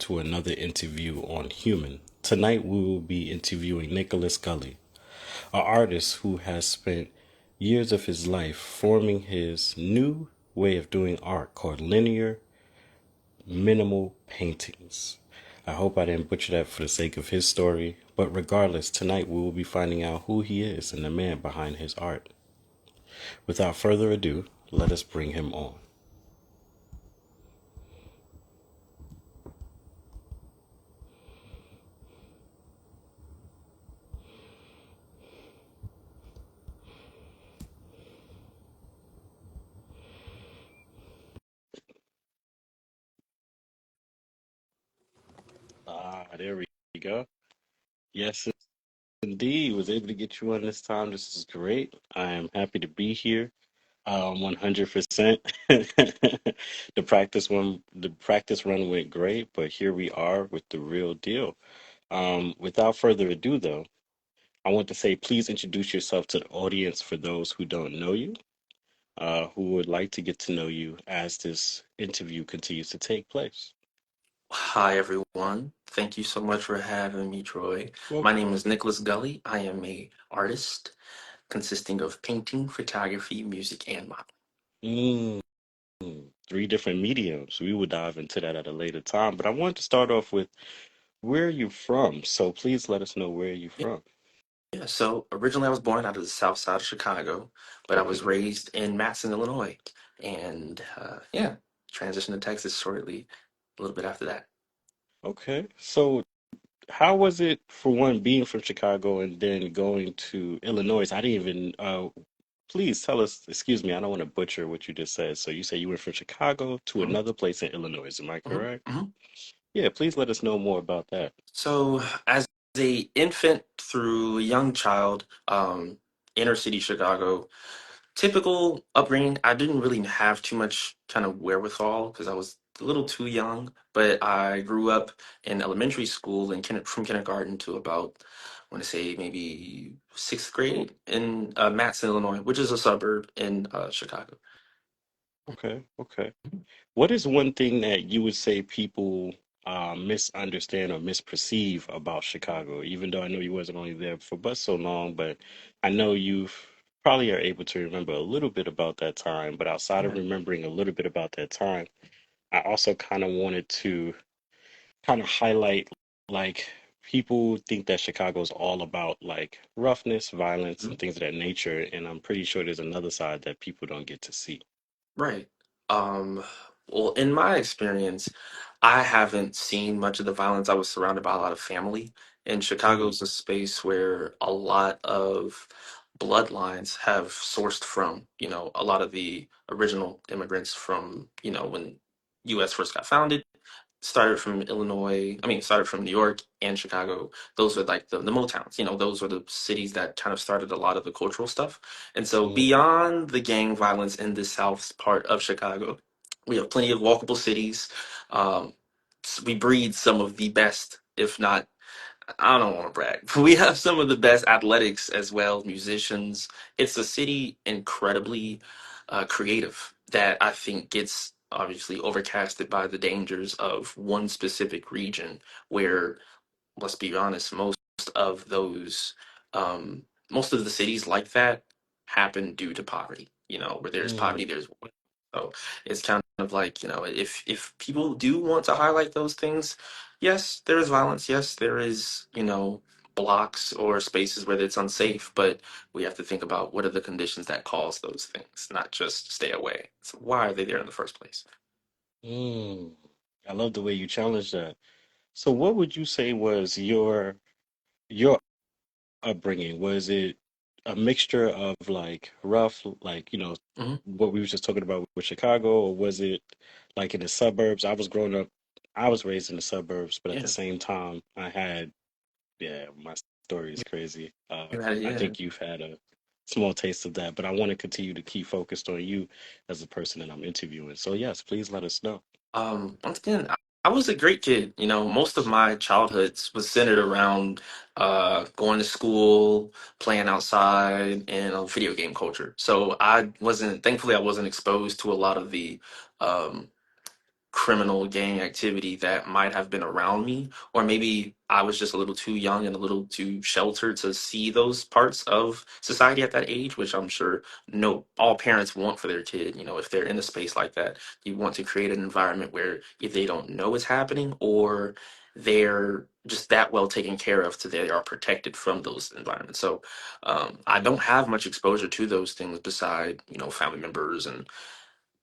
to another interview on Human. Tonight we will be interviewing Nicholas Gully, an artist who has spent years of his life forming his new way of doing art called linear minimal paintings. I hope I didn't butcher that for the sake of his story, but regardless, tonight we will be finding out who he is and the man behind his art. Without further ado, let us bring him on. There we go. Yes, indeed. Was able to get you on this time. This is great. I am happy to be here. 100%. The practice run went great, but here we are with the real deal. Without further ado, though, I want to say please introduce yourself to the audience for those who don't know you, who would like to get to know you as this interview continues to take place. Hi, everyone. Thank you so much for having me, Troy. My Welcome. name is Nicholas Gully. I am a artist consisting of painting, photography, music, and modeling. Mm, three different mediums. We will dive into that at a later time, but I want to start off with where are you from? So please let us know where you're Yeah, from. so originally I was born out of the south side of Chicago, but I was Okay. raised in Matteson, Illinois. And transitioned to Texas shortly, a little bit after that. Okay. So how was it for one being from Chicago and then going to Illinois? I didn't even please tell us, excuse me, I don't want to butcher what you just said. So you say you went from Chicago to hmm another place in Illinois, am I hmm correct? hmm Yeah, please let us know more about that. So, as a infant through a young child, inner city Chicago, typical upbringing. I didn't really have too much kind of wherewithal because I was a little too young, but I grew up in elementary school and from kindergarten to about, I want to say maybe sixth Oh, grade in Matteson, Illinois, which is a suburb in Chicago. okay, okay. What is one thing that you would say people misunderstand or misperceive about Chicago? Even though I know you wasn't only there for but so long, but I know you probably are able to remember a little bit about that time. But outside of Yeah, remembering a little bit about that time, I also kind of wanted to kind of highlight like people think that Chicago is all about like roughness, violence, and mhm, things of that nature, and I'm pretty sure there's another side that people don't get to see. right. Um, well, in my experience, I haven't seen much of the violence. I was surrounded by a lot of family, and Mm, Chicago's a space where a lot of bloodlines have sourced from, a lot of the original immigrants from, when US first got founded, started from Illinois, I mean, started from New York and Chicago. Those are like the Motowns, those are the cities that kind of started a lot of the cultural stuff. And so mm, beyond the gang violence in the south part of Chicago, we have plenty of walkable cities. Um, we breed some of the best, if not, I don't want to brag, but we have some of the best athletics as well, musicians. It's a city incredibly creative that I think gets obviously overcasted by the dangers of one specific region where, let's be honest, of those, um, most of the cities like that happen due to poverty. Where there's poverty, mm, there's so it's kind of like, if people do want to highlight those things, yes, there is violence. Yes, there is, blocks or spaces where it's unsafe, but we have to think about what are the conditions that cause those things, not just stay away. So why are they there in the first place? mm. I love the way you challenge that. So what would you say was your upbringing? Was it a mixture of like rough, like, hmm what we were just talking about with Chicago, or was it like in the suburbs? I was raised in the suburbs, but at the Yeah. same time, yeah, my story is crazy. I Yeah. think you've had a small taste of that, but I want to continue to keep focused on you as the person that I'm interviewing. So yes, please let us know. Once again, I was a great kid. Most of my childhood was centered around going to school, playing outside, and video game culture. So thankfully, I wasn't exposed to a lot of the um, criminal gang activity that might have been around me, or maybe I was just a little too young and a little too sheltered to see those parts of society at that age, which I'm sure no all parents want for their kid. You know, if they're in a space like that, you want to create an environment where if they don't know it's happening or they're just that well taken care of so they are protected from those environments. So I don't have much exposure to those things beside, family members, and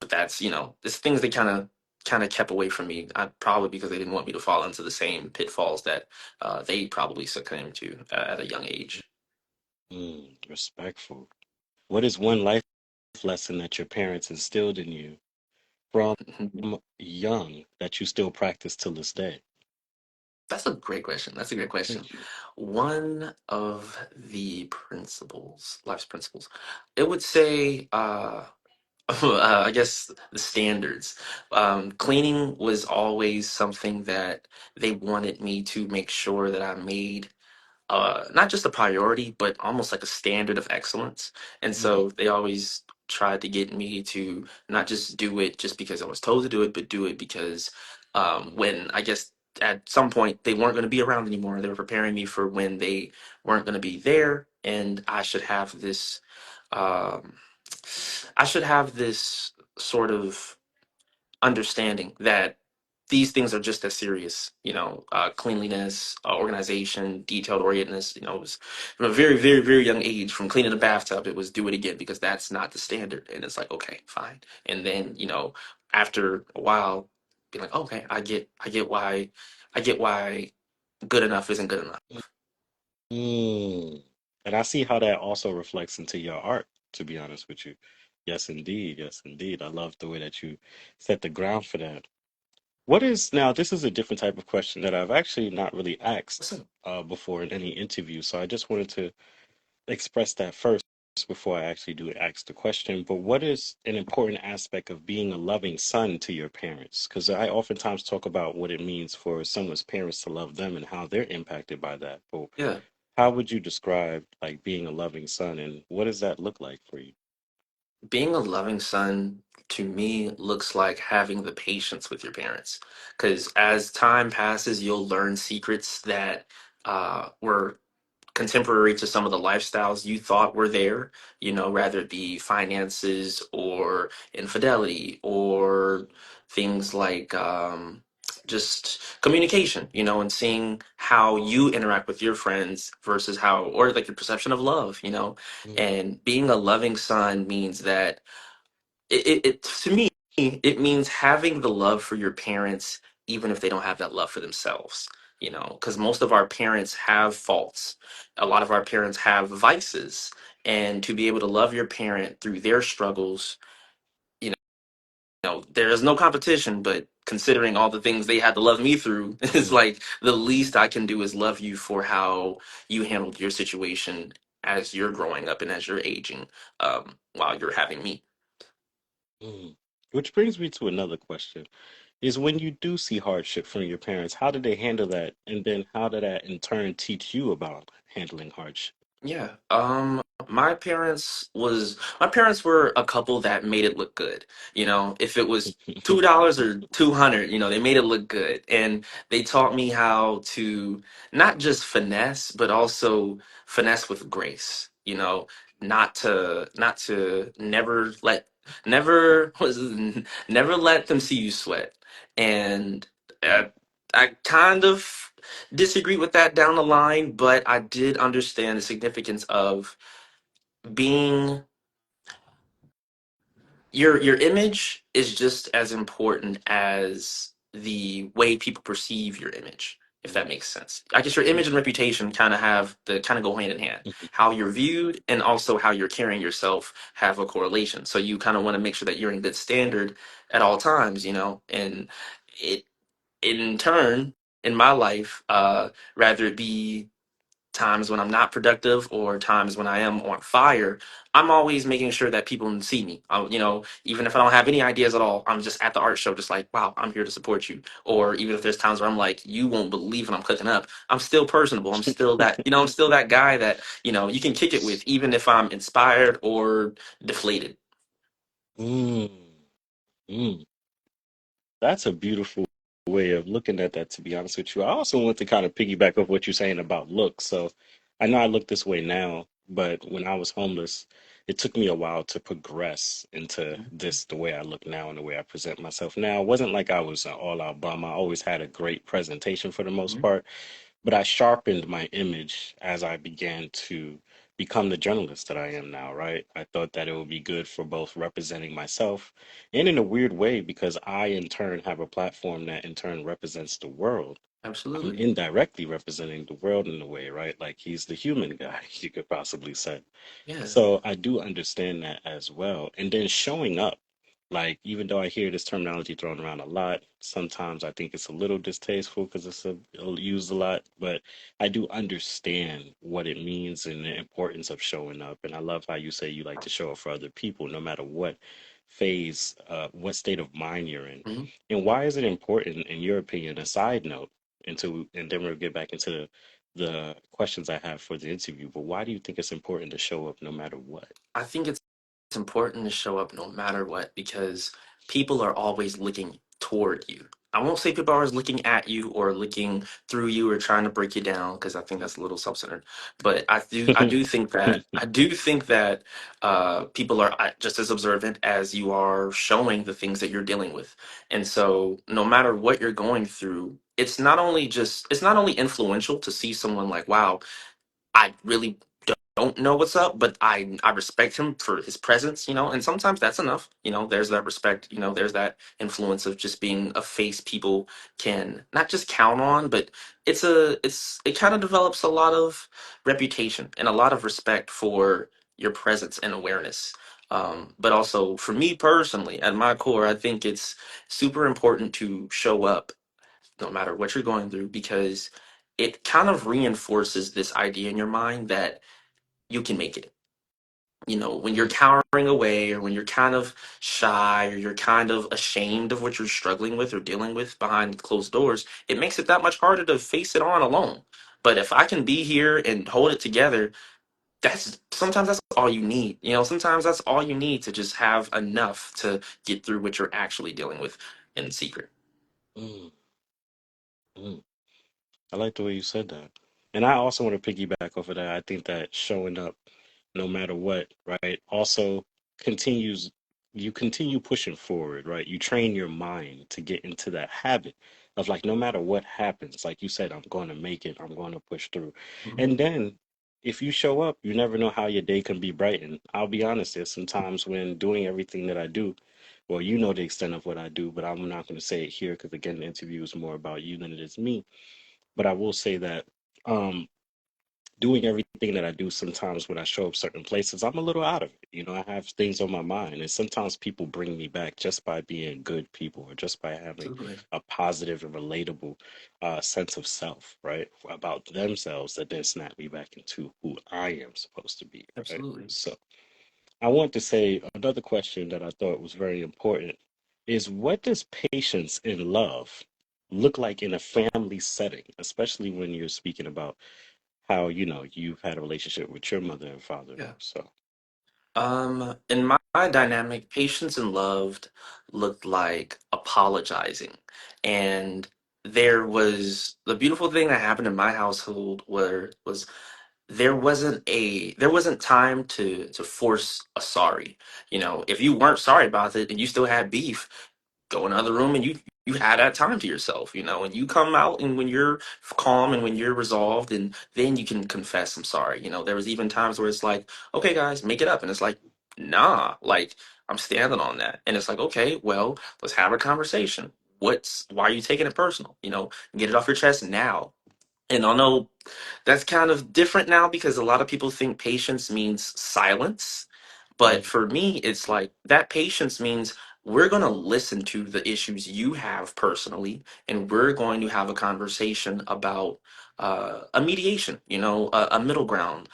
but that's, it's things they kind of kept away from me. Probably because they didn't want me to fall into the same pitfalls that they probably succumbed to at a young age. Respectful. What is one life lesson that your parents instilled in you from young that you still practice till this day? That's a great question. That's a great question. Thank you. One of the life's principles, it would say, I guess the standards. Cleaning was always something that they wanted me to make sure that I made not just a priority, but almost like a standard of excellence. And Mm, so they always tried to get me to not just do it just because I was told to do it, but do it because when I guess at some point they weren't going to be around anymore, they were preparing me for when they weren't going to be there, and um, I should have this sort of understanding that these things are just as serious, cleanliness, organization, detailed orientedness. It was from a very, very, very young age, from cleaning a bathtub, it was do it again because that's not the standard. And it's like, okay, fine. And then, after a while, be like, okay, I get why good enough isn't good enough. mm. And I see how that also reflects into your art, to be honest with you. Yes, indeed. Yes, indeed. I love the way that you set the ground for that. What is now, this is a different type of question that I've actually not really What's asked up? before in any interview. So I just wanted to express that first before I actually do ask the question. But what is an important aspect of being a loving son to your parents? Because I oftentimes talk about what it means for someone's parents to love them and how they're impacted by that. But Yeah. how would you describe like being a loving son and what does that look like for you? Being a loving son to me looks like having the patience with your parents. Because as time passes, you'll learn secrets that were contemporary to some of the lifestyles you thought were there, rather it be finances or infidelity or things like just communication, and seeing how you interact with your friends versus how, or like your perception of love, Mm, and being a loving son means that to me, it means having the love for your parents, even if they don't have that love for themselves. Because most of our parents have faults. A lot of our parents have vices. And to be able to love your parent through their struggles, you there is no competition, but considering all the things they had to love me through, it's mm, like the least I can do is love you for how you handled your situation as you're growing up and as you're aging, while you're having me. mm. Which brings me to another question. Is when you do see hardship from your parents, how did they handle that? And then how did that in turn teach you about handling hardship? Yeah. My parents were a couple that made it look good. If it was $2 or 200, they made it look good. And they taught me how to not just finesse, but also finesse with grace, not to never was never let them see you sweat. And uh, I kind of disagree with that down the line, but I did understand the significance of being your image is just as important as the way people perceive your image, if that makes sense. I guess your image and reputation kind of go hand in hand. How you're viewed and also how you're carrying yourself have a correlation. So you kind of want to make sure that you're in good standard at all times, and it in turn in my life, rather it be times when I'm not productive or times when I am on fire, I'm always making sure that people see me. Even if I don't have any ideas at all, I'm just at the art show, just like, wow, I'm here to support you. Or even if there's times where I'm like, you won't believe what I'm cooking up, I'm still personable. I'm still that guy that, you can kick it with, even if I'm inspired or deflated. Mm, mm. That's a beautiful way of looking at that, to be honest with you. I also want to kind of piggyback off what you're saying about looks. So I know I look this way now, but when I was homeless, it took me a while to progress into this, the way I look now and the way I present myself now. It wasn't like I was an all-out bum. I always had a great presentation for the most Mhm. part, but I sharpened my image as I began to become the journalist that I am now, right? I thought that it would be good for both representing myself and in a weird way because I in turn have a platform that in turn represents the world. I'm Absolutely. indirectly representing the world in a way, right? Like he's the human guy, you could possibly say. Yeah. So I do understand that as well. And then showing up, like even though I hear this terminology thrown around a lot, sometimes I think it's a little distasteful because used a lot, but I do understand what it means and the importance of showing up. And I love how you say you like to show up for other people, no matter what phase, what state of mind you're in. Mhm. And why is it important, in your opinion, a side note, and then we'll get back into the questions I have for the interview, but why do you think it's important to show up no matter what? I think it's important to show up no matter what because people are always looking toward you. I won't say people are always looking at you or looking through you or trying to break you down because I think that's a little self-centered. But I do think that people are just as observant as you are showing the things that you're dealing with. And so no matter what you're going through, it's not only influential to see someone like, wow, I really don't know what's up, but I respect him for his presence, and sometimes that's enough. There's that respect, there's that influence of just being a face people can not just count on, but it kind of develops a lot of reputation and a lot of respect for your presence and awareness. But also for me personally, at my core, I think it's super important to show up no matter what you're going through because it kind of reinforces this idea in your mind that you can make it. When you're Mm, cowering away or when you're kind of shy or you're kind of ashamed of what you're struggling with or dealing with behind closed doors, it makes it that much harder to face it on alone. But if I can be here and hold it together, that's sometimes that's all you need. Sometimes that's all you need to just have enough to get through what you're actually dealing with in secret. mm, mm. I like the way you said that. And I also want to piggyback off of that. I think that showing up no matter what, right, also continues, you continue pushing forward, right? You train your mind to get into that habit of like, no matter what happens, like you said, I'm going to make it, I'm going to push through. Mhm. And then if you show up, you never know how your day can be brightened. I'll be honest, there's sometimes when doing everything that I do, well, you know the extent of what I do, but I'm not going to say it here because, again, the interview is more about you than it is me. But I will say that um, doing everything that I do, sometimes when I show up certain places, I'm a little out of it. I have things on my mind, and sometimes people bring me back just by being good people or just by having Absolutely. a positive and relatable sense of self, right, about themselves that then snap me back into who I am supposed to be, right? Absolutely. So I want to say another question that I thought was very important is what does patience in love look like in a family setting, especially when you're speaking about how you've had a relationship with your mother and father. Yeah. So, In my dynamic, patience and loved looked like apologizing. And the beautiful thing that happened in my household where was there wasn't time to force a sorry. If you weren't sorry about it and you still had beef, go in another room and you had that time to yourself, and you come out and when you're calm and when you're resolved and then you can confess I'm sorry. There was even times where it's like, okay guys, make it up, and it's like, nah, like I'm standing on that, and it's like, okay, well, let's have a conversation. Why are you taking it personal? Get it off your chest now. And I know that's kind of different now because a lot of people think patience means silence. But mm, for me, it's like that patience means we're going to listen to the issues you have personally, and we're going to have a conversation about a mediation, a middle ground.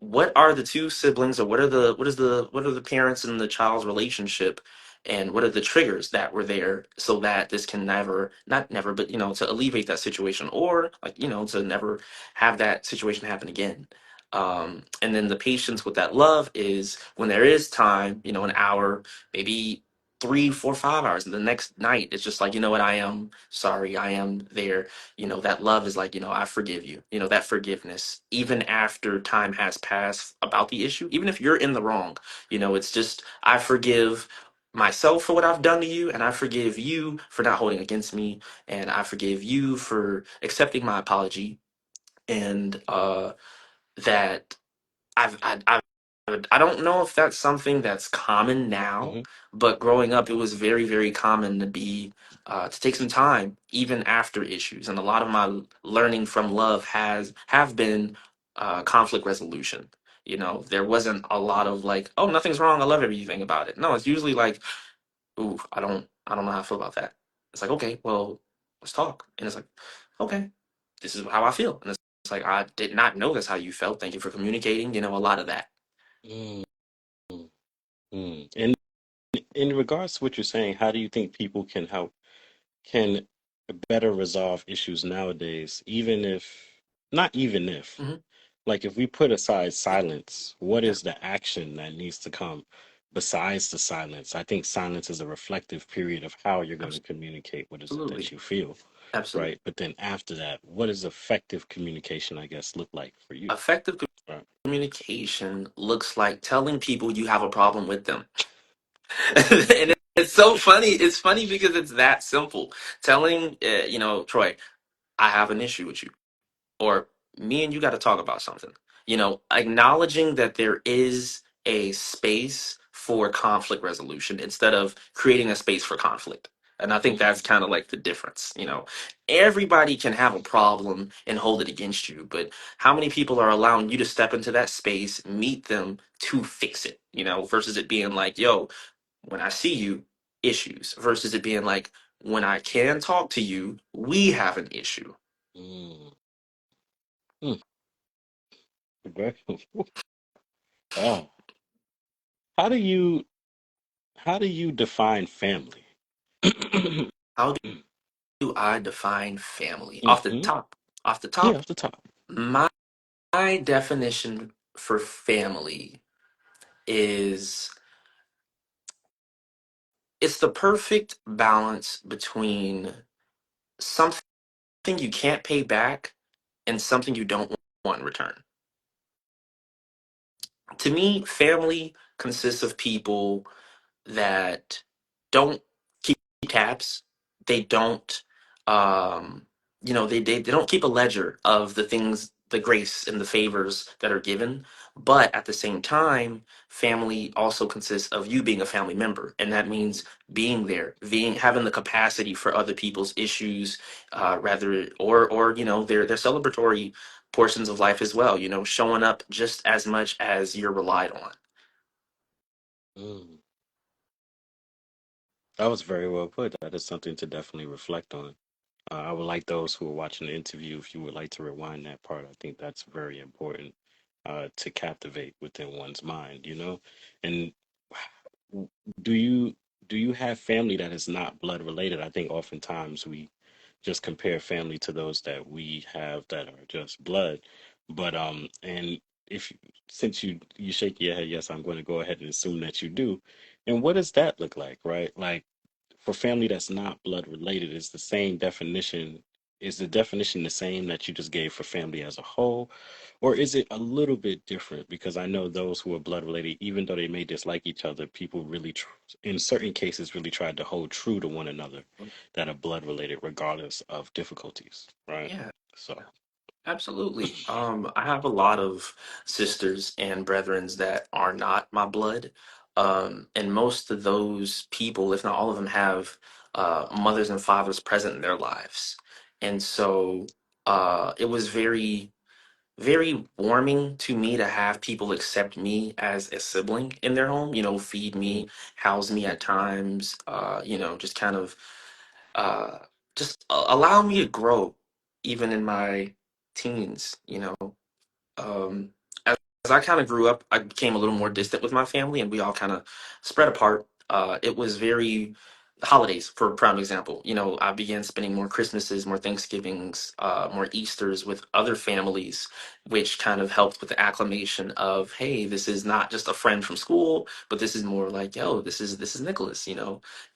What are the two siblings, or what are the parents and the child's relationship, and what are the triggers that were there so that this can never, not never, but to alleviate that situation, or like to never have that situation happen again. And then the patience with that love is when there is time, an hour, maybe three, four, 5 hours. And the next night, it's just like, you know what, I am sorry, I am there. That love is like, I forgive you. That forgiveness, even after time has passed about the issue, even if you're in the wrong, it's just, I forgive myself for what I've done to you, and I forgive you for not holding against me, and I forgive you for accepting my apology, and that I don't know if that's something that's common now, Hmm. but growing up, it was very, very common to take some time even after issues, and a lot of my learning from love have been conflict resolution. There wasn't a lot of like, oh, nothing's wrong, I love everything about it. No, it's usually like, ooh, I don't know how I feel about that. It's like, okay, well, let's talk, and it's like, okay, this is how I feel, and it's like, I did not know that's how you felt. Thank you for communicating. A lot of that. Mm, And in regards to what you're saying, how do you think people can better resolve issues nowadays, even if, not even if, Hmm. like if we put aside silence, what Yeah, is the action that needs to come besides the silence? I think silence is a reflective period of how you're going to communicate what is it that absolutely, you feel, absolutely. right? But then after that, what does effective communication, I guess, look like for you? Effective Right. communication looks like telling people you have a problem with them. And it's so funny. It's funny because it's that simple. Telling, Troy, I have an issue with you, or me and you got to talk about something. Acknowledging that there is a space for conflict resolution instead of creating a space for conflict. And I think that's Mm, kind of like the difference. Everybody can have a problem and hold it against you, but how many people are allowing you to step into that space, meet them to fix it, versus it being like, yo, when I see you, issues, versus it being like, when I can talk to you, we have an issue. mm, mm. Very- Ah, how do you how do you define family? How do I define family? Off the Hmm. top, off the Yeah, top, off the top. my definition for family is it's the perfect balance between something you can't pay back and something you don't want in return. To me, family consists of people that don't keep tabs. They don't, um, they don't keep a ledger of the things, the grace and the favors that are given. But at the same time, family also consists of you being a family member, and that means being there, being having the capacity for other people's issues, rather or their celebratory portions of life as well. Showing up just as much as you're relied on. Mm. That was very well put. That is something to definitely reflect on. I would like those who are watching the interview, if you would like to rewind that part, I think that's very important to captivate within one's mind, you know? And w- do you do you have family that is not blood related? I think oftentimes we just compare family to those that we have that are just blood. But and if since you shake your head, yes, I'm going to go ahead and assume that you do. And what does that look like, right? Like for family that's not blood related, is the same definition, is the definition the same that you just gave for family as a whole? Or is it a little bit different? Because I know those who are blood related, even though they may dislike each other, people really, in certain cases, really tried to hold true to one another that are blood related, regardless of difficulties, right? Yeah. So, Absolutely. I have a lot of sisters and brethrens that are not my blood. And most of those people, if not all of them, have mothers and fathers present in their lives. And so it was very, very warming to me to have people accept me as a sibling in their home, feed mm, me, house me at times, just kind of uh, just allow me to grow even in my teens. um, as I kind of grew up, I became a little more distant with my family, and we all kind of spread apart. It was very. holidays, for a prime example. I began spending more Christmases, more Thanksgivings, more Easters with other families, which kind of helped with the acclimation of, hey, this is not just a friend from school, but this is more like, yo, this is Nicholas.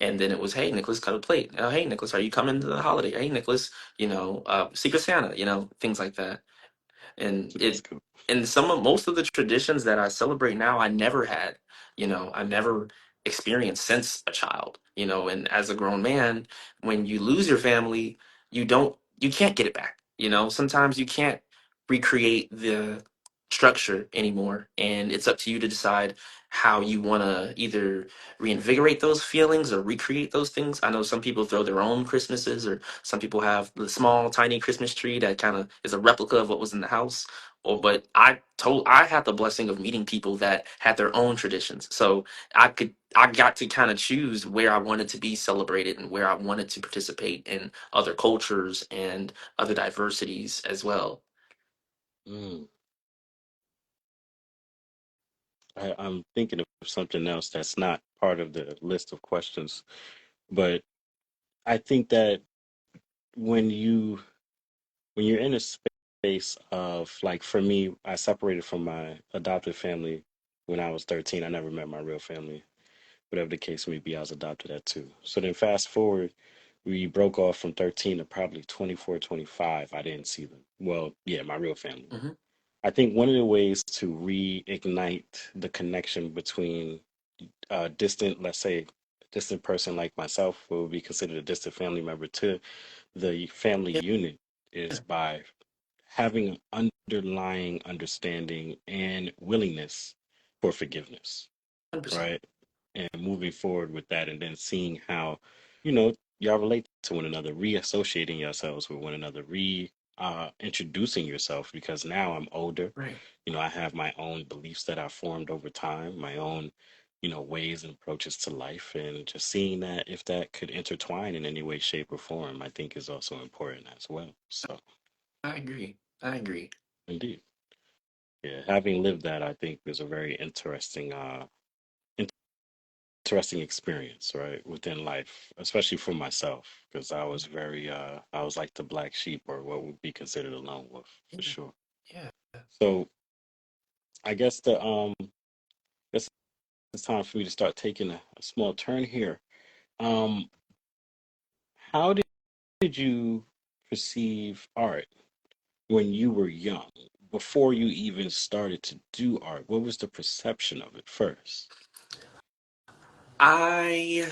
And then it was, hey, Nicholas, cut a plate. Hey, Nicholas, are you coming to the holiday? Hey, Nicholas, Secret Santa, things like that. and That's it cool. and most of the traditions that I celebrate now I never had. I never experienced since a child. And as a grown man, when you lose your family, you can't get it back. Sometimes you can't recreate the structure anymore, and it's up to you to decide how you want to either reinvigorate those feelings or recreate those things. I know some people throw their own Christmases, or some people have the small, tiny Christmas tree that kind of is a replica of what was in the house. But I had the blessing of meeting people that had their own traditions, so I got to kind of choose where I wanted to be celebrated and where I wanted to participate in other cultures and other diversities as well. Mm. I'm thinking of something else that's not part of the list of questions, but I think that when you when you're in a space of, like, for me, I separated from my adopted family when I was 13. I never met my real family. Whatever the case may be, I was adopted at 2. So then fast forward, we broke off from 13 to probably 24, 25. I didn't see them. Well, yeah, my real family. Hmm. I think one of the ways to reignite the connection between distant, let's say, distant person like myself, who would be considered a distant family member, to the family Yeah, unit is by having an underlying understanding and willingness for forgiveness, 100%. right? And moving forward with that, and then seeing how, y'all relate to one another, reassociating yourselves with one another, introducing yourself, because now I'm older. Right. I have my own beliefs that I formed over time, my own, ways and approaches to life, and just seeing that if that could intertwine in any way, shape, or form, I think is also important as well. So, I agree. I agree. indeed, yeah, having lived that, I think is a very interesting experience, right, within life, especially for myself, because I was like the black sheep, or what would be considered a lone wolf, for Yeah. sure. Yeah. So I guess this it's time for me to start taking a small turn here. Um, how did you perceive art when you were young, before you even started to do art? What was the perception of it first? I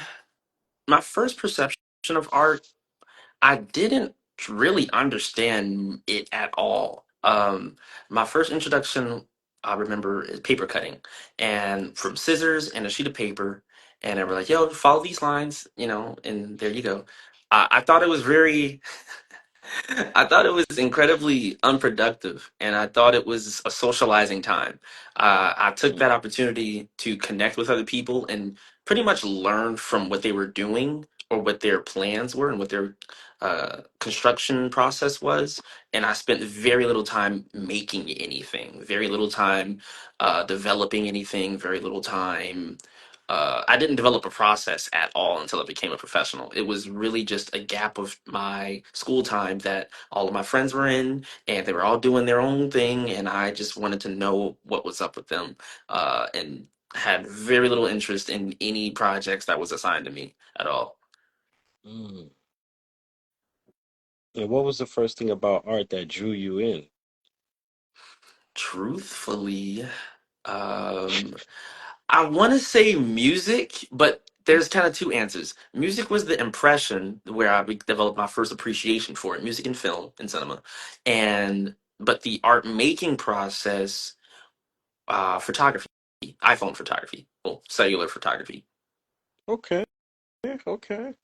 My first perception of art, I didn't really understand it at all. My first introduction, I remember, is paper cutting, and from scissors and a sheet of paper, and they were like, "Yo, follow these lines," and there you go. I thought it was very I thought it was incredibly unproductive, and I thought it was a socializing time. I took Mm, that opportunity to connect with other people and pretty much learn from what they were doing or what their plans were and what their construction process was. And I spent very little time making anything, very little time developing anything, very little time. I didn't develop a process at all until I became a professional. It was really just a gap of my school time that all of my friends were in, and they were all doing their own thing, and I just wanted to know what was up with them, and had very little interest in any projects that was assigned to me at all. mm. And what was the first thing about art that drew you in? Truthfully, um, I want to say music, but there's kind of two answers. Music was the impression where developed my first appreciation for it, music and film and cinema, and but the art making process, photography, iPhone photography, well, cellular photography. Okay, okay.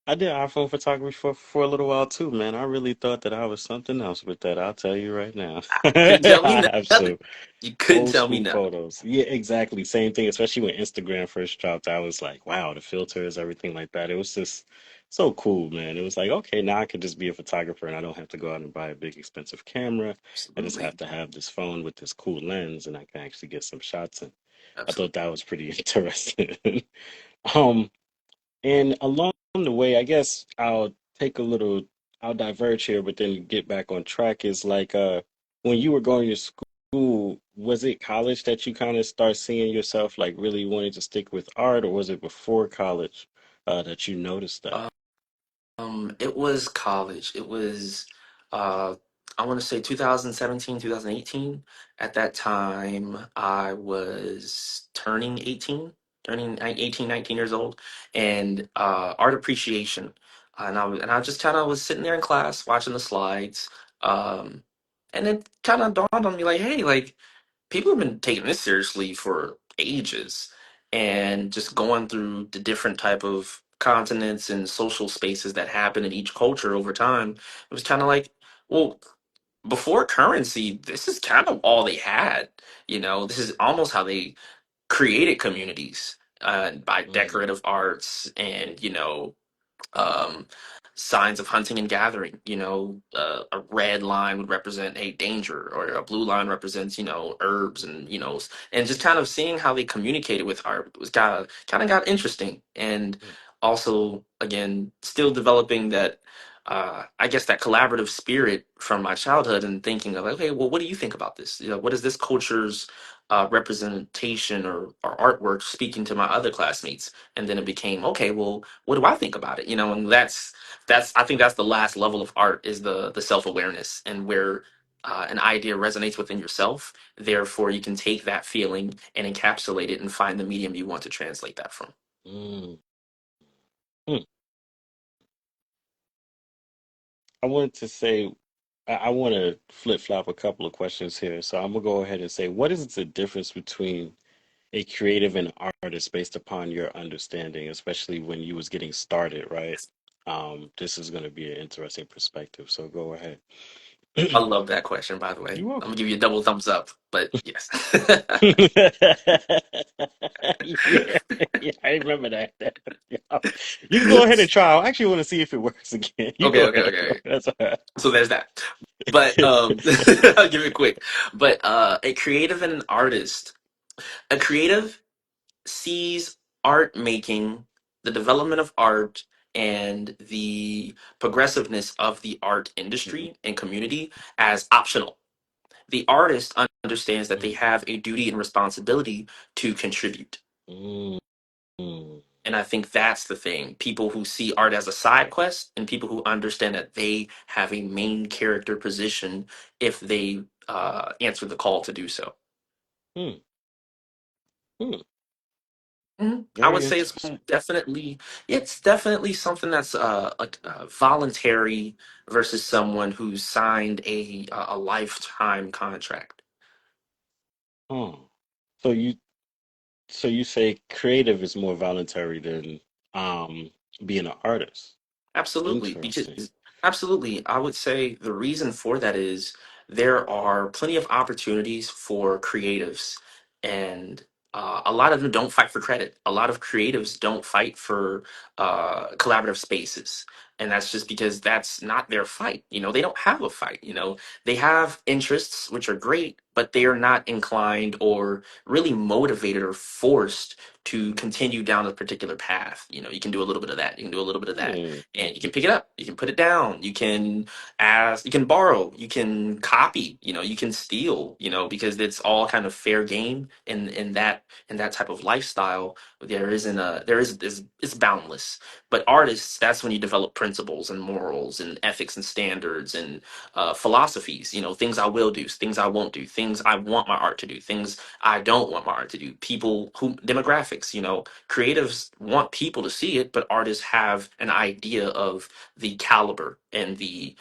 I did iPhone photography for a little while too, man. I really thought that I was something else with that. I'll tell you right now. Couldn't tell me I have nothing. some You couldn't old tell me school nothing. photos. Yeah, exactly. Same thing, especially when Instagram first dropped. I was like, wow, the filters, everything like that. It was just so cool, man. It was like, okay, now I could just be a photographer and I don't have to go out and buy a big expensive camera. I just have Absolutely, to have this phone with this cool lens and I can actually get some shots in. I thought absolutely. that was pretty interesting. Um, And along the way, I guess take a little, I'll diverge here, but then get back on track. Is like when you were going to school, was it college that you kind of start seeing yourself like really wanting to stick with art, or was it before college that you noticed that? It was college. It was, uh, I want to say 2017, 2018. At that time, I was turning 18, 18, 19 years old, and art appreciation. And I just kind of was sitting there in class watching the slides, um, and it kind of dawned on me like, hey, like people have been taking this seriously for ages and just going through the different type of continents and social spaces that happen in each culture over time. It was kind of like, well, before currency, this is kind of all they had. This is almost how they created communities, by Mm, decorative arts and um, signs of hunting and gathering. A red line would represent a danger, or a blue line represents herbs, and and just kind of seeing how they communicated with art was kind of got interesting, and mm, also again still developing that. I guess that collaborative spirit from my childhood, and thinking of, okay, well, what do you think about this? What is this culture's representation or artwork speaking to my other classmates? And then it became, okay, well, what do I think about it? And that's I think that's the last level of art, is the self-awareness, and where an idea resonates within yourself. Therefore you can take that feeling and encapsulate it and find the medium you want to translate that from. mm, mm. I wanted to say, I want to flip-flop a couple of questions here. So I'm gonna go ahead and say, what is the difference between a creative and artist based upon your understanding, especially when you was getting started, right? This is going to be an interesting perspective. So go ahead. I love that question, by the way. You're I'm welcome. gonna give you a double thumbs up, but yes. Yeah, yeah, I remember that. Yeah. You can go ahead and try. I actually want to see if it works again. You Okay, go okay, ahead, bro. okay. That's all right. So there's that. But I'll give it quick. But a creative and an artist. A creative sees art making, the development of art, and the progressiveness of the art Mhm. industry and community as optional. The artist understands that they Mm, have a duty and responsibility to contribute. mm, mm, And I think that's the thing. People who see art as a side quest, and people who understand that they have a main character position if they answer the call to do so. mm, mm. I Very would say interesting. it's definitely something that's voluntary versus someone who's signed a lifetime contract. Huh. So you say creative is more voluntary than um being an artist. Absolutely, because Interesting. absolutely, I would say the reason for that is there are plenty of opportunities for creatives, and a lot of them don't fight for credit. A lot of creatives don't fight for collaborative spaces, and that's just because that's not their fight. They don't have a fight. They have interests which are great, but they are not inclined or really motivated or forced to continue down a particular path. You can do a little bit of that. You can do a little bit of that, Hmm. and you can pick it up, you can put it down, you can ask, you can borrow, you can copy, you can steal, because it's all kind of fair game in that type of lifestyle. There isn't a there is it's boundless. But artists, that's when you develop principles and morals and ethics and standards and philosophies. Things I will do, things I won't do, things I want my art to do, things I don't want my art to do. People who demographics, creatives want people to see it, but artists have an idea of the caliber and the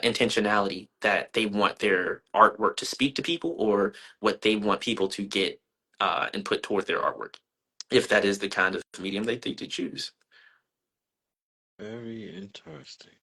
intentionality that they want their artwork to speak to people, or what they want people to get and put toward their artwork, if that is the kind of medium they think to choose. Very interesting.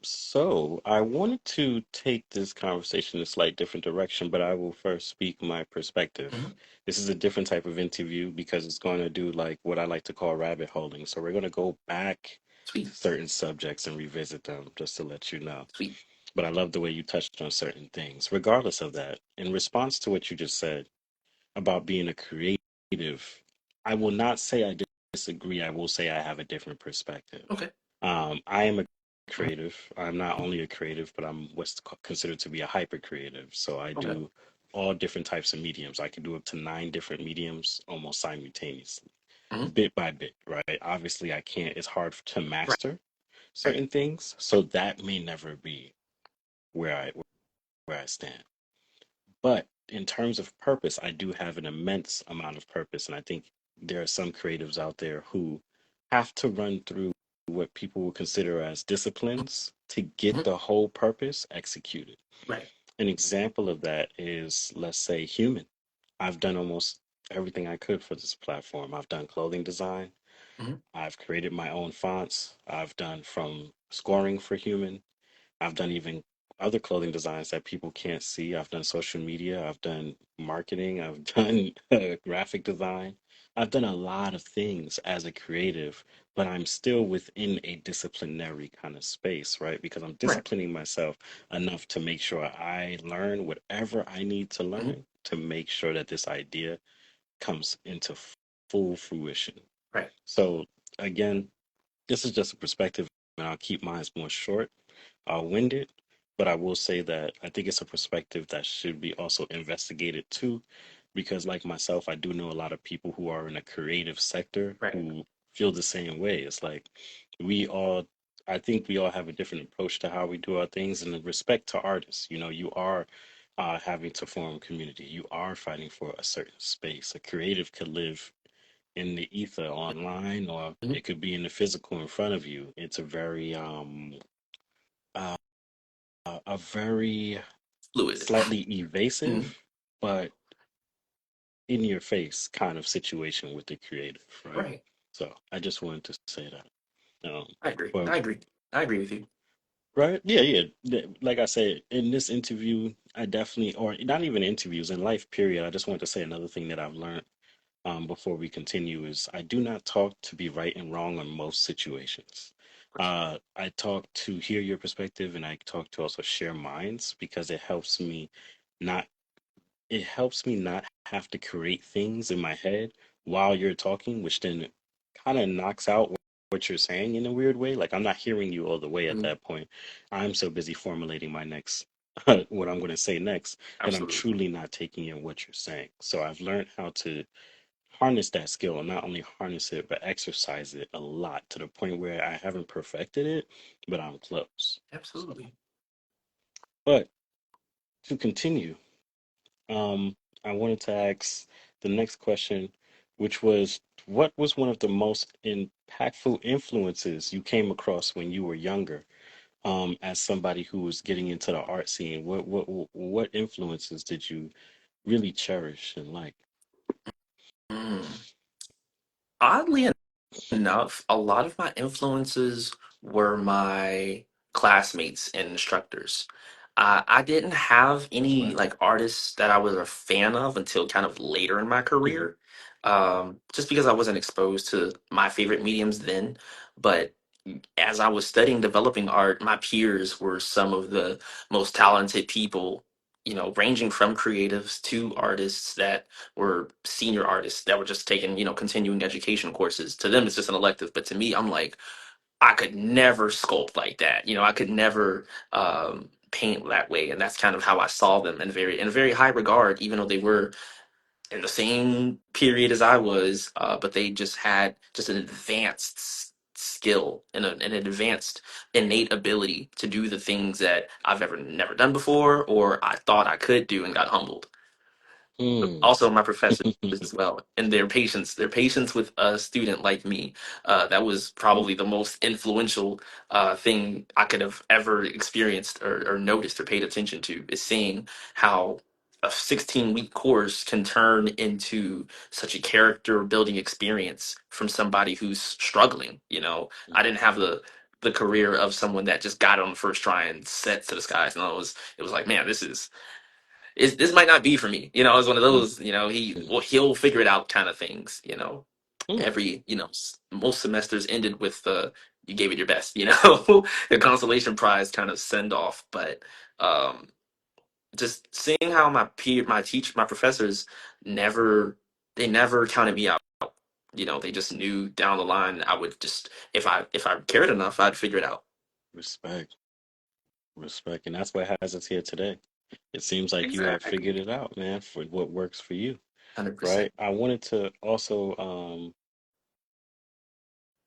So I wanted to take this conversation in a slight different direction, but I will first speak my perspective. Mhm. This is a different type of interview because it's going to do like what I like to call rabbit holing. So we're going to go back Sweet, to certain subjects and revisit them just to let you know. sweet. But I love the way you touched on certain things. Regardless of that, in response to what you just said about being a creative, I will not say I disagree. I will say I have a different perspective. Okay. I am a Mhm. creative. I'm not only a creative, but I'm what's considered to be a hyper creative. So I Okay. do all different types of mediums. I can do up to 9 different mediums almost simultaneously, Hmm. bit by bit, right? Obviously, I can't, it's hard to Right. master Right. certain things. So that may never be where I stand. But in terms of purpose, I do have an immense amount of purpose. And I think there are some creatives out there who have to run through what people would consider as disciplines to get Hmm. the whole purpose executed. Right. An example of that is, let's say, human. I've done almost everything I could for this platform. I've done clothing design. Hmm. I've created my own fonts. I've done from scoring for human. I've done even other clothing designs that people can't see. I've done social media. I've done marketing. I've done graphic design. I've done a lot of things as a creative, but I'm still within a disciplinary kind of space, right? Because I'm Right. disciplining myself enough to make sure I learn whatever I need to Hmm. learn to make sure that this idea comes into full fruition. Right. So, again, this is just a perspective, and I'll keep mine more short, winded, but I will say that I think it's a perspective that should be also investigated too, because like myself, I do know a lot of people who are in a creative sector Right. who feel the same way. It's like we all, I think we all have a different approach to how we do our things, and in respect to artists, you are having to form community. You are fighting for a certain space. A creative could live in the ether online, or Hmm. it could be in the physical in front of you. It's a very uh, a very Fluid. slightly Hmm. evasive, but in your face kind of situation with the creative, right? Right. So I just wanted to say that. I agree. But I agree. I agree with you. right, yeah, yeah. Like I said in this interview, I definitely, or not even interviews in life, period. I just wanted to say another thing that I've learned before we continue is I do not talk to be right and wrong on most situations. Of course. I talk to hear your perspective and I talk to also share minds because not it helps me not have to create things in my head while you're talking, which then kind of knocks out what you're saying in a weird way. Like I'm not hearing you all the way at Hmm. that point. I'm so busy formulating my next what I'm going to say next that I'm Absolutely. truly not taking in what you're saying. So I've learned how to harness that skill and not only harness it but exercise it a lot to the point where I haven't perfected it, but I'm close. So, Absolutely. but to continue, um, I wanted to ask the next question, which was, what was one of the most impactful influences you came across when you were younger, as somebody who was getting into the art scene? What influences did you really cherish and like? Mm. Oddly enough, a lot of my influences were my classmates and instructors. I didn't have any Okay. like artists that I was a fan of until kind of later in my Hmm. career, just because I wasn't exposed to my favorite mediums then. But as I was studying developing art, my peers were some of the most talented people, ranging from creatives to artists that were senior artists that were just taking, continuing education courses. To them, it's just an elective. But to me, I'm like, I could never sculpt like that. I could never paint that way. And that's kind of how I saw them in a very high regard, even though they were in the same period as I was, but they just had just an advanced skill and an advanced innate ability to do the things that I've ever never done before or I thought I could do and got humbled. But Hmm. also my professors as well, and their patience with a student like me, that was probably the most influential thing I could have ever experienced or noticed or paid attention to, is seeing how a 16-week course can turn into such a character building experience from somebody who's struggling. I didn't have the career of someone that just got it on the first try and set to the skies, and it was like, man, this might not be for me. It's one of Hmm. those, he'll figure it out kind of things. Hmm. Every, most semesters ended with you gave it your best. The consolation prize kind of send off. But um, just seeing how my professors never, they never counted me out. they just knew down the line I would just, if I cared enough, I'd figure it out. Respect, respect, and that's what has us here today. It seems like you have Exactly. figured it out, man, for what works for you, 100%. right? I wanted to also,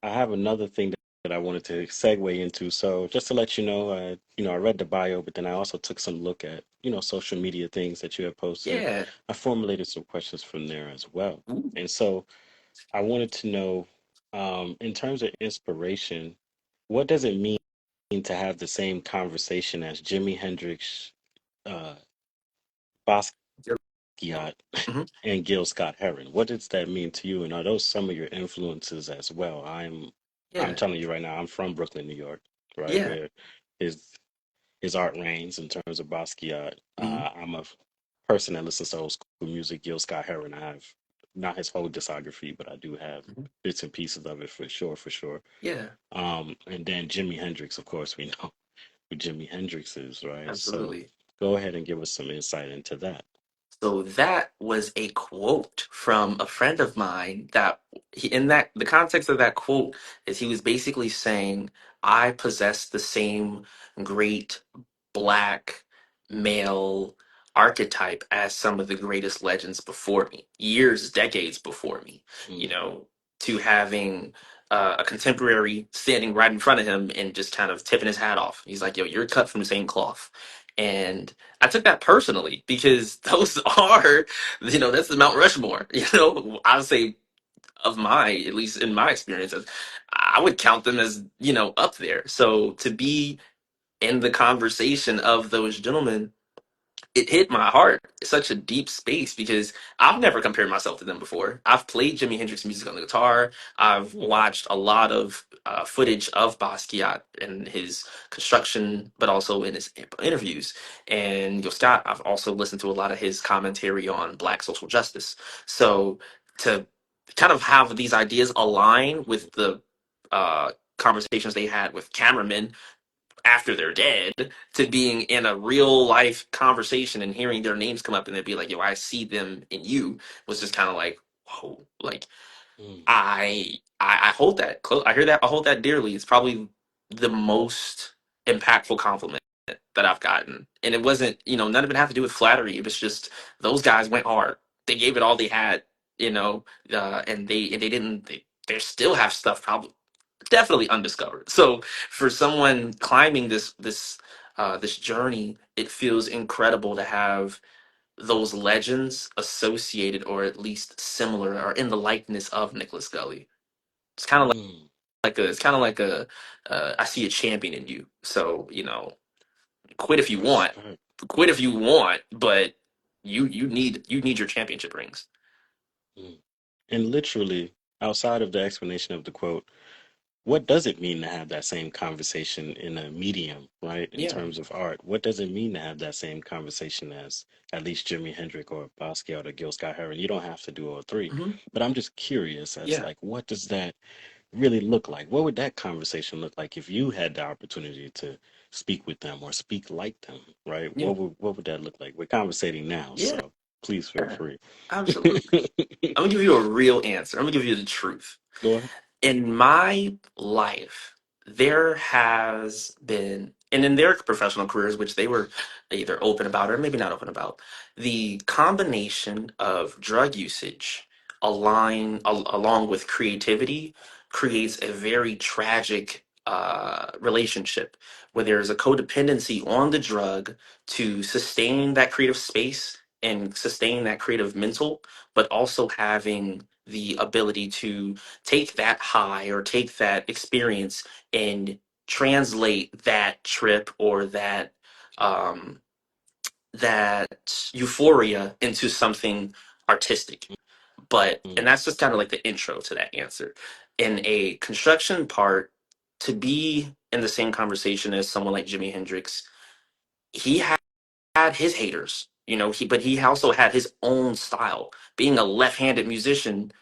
I have another thing that I wanted to segue into. So just to let you know, I read the bio, but then I also took some look at, social media things that you have posted. Yeah. I formulated some questions from there as well. Ooh, And so I wanted to know, in terms of inspiration, what does it mean to have the same conversation as Jimi Hendrix, uh, yep. Basquiat, Hmm. and Gil Scott Heron? What does that mean to you? And are those some of your influences as well? I'm Yeah. telling you right now, I'm from Brooklyn, New York, right, Yeah. where his his art reigns in terms of Basquiat. Hmm. I'm a person that listens to old school music. Gil Scott Heron, I have not his whole discography, but I do have Hmm. bits and pieces of it for sure, for sure. Yeah. And then Jimi Hendrix, of course, we know who Jimi Hendrix is, right? So Absolutely. go ahead and give us some insight into that. So that was a quote from a friend of mine that in that the context of that quote is he was basically saying, I possess the same great black male archetype as some of the greatest legends before me, years, decades before me, you Mm, know, to having a contemporary standing right in front of him and just kind of tipping his hat off. He's like, yo, you're cut from the same cloth. And I took that personally because those are, that's the Mount Rushmore. I would say of my, at least in my experiences, I would count them as, up there. So to be in the conversation of those gentlemen, it hit my heart such a deep space because I've never compared myself to them before. I've played Jimi Hendrix music on the guitar. I've watched a lot of footage of Basquiat and his construction, but also in his interviews. And Scott, I've also listened to a lot of his commentary on Black social justice. So to kind of have these ideas align with the conversations they had with cameramen after they're dead to being in a real life conversation and hearing their names come up and they'd be like, yo, I see them in you was just kind of like, whoa, like mm, I hold that close. I hear that. I hold that dearly. It's probably the most impactful compliment that I've gotten. And it wasn't, none of it had to do with flattery. It was just those guys went hard. They gave it all they had, and they didn't, they still have stuff probably definitely undiscovered. So for someone climbing this journey, it feels incredible to have those legends associated or at least similar or in the likeness of Nicholas Gully. It's kind of mm. it's kind of like a I see a champion in you. So quit if you want, Respect. quit if you want, but you need your championship rings. Mm. And literally, outside of the explanation of the quote, what does it mean to have that same conversation in a medium, right? In Yeah. terms of art, what does it mean to have that same conversation as at least Jimi Hendrix or Basquiat or Gil Scott Heron? You don't have to do all three, Hmm. but I'm just curious as Yeah. like, what does that really look like? What would that conversation look like if you had the opportunity to speak with them or speak like them, right? Yeah. What would that look like? We're conversating now, Yeah. so please feel free. Absolutely. I'm gonna give you a real answer. I'm gonna give you the truth. Go ahead. In my life, there has been, and in their professional careers, which they were either open about or maybe not open about, the combination of drug usage along with creativity creates a very tragic relationship where there's a codependency on the drug to sustain that creative space and sustain that creative mental, but also having the ability to take that high or take that experience and translate that trip or um, that euphoria into something artistic. But Mm, and that's just kind of like the intro to that answer. In a construction part, to be in the same conversation as someone like Jimi Hendrix, he had his haters. But he also had his own style. Being a left-handed musician,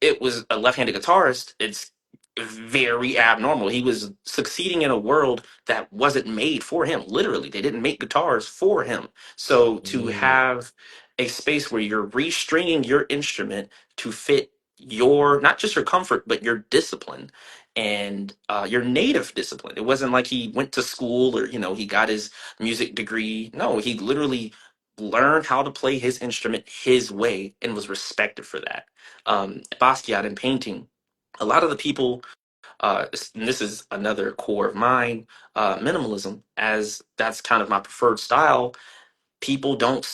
it was a left-handed guitarist. It's very abnormal. He was succeeding in a world that wasn't made for him. Literally, they didn't make guitars for him. So to mm, have a space where you're restringing your instrument to fit your, not just your comfort, but your discipline and your native discipline. It wasn't like he went to school or, he got his music degree. No, he literally learned how to play his instrument his way and was respected for that. Basquiat in painting, a lot of the people, and this is another core of mine, minimalism, as that's kind of my preferred style. People don't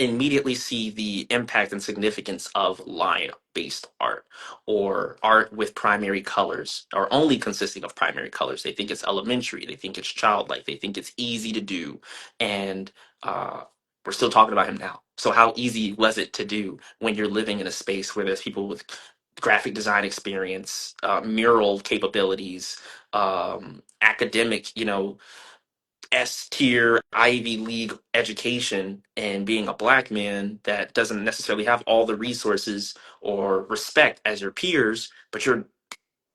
immediately see the impact and significance of line based art or art with primary colors or only consisting of primary colors. They think it's elementary, they think it's childlike, they think it's easy to do. And we're still talking about him now. So how easy was it to do when you're living in a space where there's people with graphic design experience, mural capabilities, academic, S tier Ivy League education, and being a black man that doesn't necessarily have all the resources or respect as your peers, but your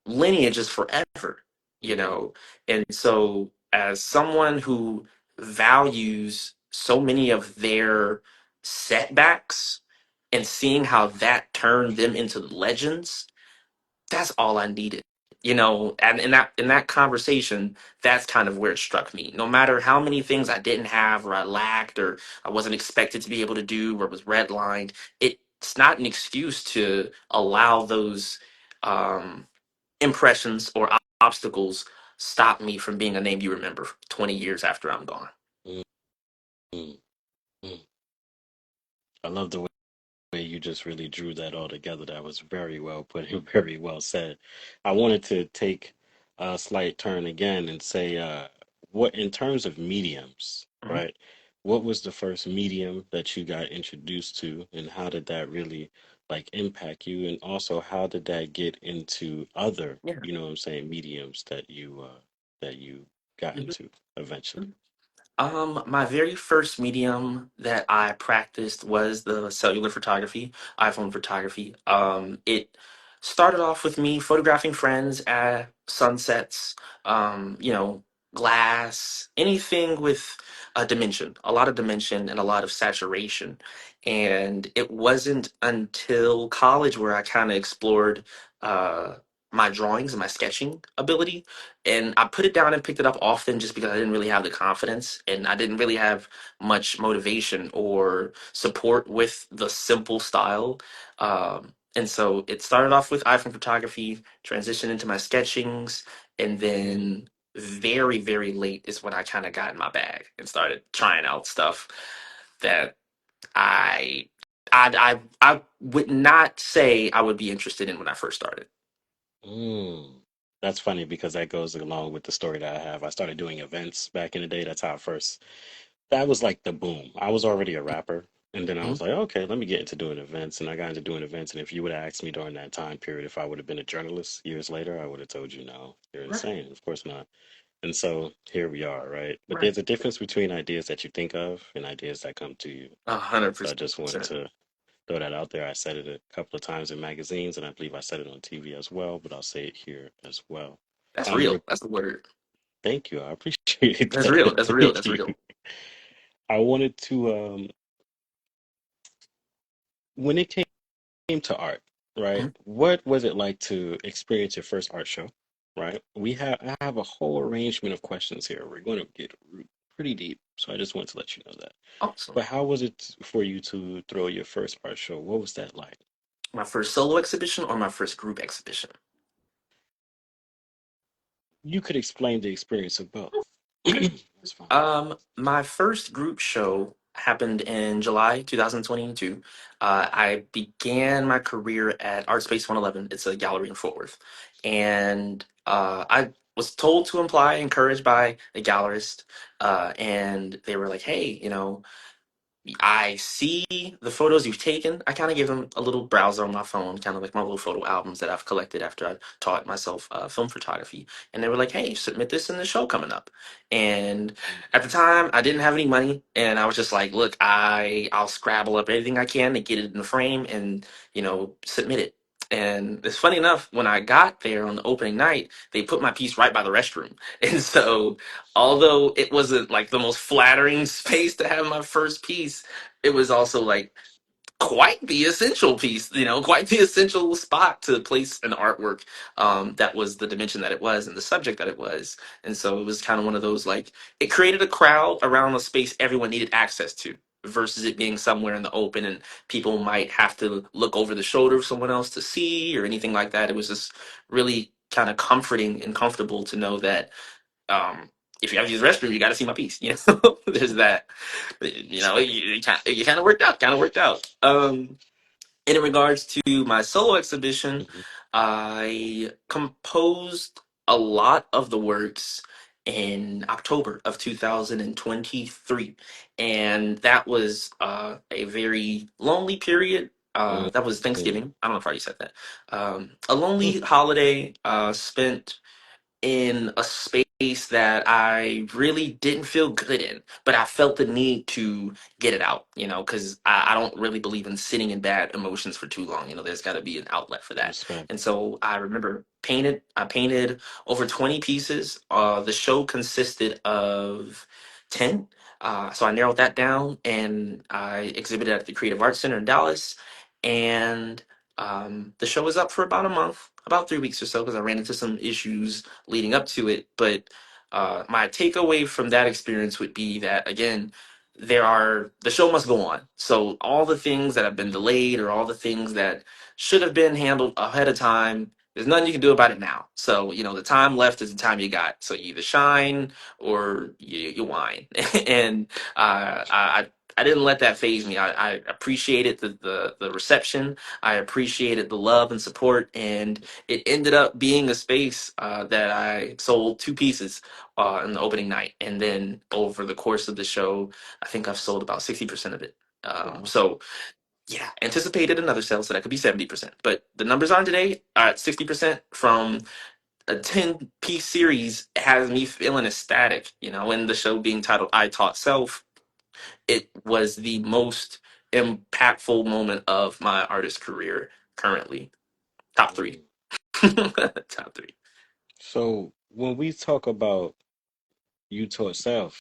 lineage is forever, you know? And so, as someone who values so many of their setbacks and seeing how that turned them into legends, that's all I needed. And in that conversation, that's kind of where it struck me. No matter how many things I didn't have or I lacked or I wasn't expected to be able to do or was redlined, it's not an excuse to allow those um, impressions or obstacles stop me from being a name you remember 20 years after I'm gone. Mm, mm, mm. I love the way you just really drew that all together. That was very well put and very well said. I wanted to take a slight turn again and say, what in terms of mediums, Mhm. right? What was the first medium that you got introduced to, and how did that really like impact you? And also, how did that get into other, Yeah. you know what I'm saying, mediums that you got Mhm. into eventually? My very first medium that I practiced was the cellular photography, iPhone photography. It started off with me photographing friends at sunsets, glass, anything with a dimension, a lot of dimension and a lot of saturation. And it wasn't until college where I kind of explored uh, my drawings and my sketching ability, and I put it down and picked it up often just because I didn't really have the confidence and I didn't really have much motivation or support with the simple style. And so it started off with iPhone photography, transitioned into my sketchings, and then very, very late is when I kind of got in my bag and started trying out stuff that I I would not say I would be interested in when I first started. Mm. That's funny because that goes along with the story that I have. I started doing events back in the day. That's how I first, that was like the boom. I was already a rapper. And then I Mhm. was like, okay, let me get into doing events. And I got into doing events. And if you would have asked me during that time period if I would have been a journalist years later, I would have told you no, you're Right, insane. Of course not. And so here we are, right? But right. there's a difference between ideas that you think of and ideas that come to you. A hundred So I just wanted percent. to throw that out there. I said it a couple of times in magazines, and I believe I said it on TV as well, but I'll say it here as well. That's But real. That's the word. thank you. I appreciate That's real. that. That's real. Thank That's you. real. I wanted to, when it came to art, right? Mhm. What was it like to experience your first art show, right? I have a whole arrangement of questions here. We're going to get pretty deep, so I just want to let you know that. Awesome. But how was it for you to throw your first art show? What was that like? My first solo exhibition or my first group exhibition? You could explain the experience of both. Okay. That's fine. My first group show happened in July 2022. I began my career at Art Space 111. It's a gallery in Fort Worth. And I was told to apply, encouraged by a gallerist. And they were like, hey, I see the photos you've taken. I kind of gave them a little browser on my phone, kind of like my little photo albums that I've collected after I taught myself film photography. And they were like, hey, submit this in the show coming up. And at the time, I didn't have any money. And I was just like, look, I'll scrabble up everything I can to get it in the frame and, submit it. And it's funny enough, when I got there on the opening night, they put my piece right by the restroom. And so although it wasn't like the most flattering space to have my first piece, it was also like quite the essential piece, quite the essential spot to place an artwork that was the dimension that it was and the subject that it was. And so it was kind of one of those like it created a crowd around a space everyone needed access to versus it being somewhere in the open and people might have to look over the shoulder of someone else to see or anything like that. It was just really kind of comforting and comfortable to know that if you have to use the restroom, you got to see my piece. There's that. It kind of worked out. Kind of worked out. In regards to my solo exhibition, Mhm. I composed a lot of the works in October of 2023, and that was a very lonely period. Uh, That was mm, Thanksgiving. I don't know if I already said that. A lonely holiday spent in a space that I really didn't feel good in, but I felt the need to get it out, because I don't really believe in sitting in bad emotions for too long. There's got to be an outlet for that. respect. And so I remember I painted over 20 pieces. The show consisted of 10. So I narrowed that down and I exhibited at the Creative Arts Center in Dallas. And the show was up for about a month, about 3 weeks or so, because I ran into some issues leading up to it. But my takeaway from that experience would be that again, the show must go on. So all the things that have been delayed or all the things that should have been handled ahead of time, there's nothing you can do about it now. So the time left is the time you got. So you either shine or you whine. And I didn't let that phase me. I appreciated the reception. I appreciated the love and support, and it ended up being a space that I sold 2 pieces in the opening night, and then over the course of the show, I think I've sold about 60% of it. Wow. So yeah, anticipated another sale, so that could be 70%. But the numbers on today are at 60% from a 10-piece series has me feeling ecstatic. And the show being titled "I Taught Self," it was the most impactful moment of my artist career currently. Top three. Mm. Top three. So when we talk about you taught self,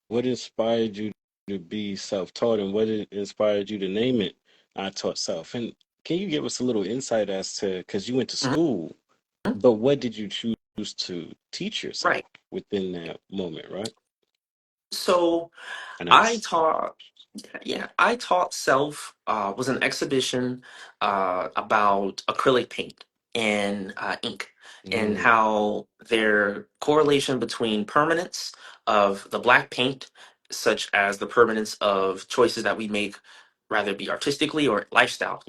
what inspired you to be self-taught, and what inspired you to name it I taught self? And can you give us a little insight as to, because you went to Mhm. school, but what did you choose to teach yourself Right. within that moment, right? So And I that's taught, yeah, I taught self was an exhibition about acrylic paint and ink, and mm, how their correlation between permanence of the black paint, such as the permanence of choices that we make, rather it be artistically or lifestyle.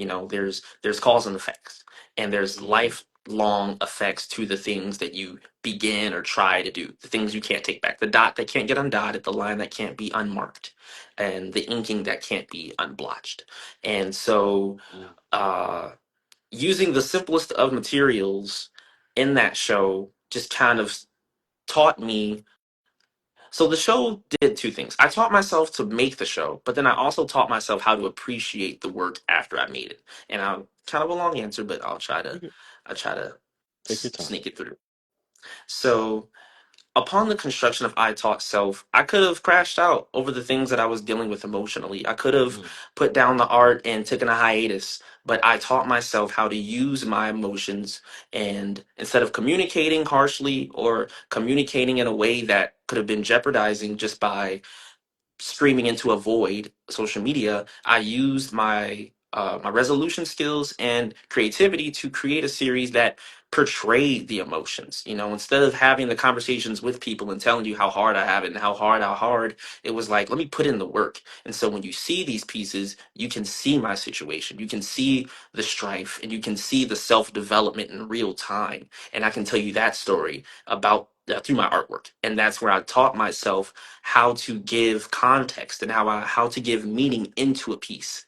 There's cause and effects, and there's mm, lifelong effects to the things that you begin or try to do, the things you can't take back, the dot that can't get undotted, the line that can't be unmarked, and the inking that can't be unblotched. And so, mm, uh, using the simplest of materials in that show just kind of taught me. So the show did two things. I taught myself to make the show, but then I also taught myself how to appreciate the work after I made it. And I'm kind of a long answer, but you can I'll try to take your time. sneak it through. So upon the construction of I Taught Self, I could have crashed out over the things that I was dealing with emotionally. I could have Mm, put down the art and taken a hiatus, but I taught myself how to use my emotions. And instead of communicating harshly or communicating in a way that could have been jeopardizing just by screaming into a void, social media, I used my resolution skills and creativity to create a series that portrayed the emotions. Instead of having the conversations with people and telling you how hard I have it and how hard, it was like, let me put in the work. And so when you see these pieces, you can see my situation, you can see the strife, and you can see the self development in real time. And I can tell you that story about through my artwork, and that's where I taught myself how to give context and how to give meaning into a piece.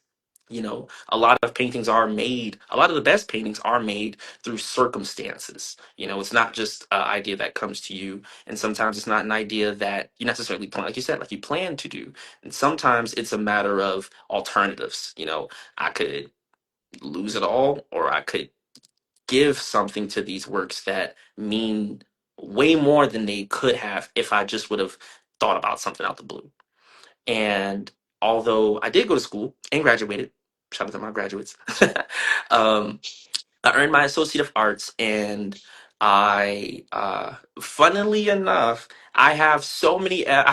A lot of the best paintings are made through circumstances. It's not just an idea that comes to you, and sometimes it's not an idea that you necessarily plan, like you said, like you plan to do. And sometimes it's a matter of alternatives. I could lose it all, or I could give something to these works that mean way more than they could have if I just would have thought about something out the blue. And although I did go to school and graduated, shout out to my graduates. um, I earned my Associate of Arts, and funnily enough, I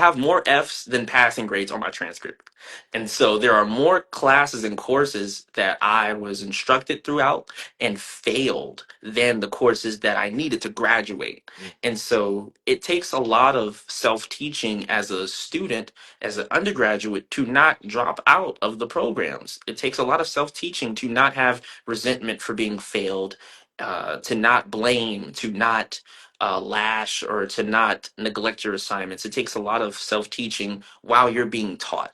have more Fs than passing grades on my transcript. And so there are more classes and courses that I was instructed throughout and failed than the courses that I needed to graduate. And so it takes a lot of self-teaching as a student, as an undergraduate, to not drop out of the programs. It takes a lot of self-teaching to not have resentment for being failed, to not blame, to not lash, or to not neglect your assignments. It takes a lot of self teaching while you're being taught.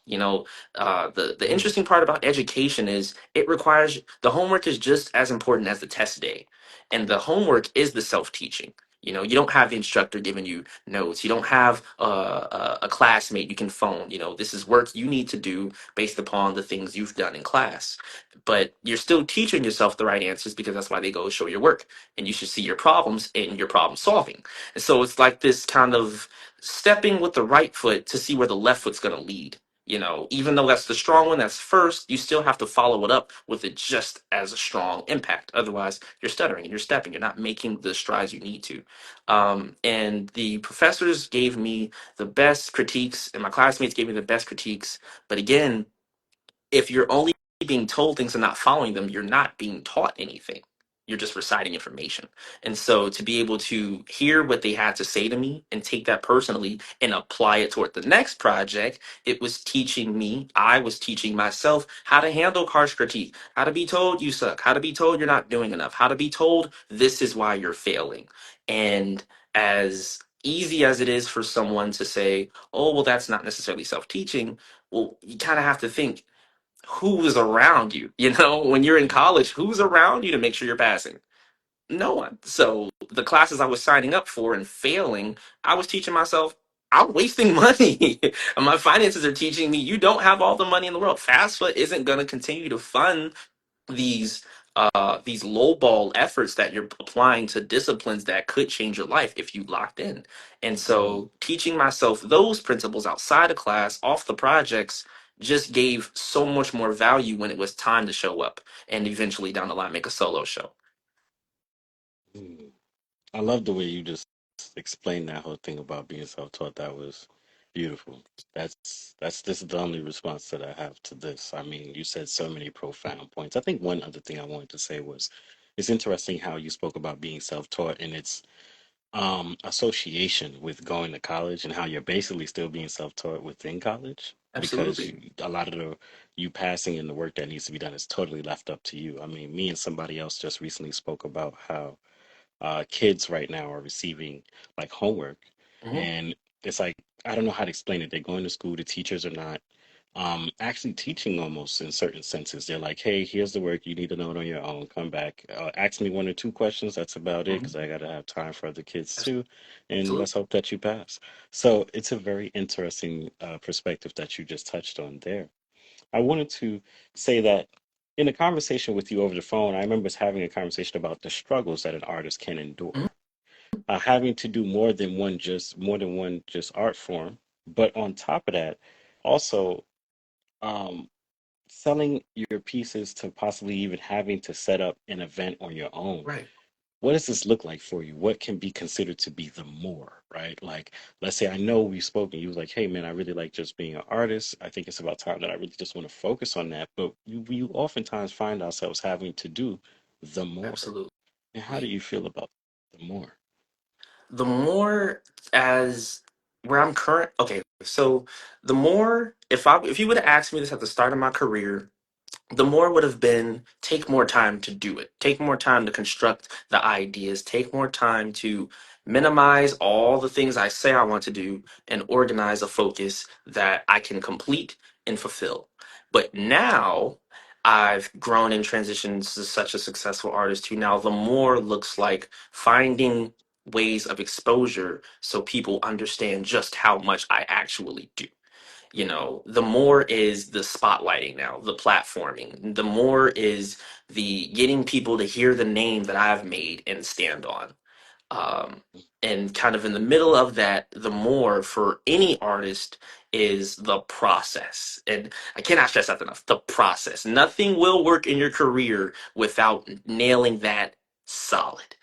The Mm, interesting part about education is it requires the homework is just as important as the test day, and the homework is the self teaching. You don't have the instructor giving you notes. You don't have a classmate you can phone. This is work you need to do based upon the things you've done in class, but you're still teaching yourself the right answers because that's why they go show your work, and you should see your problems in your problem solving. And so it's like this kind of stepping with the right foot to see where the left foot's going to lead. Even though that's the strong one, that's first, you still have to follow it up with it just as a strong impact. Otherwise, you're stuttering and you're stepping. You're not making the strides you need to. And the professors gave me the best critiques, and my classmates gave me the best critiques. But again, if you're only being told things and not following them, you're not being taught anything. You're just reciting information. And so to be able to hear what they had to say to me and take that personally and apply it toward the next project, it was teaching me, I was teaching myself how to handle harsh critique, how to be told you suck, how to be told you're not doing enough, how to be told this is why you're failing. And as easy as it is for someone to say, oh, well, that's not necessarily self teaching, well, you kind of have to think, who is around you? When you're in college, who's around you to make sure you're passing? No one. So the classes I was signing up for and failing, I was teaching myself I'm wasting money. And my finances are teaching me you don't have all the money in the world. FAFSA isn't going to continue to fund these these lowball efforts that you're applying to disciplines that could change your life if you locked in. And mm, so teaching myself those principles outside of class, off the projects, just gave so much more value when it was time to show up and eventually down the line make a solo show. mm. I love the way you just explained that whole thing about being self-taught. That was beautiful. This is the only response that I have to this. I mean, you said so many profound points. I think one other thing I wanted to say was it's interesting how you spoke about being self-taught and its association with going to college and how you're basically still being self-taught within college because Absolutely. a lot of the you passing and the work that needs to be done is totally left up to you. I mean, me and somebody else just recently spoke about how kids right now are receiving like homework, Mhm. and it's like I don't know how to explain it. They're going to school, the teachers are not actually teaching almost in certain senses. They're like, hey, here's the work, you need to know it on your own. Come back, ask me one or two questions. That's about it because Mhm. I got to have time for other kids too, and Absolutely. let's hope that you pass. So it's a very interesting perspective that you just touched on there. I wanted to say that in a conversation with you over the phone, I remember us having a conversation about the struggles that an artist can Mhm. endure. Having to do more than one just art form, but on top of that, also um, selling your pieces to possibly even having to set up an event on your own. Right. What does this look like for you? What can be considered to be the more, right? Like, let's say I know we spoke and you was like, hey man, I really like just being an artist. I think it's about time that I really just want to focus on that. But you oftentimes find ourselves having to do the more. Absolutely. And how do you feel about the more? The more, as where I'm current, okay, so the more, if you would have asked me this at the start of my career, the more would have been take more time to do it, take more time to construct the ideas, take more time to minimize all the things I say I want to do and organize a focus that I can complete and fulfill. But now I've grown and transitioned to such a successful artist who now the more looks like finding ways of exposure so people understand just how much I actually do. The more is the spotlighting now, the platforming. The more is the getting people to hear the name that I've made and stand on. Um, and kind of in the middle of that, the more for any artist is the process. And I cannot stress that enough. The process. Nothing will work in your career without nailing that solid.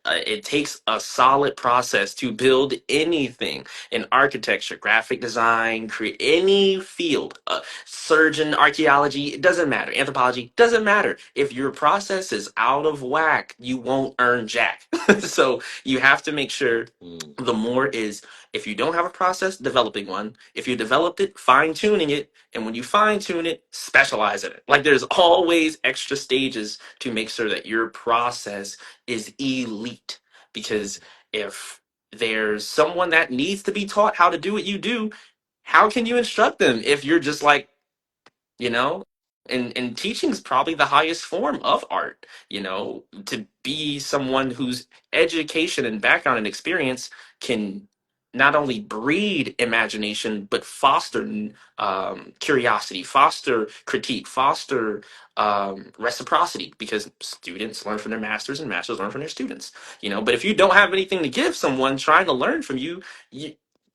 It takes a solid process to build anything in architecture, graphic design, create any field, surgeon, archaeology, it doesn't matter. Anthropology, doesn't matter. If your process is out of whack, you won't earn jack. So you have to make sure Mm, the more is if you don't have a process, developing one. If you developed it, fine tuning it. And when you fine tune it, specialize in it. Like there's always extra stages to make sure that your process is elite. Because if there's someone that needs to be taught how to do what you do, how can you instruct them if you're just like, you know, and teaching is probably the highest form of art, to be someone whose education and background and experience can not only breed imagination but foster curiosity, foster critique, foster reciprocity, because students learn from their masters and masters learn from their students. But if you don't have anything to give someone trying to learn from you,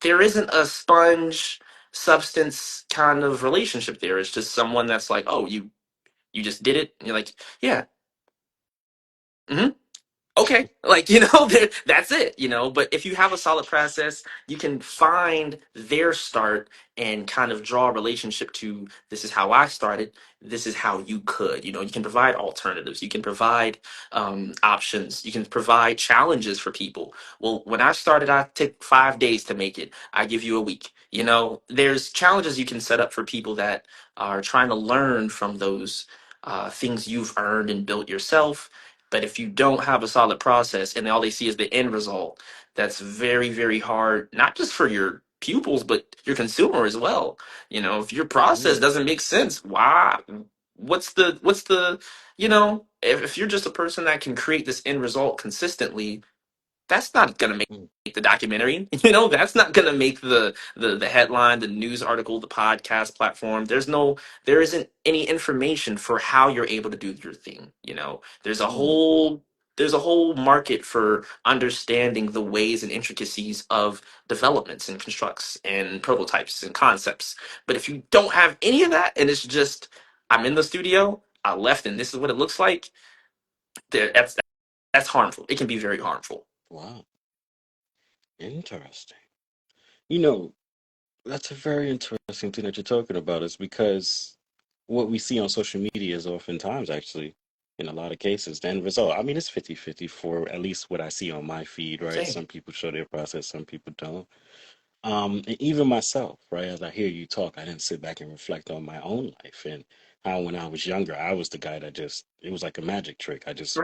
there isn't a sponge substance kind of relationship there. It's just someone that's like, oh, you just did it. And you're like, yeah, mhm, okay, like, that's it. But if you have a solid process, you can find their start and kind of draw a relationship to, this is how I started, this is how you could. You can provide alternatives, you can provide options, you can provide challenges for people. Well, when I started, I took 5 days to make it, I give you a week. There's challenges you can set up for people that are trying to learn from those things you've earned and built yourself. But if you don't have a solid process and all they see is the end result, that's very, very hard, not just for your pupils, but your consumer as well. If your process mm, doesn't make sense, why? If you're just a person that can create this end result consistently, that's not going to make mm, the documentary. That's not going to make the headline, the news article, the podcast platform. There isn't any information for how you're able to do your thing. There's a mm, whole market for understanding the ways and intricacies of developments and constructs and prototypes and concepts. But if you don't have any of that and it's just, I'm in the studio, I left, and this is what it looks like, that's harmful. It can be very harmful. wow, interesting. You know, that's a very interesting thing that you're talking about, is because what we see on social media is oftentimes actually, in a lot of cases, the end result. I mean, it's 50-50 for at least what I see on my feed, right? Same. Some people show their process, some people don't. And even myself, right? As I hear you talk, I didn't sit back and reflect on my own life and how when I was younger, I was the guy that just, it was like a magic trick. I just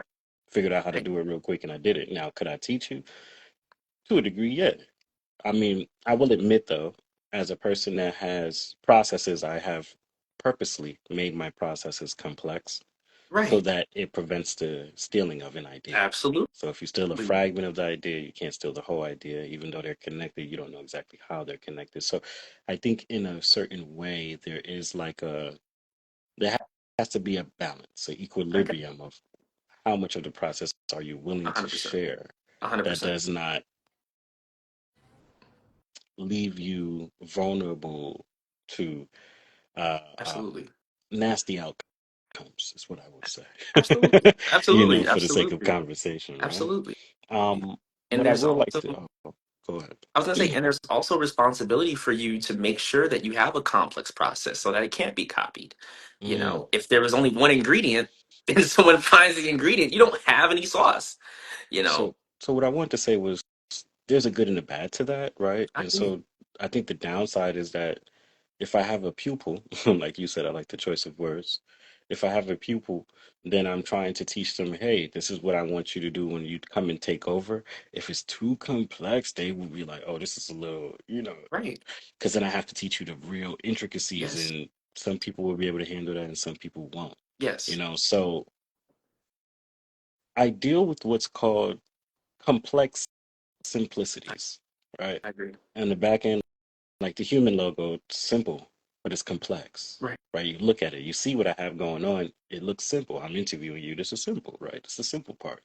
figured out how to Right. do it real quick and I did it. Now, could I teach you? To a degree, yeah. I mean, I will admit though, as a person that has processes, I have purposely made my processes complex so Right. that it prevents the stealing of an idea. Absolutely. So if you steal a fragment of the idea, you can't steal the whole idea. Even though they're connected, you don't know exactly how they're connected. So I think in a certain way, there is like there has to be a balance, an I got equilibrium of how much of the process are you willing to 100%. share that 100%. does not leave you vulnerable to uh, uh, Absolutely. nasty outcomes, is what I would say. Absolutely. Absolutely. For the sake of Absolutely. conversation, right? Absolutely. And What I there's will like also, to, oh, go ahead. I was going to say, and there's also responsibility for you to make sure that you have a complex process so that it can't be copied. Mm. If there was only one ingredient and someone finds the ingredient, you don't have any sauce, you know. So what I want to say was there's a good and a bad to that, right? I And agree. so I think the downside is that if I have a pupil, like you said, I like the choice of words. If I have a pupil, then I'm trying to teach them, hey, this is what I want you to do when you come and take over. If it's too complex, they will be like, oh, this is a little, Right. because then I have to teach you the real intricacies, Yes. and some people will be able to handle that and some people won't. Yes. So I deal with what's called complex I, simplicities, right? I agree. And the back end, like the human logo, it's simple, but it's complex, Right. right? You look at it, you see what I have going on. It looks simple. I'm interviewing you. This is simple, right? This is the simple part.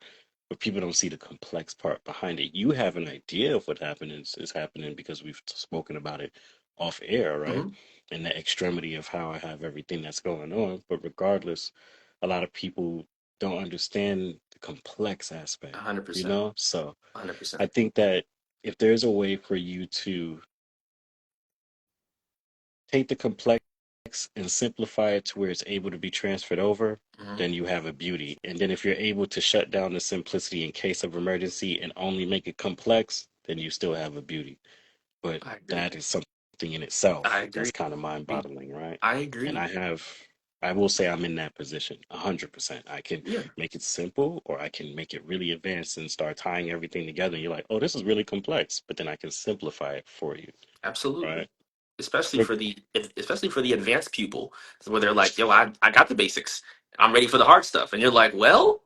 but people don't see the complex part behind it. You have an idea of what happened is happening because we've spoken about it off air, right? Hmm. And the extremity of how I have everything that's going on. But regardless, a lot of people don't understand the complex aspect, 100%. So 100%. I think that if there's a way for you to take the complex and simplify it to where it's able to be transferred over, Hmm. then you have a beauty. And then if you're able to shut down the simplicity in case of emergency and only make it complex, then you still have a beauty. But I agree. that is something in I itself that's agree. kind of mind-boggling, right? I And agree. I will say I'm in that position 100%. I can Yeah, make it simple or I can make it really advanced and start tying everything together. And you're like, oh, this is really complex, but then I can simplify it for you, absolutely. right? Especially for the advanced pupil, where they're like, "Yo, I got the basics. I'm ready for the hard stuff." And you're like, "Well,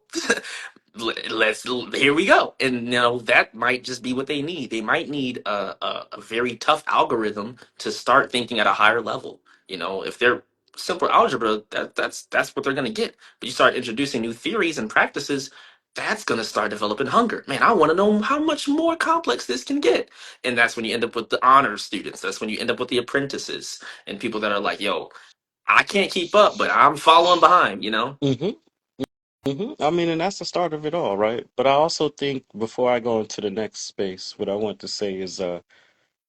let's here we go." And that might just be what they need. They might need a very tough algorithm to start thinking at a higher level. If they're simple algebra, that's what they're going to get. But you start introducing new theories and practices, that's going to start developing hunger. Man, I want to know how much more complex this can get. And that's when you end up with the honors students. That's when you end up with the apprentices and people that are like, "Yo, I can't keep up, but I'm following behind." Hmm. I mean, and that's the start of it all, right? But I also think before I go into the next space, what I want to say is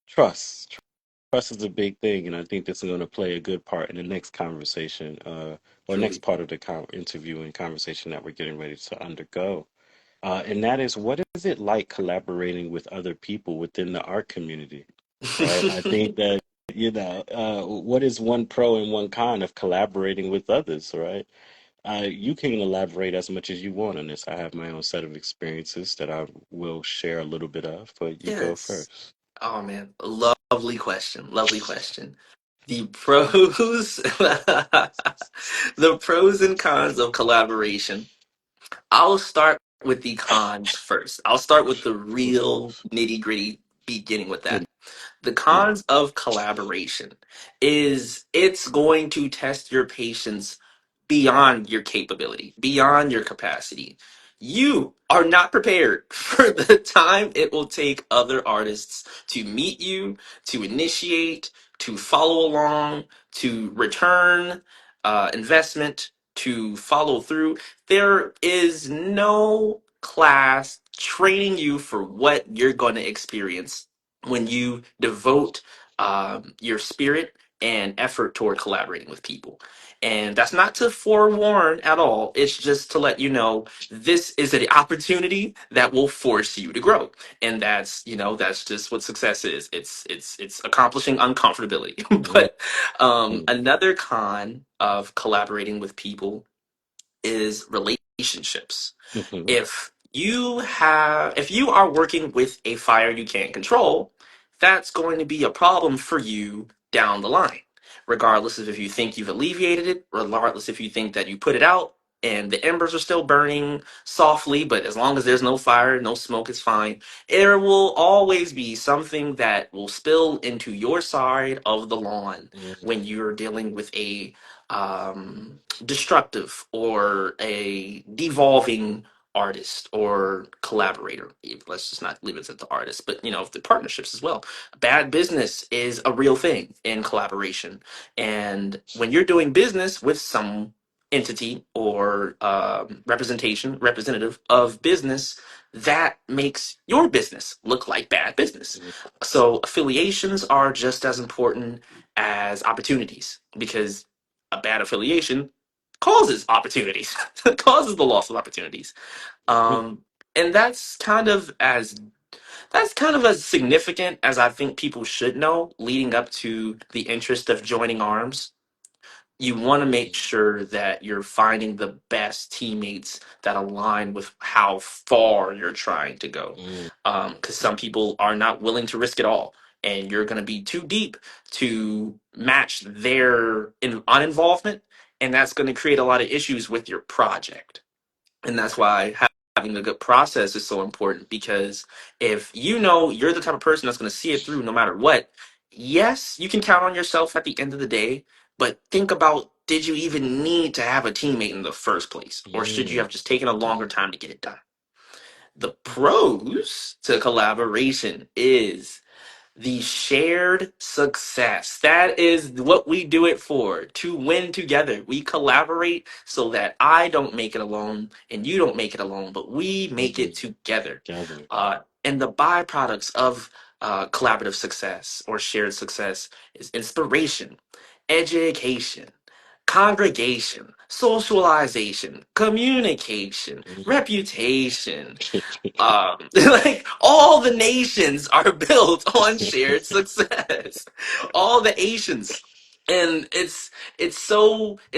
trust. Trust is a big thing, and I think this is going to play a good part in the next conversation, or next Truly. part of the interview and conversation that we're getting ready to undergo. And that is, what is it like collaborating with other people within the art community, right? I think that, what is one pro and one con of collaborating with others, right? You can elaborate as much as you want on this. I have my own set of experiences that I will share a little bit of, but you go Yes. first. Oh man, lovely question. Lovely question. The pros, the pros and cons of collaboration. I'll start with the cons first. I'll start with the Of real course. nitty gritty, beginning with Yeah. that. The Yeah. cons of collaboration is it's going to test your patience beyond your capability, beyond your capacity. You are not prepared for the time it will take other artists to meet you, to initiate, to follow along, to return investment, to follow through. There is no class training you for what you're going to experience when you devote your spirit and effort toward collaborating with people. And that's not to forewarn at all. It's just to let you know this is an opportunity that will force you to grow. And that's just what success is. It's accomplishing uncomfortability. Mhm. But another con of collaborating with people is relationships. Mhm. If you are working with a fire you can't control, that's going to be a problem for you down the line. Regardless of if you think you've alleviated it, regardless if you think that you put it out and the embers are still burning softly, but as long as there's no fire, no smoke, it's fine. There will always be something that will spill into your side of the lawn Mhm. when you're dealing with a destructive or a devolving artist or collaborator. Let's just not leave it at the artist, but the partnerships as well. Bad business is a real thing in collaboration, and when you're doing business with some entity or representative of business, that makes your business look like bad business. Mhm. So affiliations are just as important as opportunities, because a bad affiliation causes opportunities, causes the loss of opportunities. Mhm. Um, and that's kind of as significant as I think people should know leading up to the interest of joining arms. You want to make sure that you're finding the best teammates that align with how far you're trying to go. Mhm. Because some people are not willing to risk it all, and you're going to be too deep to match their uninvolvement, and that's going to create a lot of issues with your project. And that's why having a good process is so important, because if you know you're the type of person that's going to see it through no matter what, yes, you can count on yourself at the end of the day, but think about, did you even need to have a teammate in the first place? Or should you Mhm. have just taken a longer time to get it done? The pros to collaboration is the shared success. That is what we do it for, to win together. We collaborate so that I don't make it alone and you don't make it alone, but we make it Mm-hmm. together. Gather. And the byproducts of collaborative success or shared success is inspiration, education, congregation, socialization, communication, reputation, like all the nations are built on shared success. All the Asians. And it's such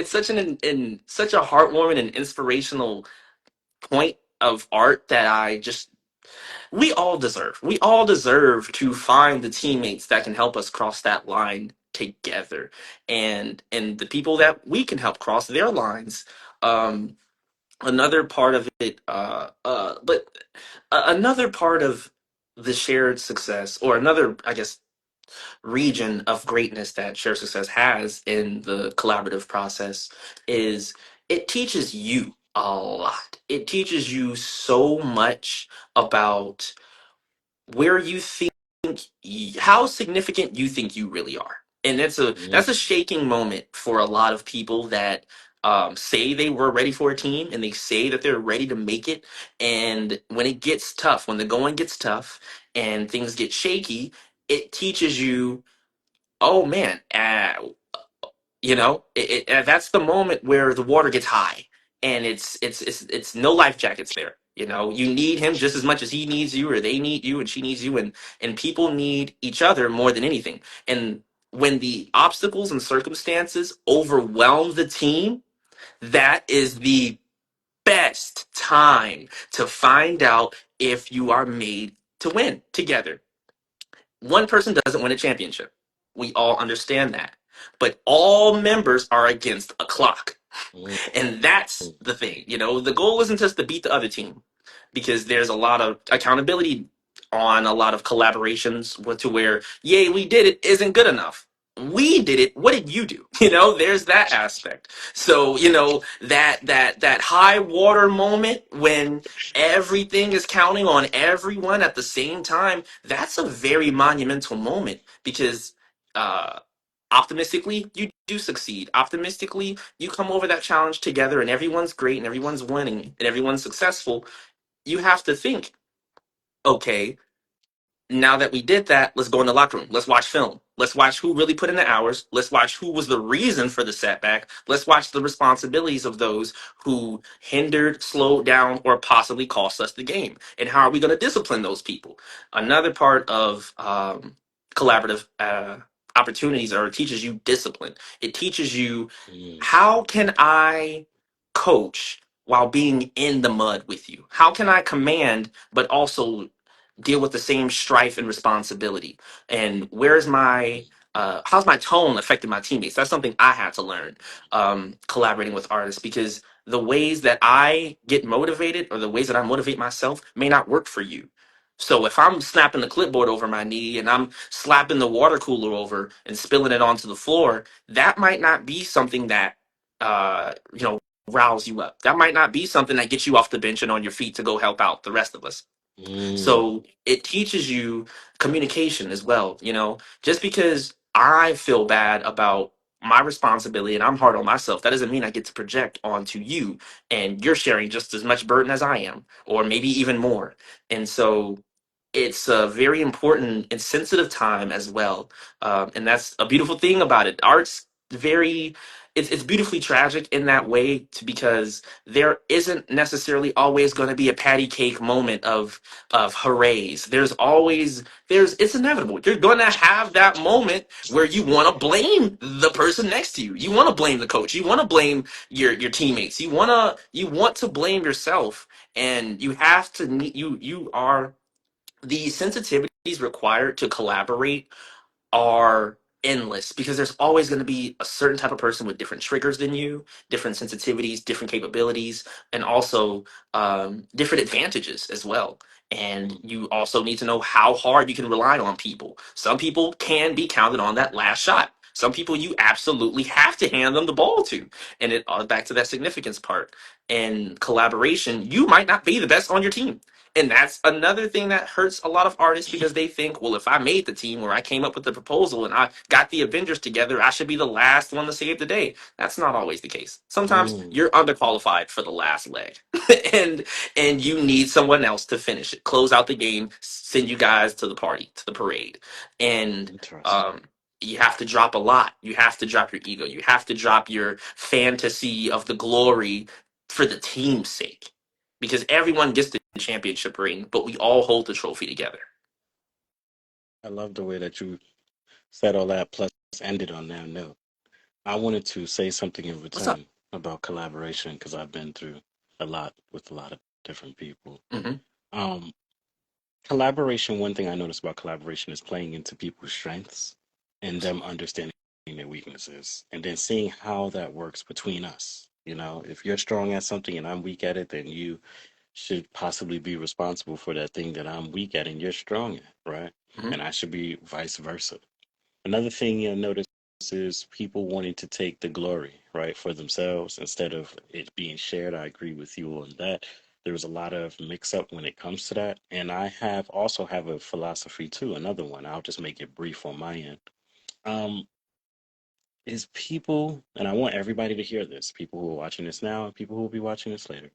such a heartwarming and inspirational point of art that we all deserve to find the teammates that can help us cross that line together, and the people that we can help cross their lines. um Another part of it, but another part of the shared success, or another, I guess, region of greatness that shared success has in the collaborative process is it teaches you a lot. It teaches you so much about where you think how significant you think you really are. And that's a Mm-hmm. shaking moment for a lot of people that say they were ready for a team and they say that they're ready to make it, and when it gets tough, when the going gets tough and things get shaky, it teaches you, oh man, that's the moment where the water gets high, and it's no life jackets there. You need him just as much as he needs you, or they need you and she needs you, and people need each other more than anything. And when the obstacles and circumstances overwhelm the team, that is the best time to find out if you are made to win together. One person doesn't win a championship. We all understand that. But all members are against a clock. And that's the thing. The goal isn't just to beat the other team, because there's a lot of accountability on a lot of collaborations to where, yay, we did it isn't good enough. We did it. What did you do? There's that aspect. So, that high water moment when everything is counting on everyone at the same time, that's a very monumental moment, because uh optimistically you do succeed. Optimistically you come over that challenge together, and everyone's great and everyone's winning and everyone's successful. You have to think, okay, now that we did that, let's go in the locker room. Let's watch film. Let's watch who really put in the hours. Let's watch who was the reason for the setback. Let's watch the responsibilities of those who hindered, slowed down, or possibly cost us the game. And how are we going to discipline those people? Another part of collaborative opportunities, or it teaches you discipline. It teaches you, how can I coach while being in the mud with you? How can I command but also deal with the same strife and responsibility? And where's my how's my tone affecting my teammates? That's something I had to learn collaborating with artists, because the ways that I get motivated, or the ways that I motivate myself, may not work for you. So if I'm snapping the clipboard over my knee and I'm slapping the water cooler over and spilling it onto the floor, that might not be something that riles you up. That might not be something that gets you off the bench and on your feet to go help out the rest of us. Mm-hmm. So it teaches you communication as well. Just because I feel bad about my responsibility and I'm hard on myself, that doesn't mean I get to project onto you, and you're sharing just as much burden as I am, or maybe even more. And so it's a very important and sensitive time as well. And that's a beautiful thing about it. Art's very, it's beautifully tragic in that way, because there isn't necessarily always going to be a patty cake moment of hoorays. It's inevitable. You're going to have that moment where you want to blame the person next to you. You want to blame the coach. You want to blame your teammates. You want to blame yourself, and you have to you are the sensitivities required to collaborate are endless, because there's always going to be a certain type of person with different triggers than you, different sensitivities, different capabilities, and also different advantages as well. And you also need to know how hard you can rely on people. Some people can be counted on that last shot. Some people you absolutely have to hand them the ball to. And it back to that significance part. And collaboration, you might not be the best on your team. And that's another thing that hurts a lot of artists because they think, well, if I made the team or I came up with the proposal and I got the Avengers together, I should be the last one to save the day. That's not always the case. Sometimes Mm, you're underqualified for the last leg. and and you need someone else to finish it, close out the game, send you guys to the party, to the parade. And interesting. um you have to drop a lot. You have to drop your ego. You have to drop your fantasy of the glory for the team's sake because everyone gets the championship ring, but we all hold the trophy together. I love the way that you said all that, plus ended on that note. I wanted to say something in What's up? return about collaboration because I've been through a lot with a lot of different people. Hmm. Um, Collaboration, one thing I noticed about collaboration is playing into people's strengths and them understanding their weaknesses and then seeing how that works between us. You know, if you're strong at something and I'm weak at it, then you should possibly be responsible for that thing that I'm weak at and you're strong at, right? Hmm. And I should be vice versa. Another thing you'll notice is people wanting to take the glory, right, for themselves instead of it being shared. I agree with you on that. There's a lot of mix up when it comes to that. And I have also have a philosophy too, another one. I'll just make it brief on my end. Um, is people, and I want everybody to hear this, people who are watching this now and people who will be watching this later.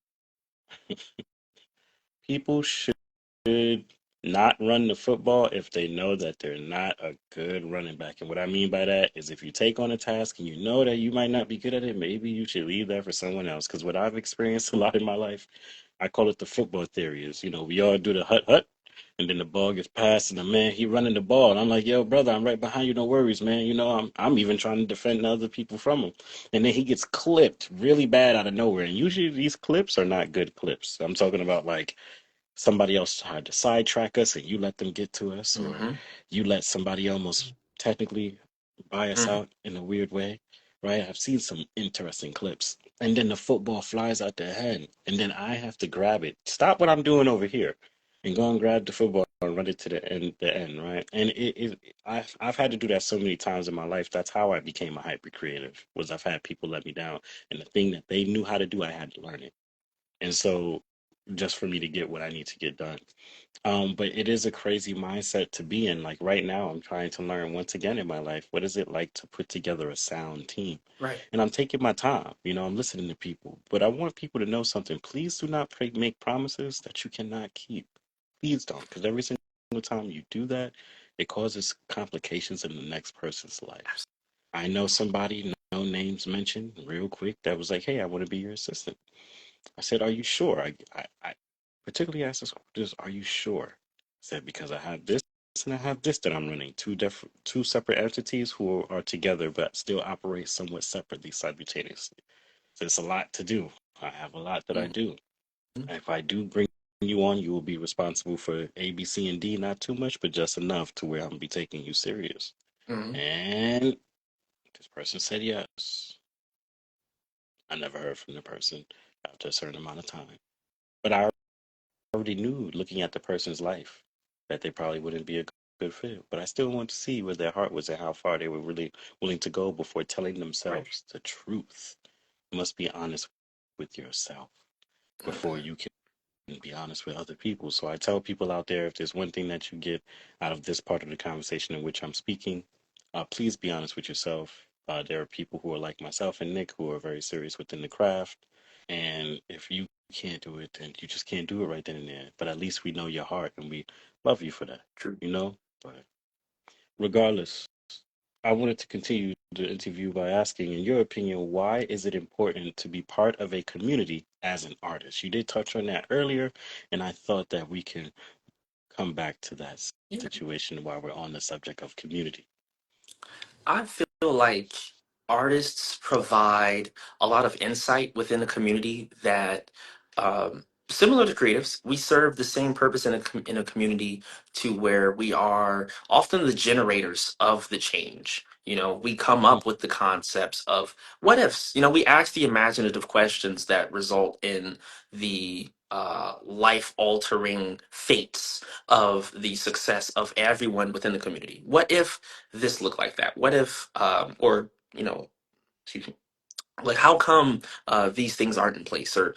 People should not run the football if they know that they're not a good running back. And what I mean by that is if you take on a task and you know that you might not be good at it, maybe you should leave that for someone else. Because what I've experienced a lot in my life, I call it the football theory is, we all do the hut hut. And then the ball gets passed, and the man he running the ball, and I'm like, "Yo, brother, I'm right behind you. No worries, man. I'm even trying to defend other people from him." And then he gets clipped really bad out of nowhere. And usually these clips are not good clips. I'm talking about like somebody else tried to sidetrack us and you let them get to us, or Hmm. you let somebody almost technically buy us Hmm. out in a weird way, right? I've seen some interesting clips. And then the football flies out their head, and then I have to grab it. Stop what I'm doing over here, and go and grab the football and run it to the end, right? And I've had to do that so many times in my life. That's how I became a hyper creative. Was I've had people let me down, and the thing that they knew how to do, I had to learn it. And so just for me to get what I need to get done. But it is a crazy mindset to be in. Like right now, I'm trying to learn once again in my life, what is it like to put together a sound team? Right. And I'm taking my time, I'm listening to people, but I want people to know something. Please do not make promises that you cannot keep. Please don't, because every single time you do that, it causes complications in the next person's life. I know somebody, no names mentioned, real quick, that was like, "Hey, I want to be your assistant." I said, "Are you sure?" I particularly asked this, "Are you sure?" I said, "Because I have this and I have this that I'm running, two separate entities who are together but still operate somewhat separately simultaneously. So it's a lot to do. I have a lot that I Hmm. do. If I do bring you on, you will be responsible for A, B, C, and D, not too much, but just enough to where I'm gonna be taking you serious." Hmm. And this person said yes. I never heard from the person after a certain amount of time. But I already knew looking at the person's life that they probably wouldn't be a good fit. But I still want to see where their heart was and how far they were really willing to go before telling Right. themselves the truth. You must be honest with yourself before Hmm. you can be honest with other people. So I tell people out there, if there's one thing that you get out of this part of the conversation in which I'm speaking, please be honest with yourself. There are people who are like myself and Nick who are very serious within the craft. And if you can't do it, then you just can't do it right then and there. But at least we know your heart and we love you for that, True. you know? But regardless, I wanted to continue the interview by asking, in your opinion, why is it important to be part of a community as an artist? You did touch on that earlier, and I thought that we can come back to that Yeah. situation while we're on the subject of community. I feel like artists provide a lot of insight within a community that, similar to creatives, we serve the same purpose in in a community to where we are often the generators of the change. We come up with the concepts of what ifs. We ask the imaginative questions that result in the life altering fates of the success of everyone within the community. What if this look like that? What if, or excuse me, like how come these things aren't in place, or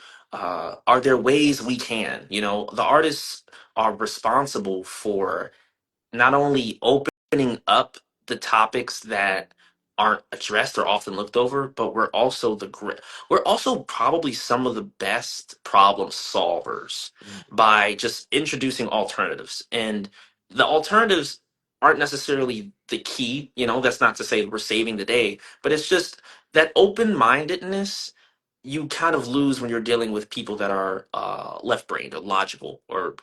are there ways we can? You know, the artists are responsible for not only opening up the topics that aren't addressed or often looked over, but we're also probably some of the best problem solvers Mm, by just introducing alternatives. And the alternatives aren't necessarily the key, you know, that's not to say we're saving the day, but it's just that open-mindedness you kind of lose when you're dealing with people that are left-brained or logical or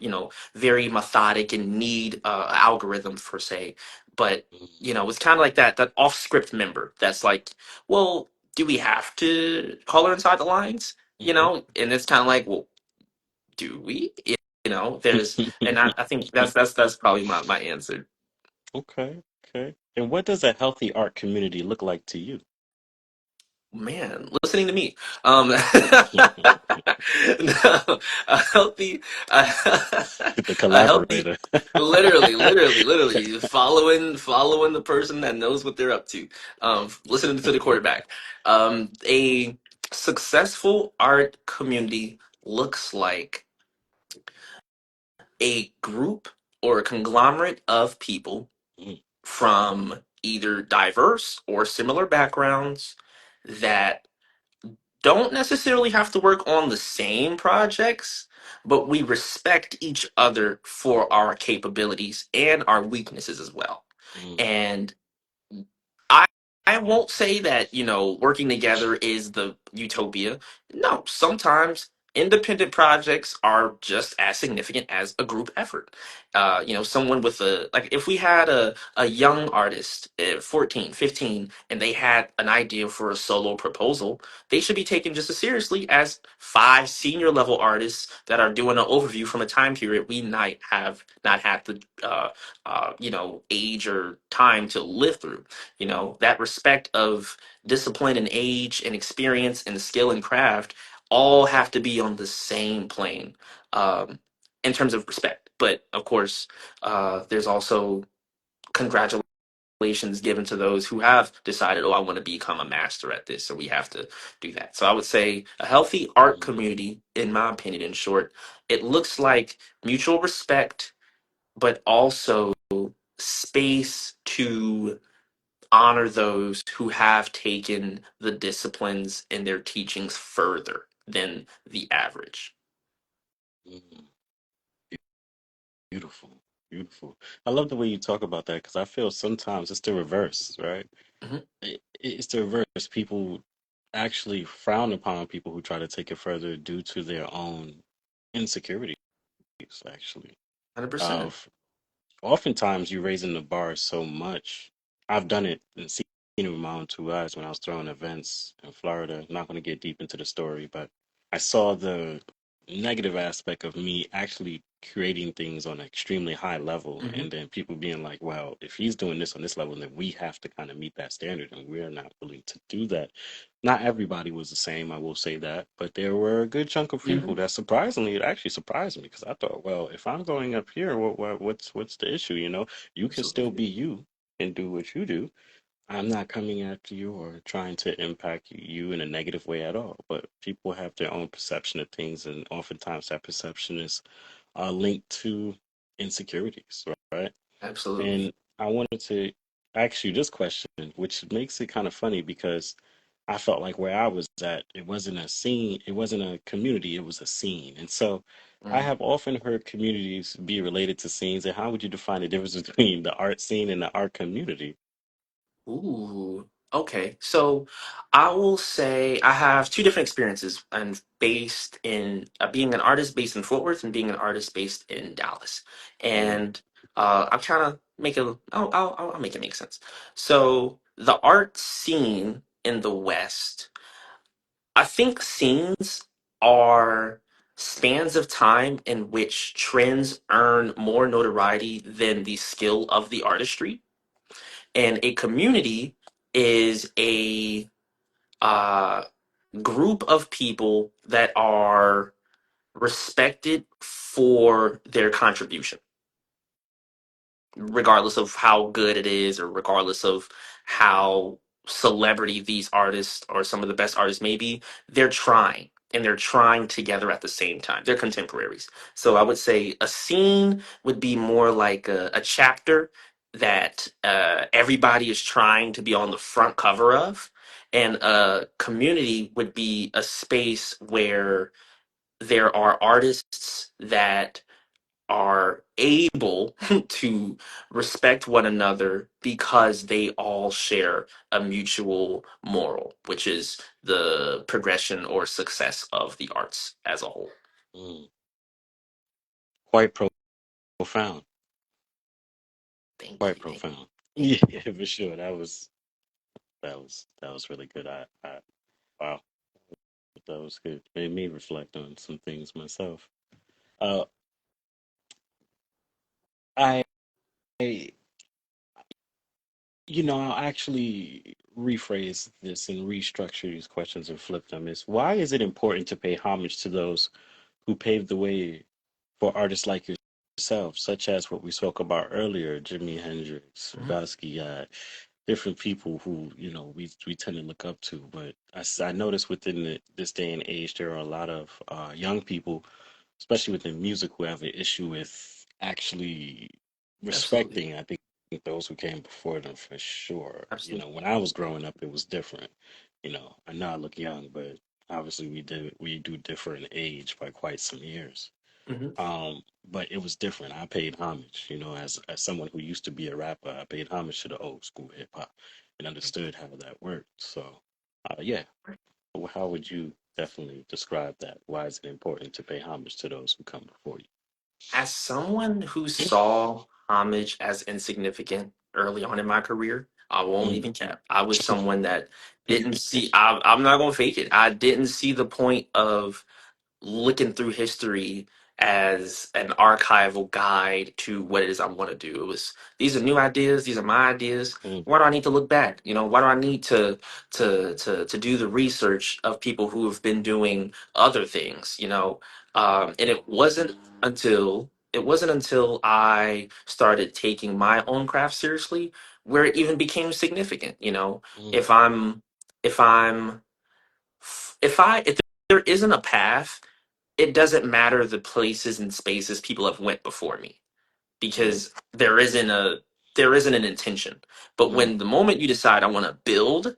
very methodic and need algorithms per se. But mm, it's kind of like that off script member that's like, well, do we have to color inside the lines? And it's kind of like, well, do we? There's, and mhm. I think that's probably my answer. Okay, okay. And what does a healthy art community look like to you? Man, listening to me. No, a healthy, a, The a healthy, collaborator. literally following the person that knows what they're up to. Listening to the quarterback. A successful art community looks like a group or a conglomerate of people Mm, from either diverse or similar backgrounds that don't necessarily have to work on the same projects, but we respect each other for our capabilities and our weaknesses as well. mm, And I I won't say that, working together is the utopia. No, sometimes independent projects are just as significant as a group effort. Someone with like if we had a young artist, 14, 15, and they had an idea for a solo proposal, they should be taken just as seriously as five senior level artists that are doing an overview from a time period we might have not had the age or time to live through. That respect of discipline and age and experience and skill and craft all have to be on the same plane, um, in terms of respect. But of course, there's also congratulations given to those who have decided, oh, I want to become a master at this, so we have to do that. So I would say a healthy art mm, community, in my opinion, in short, it looks like mutual respect, but also space to honor those who have taken the disciplines in their teachings further than the average. mm. Beautiful, beautiful. I love the way you talk about that because I feel sometimes it's the reverse, right? Mhm. It's the reverse. People actually frown upon people who try to take it further due to their own insecurities, actually. 100%. Of oftentimes you raising the bar so much. I've done it and seen it with my own two eyes when I was throwing events in Florida. I'm not going to get deep into the story, but I saw the negative aspect of me actually creating things on an extremely high level, Hmm. and then people being like, well, if he's doing this on this level, then we have to kind of meet that standard, and we're not willing to do that. Not everybody was the same, I will say that, but there were a good chunk of people Hmm. that surprisingly, it actually surprised me because I thought, well, if I'm going up here, what's the issue? You can still Absolutely. be you and do what you do. I'm not coming after you or trying to impact you in a negative way at all. But people have their own perception of things, and oftentimes that perception is linked to insecurities, right? Absolutely. And I wanted to ask you this question, which makes it kind of funny because I felt like where I was at, it wasn't a scene, it wasn't a community, it was a scene. And so I Mm. have often heard communities be related to scenes. And how would you define the difference between the art scene and the art community? Ooh. Okay. So I will say I have two different experiences and based in being an artist based in Fort Worth and being an artist based in Dallas. Mm, And I'm trying to make it, I'll make it make sense. So the art scene in the West, I think scenes are spans of time in which trends earn more notoriety than the skill of the artistry. And a community is a uh, group of people that are respected for their contribution, regardless of how good it is or regardless of how celebrity these artists or some of the best artists may be. They're trying. and they're trying together at the same time. They're contemporaries. So I would say a scene would be more like a chapter that everybody is trying to be on the front cover of, and a community would be a space where there are artists that are able to respect one another because they all share a mutual moral, which is the progression or success of the arts as a whole. Mm. Quite profound. Thank Quite you. Thank profound. Yeah, for sure. That was really good. Wow, that was good. Made me reflect on some things myself. Uh, I, I'll actually rephrase this and restructure these questions and flip them. Is why is it important to pay homage to those who paved the way for artists like yourself, such as what we spoke about earlier, Jimi Hendrix, you. Mhm. Basquiat, different people who we tend to look up to. But I notice within this day and age, there are a lot of young people, especially within music, who have an issue with actually Absolutely. respecting. I think those who came before them for sure. Absolutely. When I was growing up, it was different. I know I look young, but obviously we do differ in age by quite some years. Hmm. But it was different. I paid homage, as someone who used to be a rapper, I paid homage to the old school hip hop and understood how that worked. So, yeah, well, how would you definitely describe that? Why is it important to pay homage to those who come before As someone who saw homage as insignificant early on in my career, I won't you? even cap. I was someone that didn't see, I'm not going to fake it. I didn't see the point of looking through history as an archival guide to what it is I want to do. It was, these are new ideas, these are my ideas. Mm, Why do I need to look back? Why do I need to do the research of people who have been doing other things? And it wasn't until I started taking my own craft seriously where it even became significant. mm, If I'm if I'm if there isn't a path, it doesn't matter the places and spaces people have went before me, mm, because there isn't an intention. But mm, when the moment you decide I want to build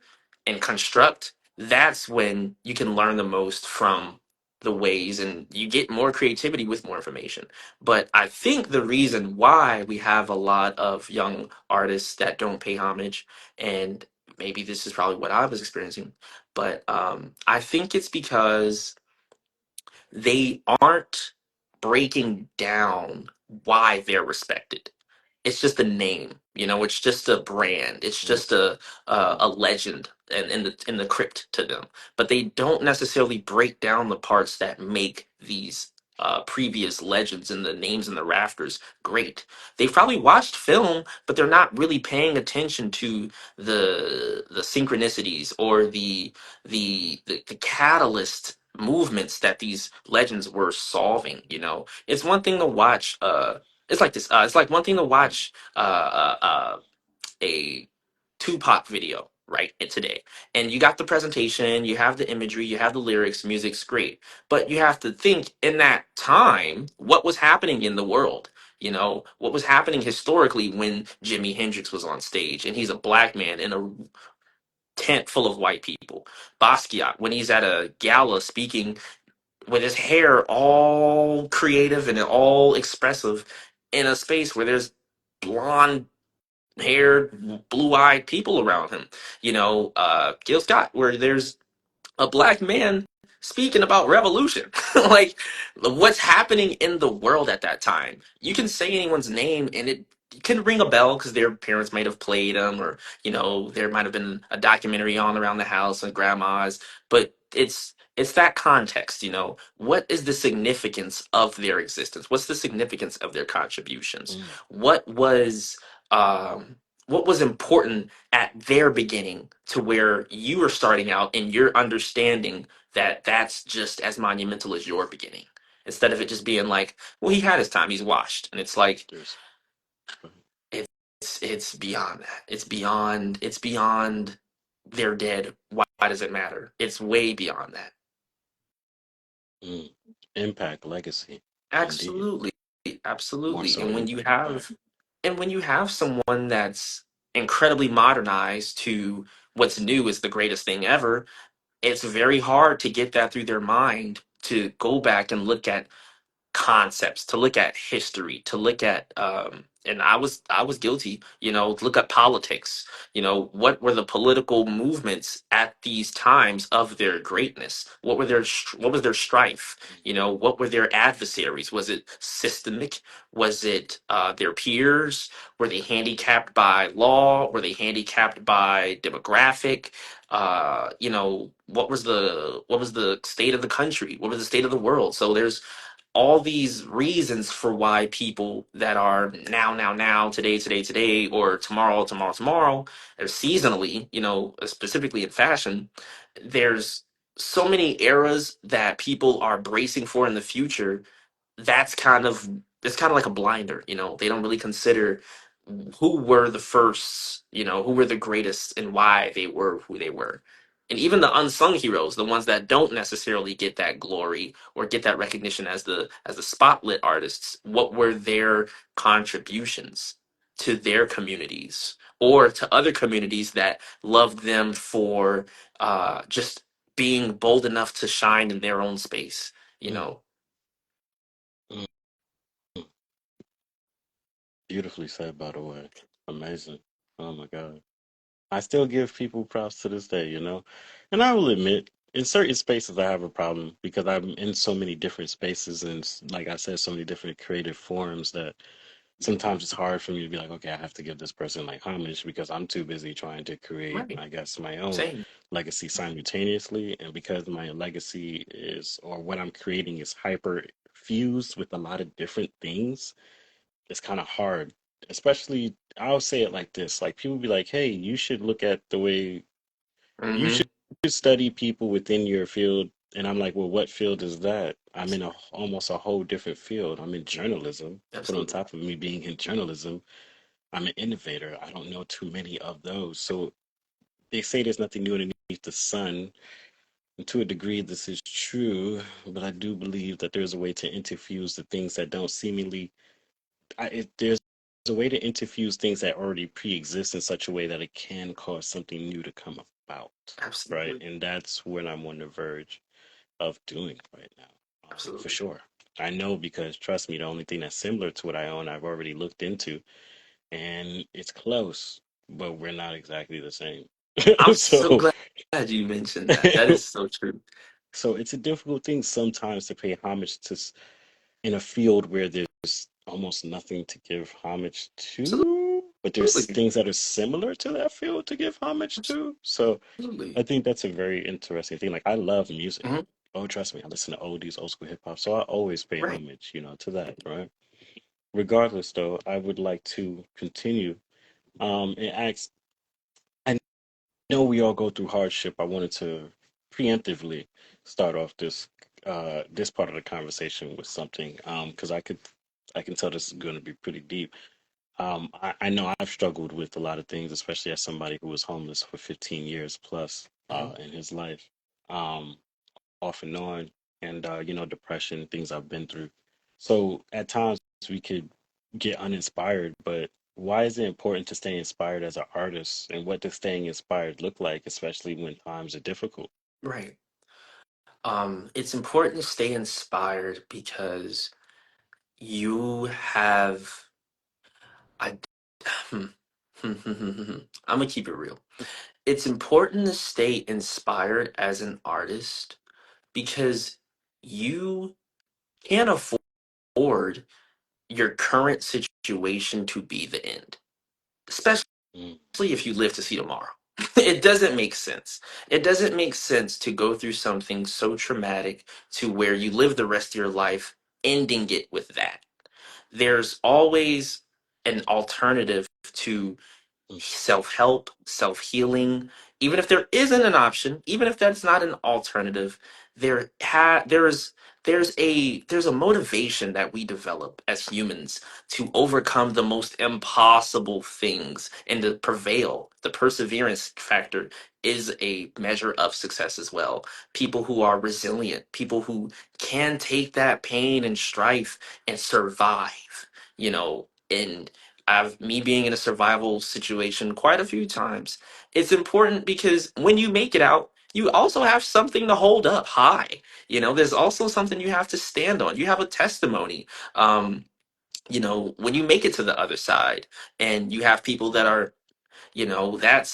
and construct, that's when you can learn the most from the ways, and you get more creativity with more information. But I think the reason why we have a lot of young artists that don't pay homage, and maybe this is probably what I was experiencing, but I think it's because they aren't breaking down why they're respected. It's just a name, it's just a brand, it's mm, just a legend and in the crypt to them. But they don't necessarily break down the parts that make these previous legends and the names in the rafters great. They've probably watched film, but they're not really paying attention to the synchronicities or the catalyst movements that these legends were solving. It's one thing to watch it's like this. It's like one thing to watch a Tupac video, right, today, and you got the presentation, you have the imagery, you have the lyrics, music's great, but you have to think in that time what was happening in the world. What was happening historically when Jimi Hendrix was on stage, and he's a black man in a tent full of white people. Basquiat, when he's at a gala speaking with his hair all creative and all expressive in a space where there's blonde haired, blue eyed people around him. Gil Scott, where there's a black man speaking about revolution. Like, what's happening in the world at that time. You can say anyone's name and it can ring a bell because their parents might have played them, or there might have been a documentary on around the house and grandma's. But it's that context. What is the significance of their existence? What's the significance of their contributions? mm, what was um what was important at their beginning to where you are starting out, and you're understanding that that's just as monumental as your beginning, instead of it just being like, well, he had his time, he's washed. And it's like, there's, it's beyond that. It's beyond they're dead, why does it matter? It's way beyond that. Mm. Impact, legacy, indeed. Absolutely. More Absolutely. so impact, right? And when you have someone that's incredibly modernized to what's new is the greatest thing ever, it's very hard to get that through their mind to go back and look at concepts, to look at history, to look at and I was guilty, to look at politics. What were the political movements at these times of their greatness? What was their strife? What were their adversaries? Was it systemic? Was it their peers? Were they handicapped by law? Were they handicapped by demographic? What was the state of the country? What was the state of the world? So there's all these reasons for why people that are now, today, or tomorrow, or seasonally, specifically in fashion, there's so many eras that people are bracing for in the future. It's kind of like a blinder. They don't really consider who were the first, who were the greatest and why they were who they were. And even the unsung heroes, the ones that don't necessarily get that glory or get that recognition as the spotlit artists, what were their contributions to their communities or to other communities that loved them for just being bold enough to shine in their own space, you Mm. know? Mm. Mm. Beautifully said, by the way. Amazing. Oh my God. I still give people props to this day, you know? And I will admit, in certain spaces, I have a problem because I'm in so many different spaces and, like I said, so many different creative forms that sometimes it's hard for me to be like, okay, I have to give this person like homage because I'm too busy trying to create, Right. I guess, my own Same. legacy simultaneously. And because my legacy is, or what I'm creating is hyper fused with a lot of different things, it's kind of hard. Especially, I'll say it like this: like people be like, "Hey, you should look at the way you Hmm. should study people within your field." And I'm like, "Well, what field is that?" I'm in almost a whole different field. I'm in journalism. But on Absolutely. top of me being in journalism, I'm an innovator. I don't know too many of those. So they say there's nothing new underneath the sun. And to a degree, this is true, but I do believe that there's a way to interfuse the things that don't seemingly there's a way to interfuse things that already pre-exist in such a way that it can cause something new to come about, right? Absolutely. And that's what I'm on the verge of doing right now, for Absolutely. sure. I know because trust me, the only thing that's similar to what I own, I've already looked into, and it's close, but we're not exactly the same. I'm so So, glad you mentioned that. That is so true. so it's a difficult thing sometimes to pay homage to in a field where there's almost nothing to give homage to, but there's Absolutely. things that are similar to that field to give homage to. So Absolutely. I think that's a very interesting thing. Like I love music. Hmm. Oh, trust me, I listen to oldies, old school hip hop. So I always pay Right. homage, to that, right? Regardless, though, I would like to continue and ask. I know we all go through hardship. I wanted to preemptively start off this part of the conversation with something because I can tell this is going to be pretty deep. I know I've struggled with a lot of things, especially as somebody who was homeless for 15 years plus Hmm. in his life, um, off and on, and depression, things I've been through. So at times we could get uninspired, but why is it important to stay inspired as an artist, and what does staying inspired look like, especially when times are difficult? Right. It's important to stay inspired because you have I I'm gonna keep it real. It's important to stay inspired as an artist because you can't afford your current situation to be the end, especially Mm, if you live to see tomorrow. It doesn't make sense. It doesn't make sense to go through something so traumatic to where you live the rest of your life ending it with that. There's always an alternative to self help, self healing. Even if there isn't an option, even if that's not an alternative, there's a motivation that we develop as humans to overcome the most impossible things and to prevail. The perseverance factor is a measure of success as well. People who are resilient, people who can take that pain and strife and survive, and I've me being in a survival situation quite a few times. It's important because when you make it out, you also have something to hold up high. There's also something you have to stand on. You have a testimony. When you make it to the other side and you have people that are,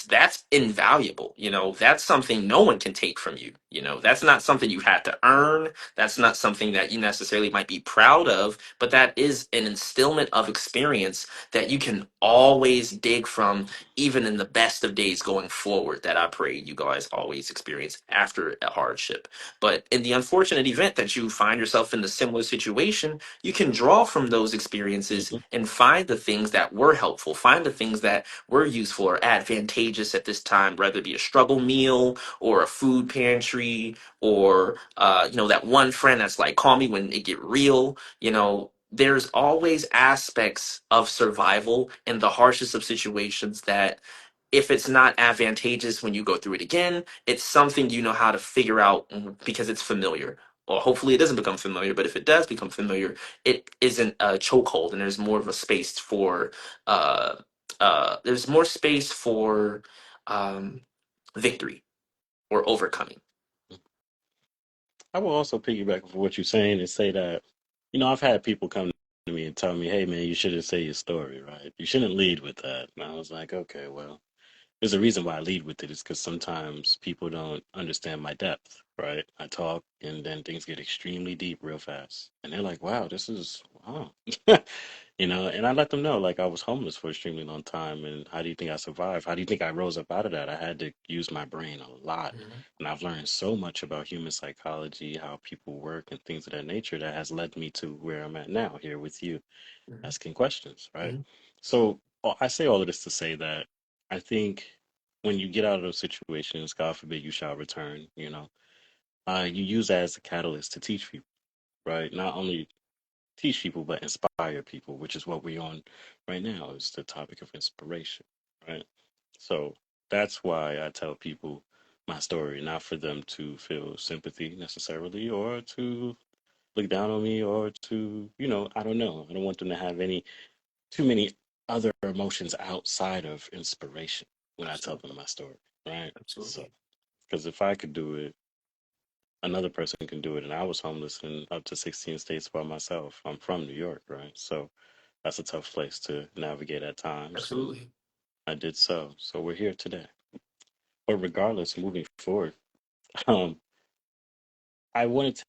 that's invaluable. That's something no one can take from you. That's not something you had to earn. That's not something that you necessarily might be proud of, but that is an instillment of experience that you can always dig from, even in the best of days going forward, that I pray you guys always experience after a hardship. But in the unfortunate event that you find yourself in a similar situation, you can draw from those experiences Mhm. and find the things that were helpful, find the things that were useful or advantageous at this time, whether it be a struggle meal or a food pantry, or that one friend that's like, call me when it get real. There's always aspects of survival in the harshest of situations that, if it's not advantageous when you go through it again, it's something you know how to figure out, because it's familiar. Or hopefully it doesn't become familiar, but if it does become familiar, it isn't a chokehold, and there's more of a space for uh, there's more space for um, victory or overcoming. I will also piggyback for what you're saying and say that, I've had people come to me and tell me, hey, man, you shouldn't say your story, right? You shouldn't lead with that. And I was like, okay, well, there's a reason why I lead with it is because sometimes people don't understand my depth, right? I talk and then things get extremely deep real fast. And they're like, wow, this is, wow. And I let them know, like, I was homeless for an extremely long time. And how do you think I survived? How do you think I rose up out of that? I had to use my brain a lot. Mhm, And I've learned so much about human psychology, how people work, and things of that nature that has led me to where I'm at now, here with you, mhm, asking questions, right? mhm, So I say all of this to say that I think when you get out of those situations, God forbid you shall return, you use that as a catalyst to teach people, right? Not only teach people, but inspire people, which is what we're on right now, is the topic of inspiration, right? So that's why I tell people my story, not for them to feel sympathy necessarily or to look down on me or to, I don't know. I don't want them to have too many other emotions outside of inspiration when I tell absolutely. them my story, right? So, Absolutely. because if I could do it, another person can do it. And I was homeless in up to 16 states by myself. I'm from New York, right? So that's a tough place to navigate at times. And Absolutely. I did so. So we're here today. But regardless, moving forward, um, I wanted to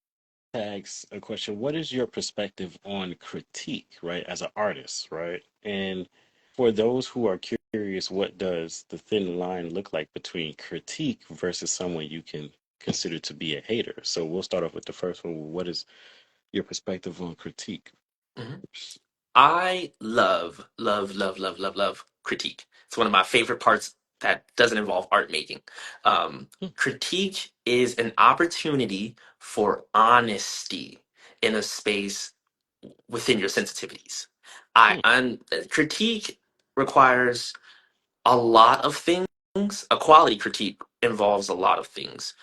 ask a question. What is your perspective on critique, right, as an artist, right? And for those who are curious, what does the thin line look like between critique versus someone you can consider to be a hater? So we'll start off with the first one. What is your perspective on critique? Mhm. I love, love, love, love, love, love critique. It's one of my favorite parts that doesn't involve art making. Hmm, Critique is an opportunity for honesty in a space within your sensitivities. hmm, Critique requires a lot of things. A quality critique involves a lot of things.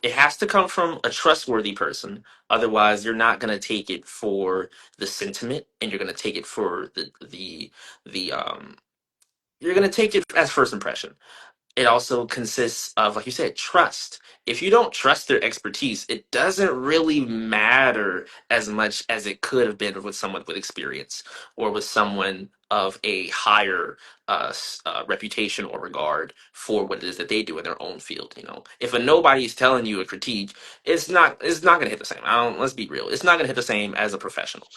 It has to come from a trustworthy person. Otherwise, you're not going to take it for the sentiment, and you're going to take it for the you're going to take it as first impression. It also consists of, like you said, trust. If you don't trust their expertise, it doesn't really matter as much as it could have been with someone with experience or with someone of a higher reputation or regard for what it is that they do in their own field. If a nobody is telling you a critique, it's not going to hit the same. Let's be real. It's not going to hit the same as a professional.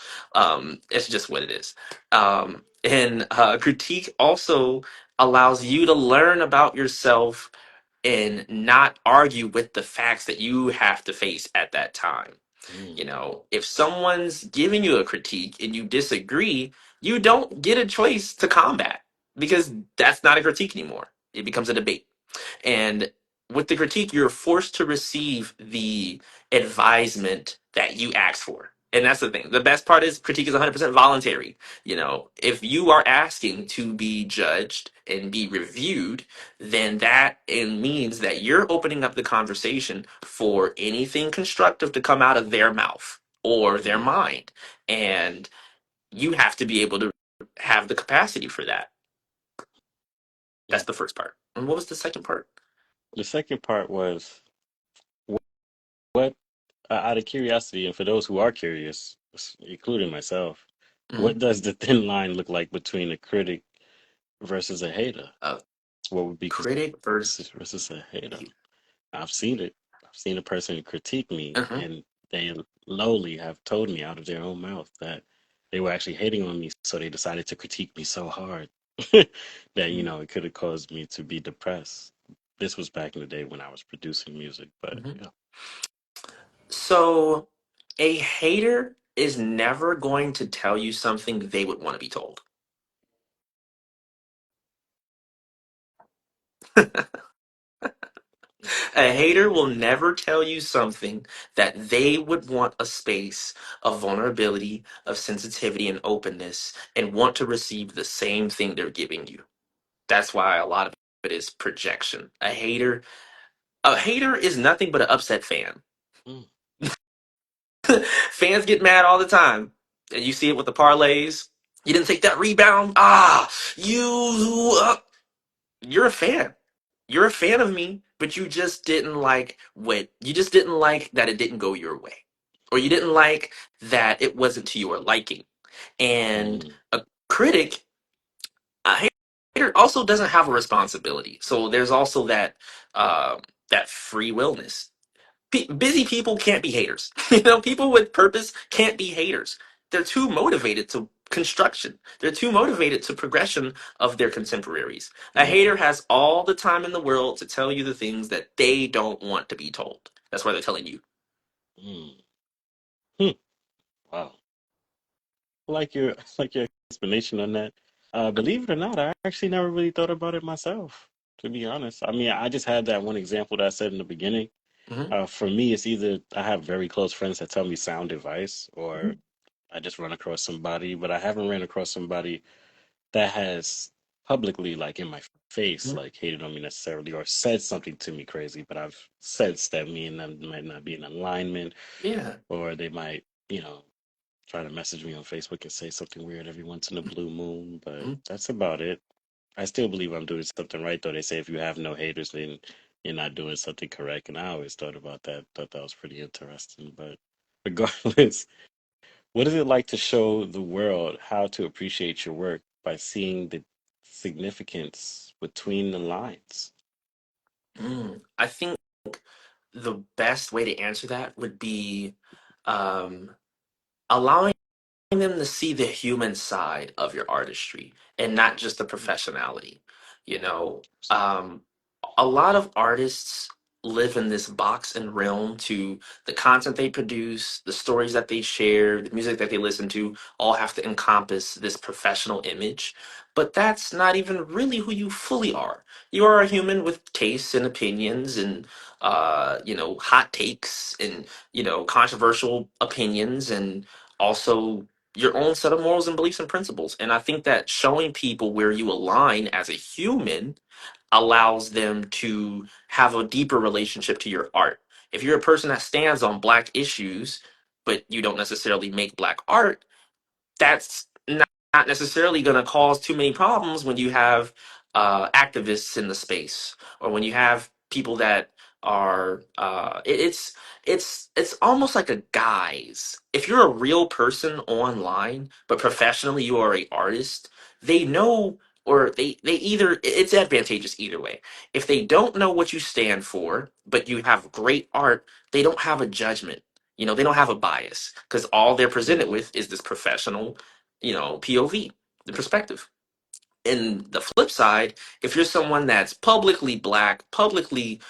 It's just what it is. And critique also allows you to learn about yourself and not argue with the facts that you have to face at that time. hmm, If someone's giving you a critique and you disagree, you don't get a choice to combat. because that's not a critique anymore. It becomes a debate. And with the critique, you're forced to receive the advisement that you asked for. And that's the thing. The best part is critique is 100% voluntary. You know, if you are asking to be judged and be reviewed, then that it means that you're opening up the conversation for anything constructive to come out of their mouth or their Mm. mind. And you have to be able to have the capacity for that. That's Mm. the first part. And what was the second part? The second part was what, out of curiosity, and for those who are curious, including myself, Mhm. what does the thin line look like between a critic versus a hater? A What would be critic versus. considered versus a hater? I've seen it. I've seen a person critique me, Uh-huh. and they lowly have told me out of their own mouth that they were actually hating on me, so they decided to critique me so hard that, it could have caused me to be depressed. This was back in the day when I was producing music, but Mhm. yeah. So a hater is never going to tell you something they would want to be told. A hater will never tell you something that they would want a space of vulnerability, of sensitivity and openness, and want to receive the same thing they're giving you. That's why a lot of it is projection. A hater is nothing but an upset fan. Mm, Fans get mad all the time. And you see it with the parlays. You didn't take that rebound. Ah, you're a fan. You're a fan of me, but you just didn't like that it didn't go your way. Or you didn't like that it wasn't to your liking. And mm, a critic, a hater also doesn't have a responsibility. So there's also that free willness. Busy people can't be haters. People with purpose can't be haters. They're too motivated to construction. They're too motivated to progression of their contemporaries. A yeah. hater has all the time in the world to tell you the things that they don't want to be told. That's why they're telling you. Mm, hmm, wow. I like your explanation on that. Believe it or not, I actually never really thought about it myself, to be honest. I mean, I just had that one example that I said in the beginning. Hmm. For me, it's either I have very close friends that tell me sound advice, or Hmm. I just run across somebody, but I haven't ran across somebody that has publicly, like in my face, like hated on me necessarily or said something to me crazy, but I've sensed that me and them might not be in alignment, Yeah. or they might, try to message me on Facebook and say something weird every once in a blue moon, but Mhm. that's about it. I still believe I'm doing something right, though. They say if you have no haters, then you're not doing something correct. And I always thought about that, thought that was pretty interesting. But regardless, what is it like to show the world how to appreciate your work by seeing the significance between the lines? I think the best way to answer that would be um, allowing them to see the human side of your artistry and not just the professionality. You know, um, a lot of artists live in this box and realm to the content they produce, the stories that they share, the music that they listen to, all have to encompass this professional image. But that's not even really who you fully are. You are a human with tastes and opinions and hot takes and controversial opinions and also your own set of morals and beliefs and principles. And I think that showing people where you align as a human allows them to have a deeper relationship to your art. If you're a person that stands on black issues, but you don't necessarily make black art, that's not necessarily going to cause too many problems when you have activists in the space or when you have people that are it's almost like a guise. If you're a real person online but professionally you are a artist, they know, or they either it's advantageous either way. If they don't know what you stand for but you have great art, they don't have a judgment. They don't have a bias because all they're presented Mm, with is this professional, POV, the perspective. And the flip side, if you're someone that's publicly black, publicly,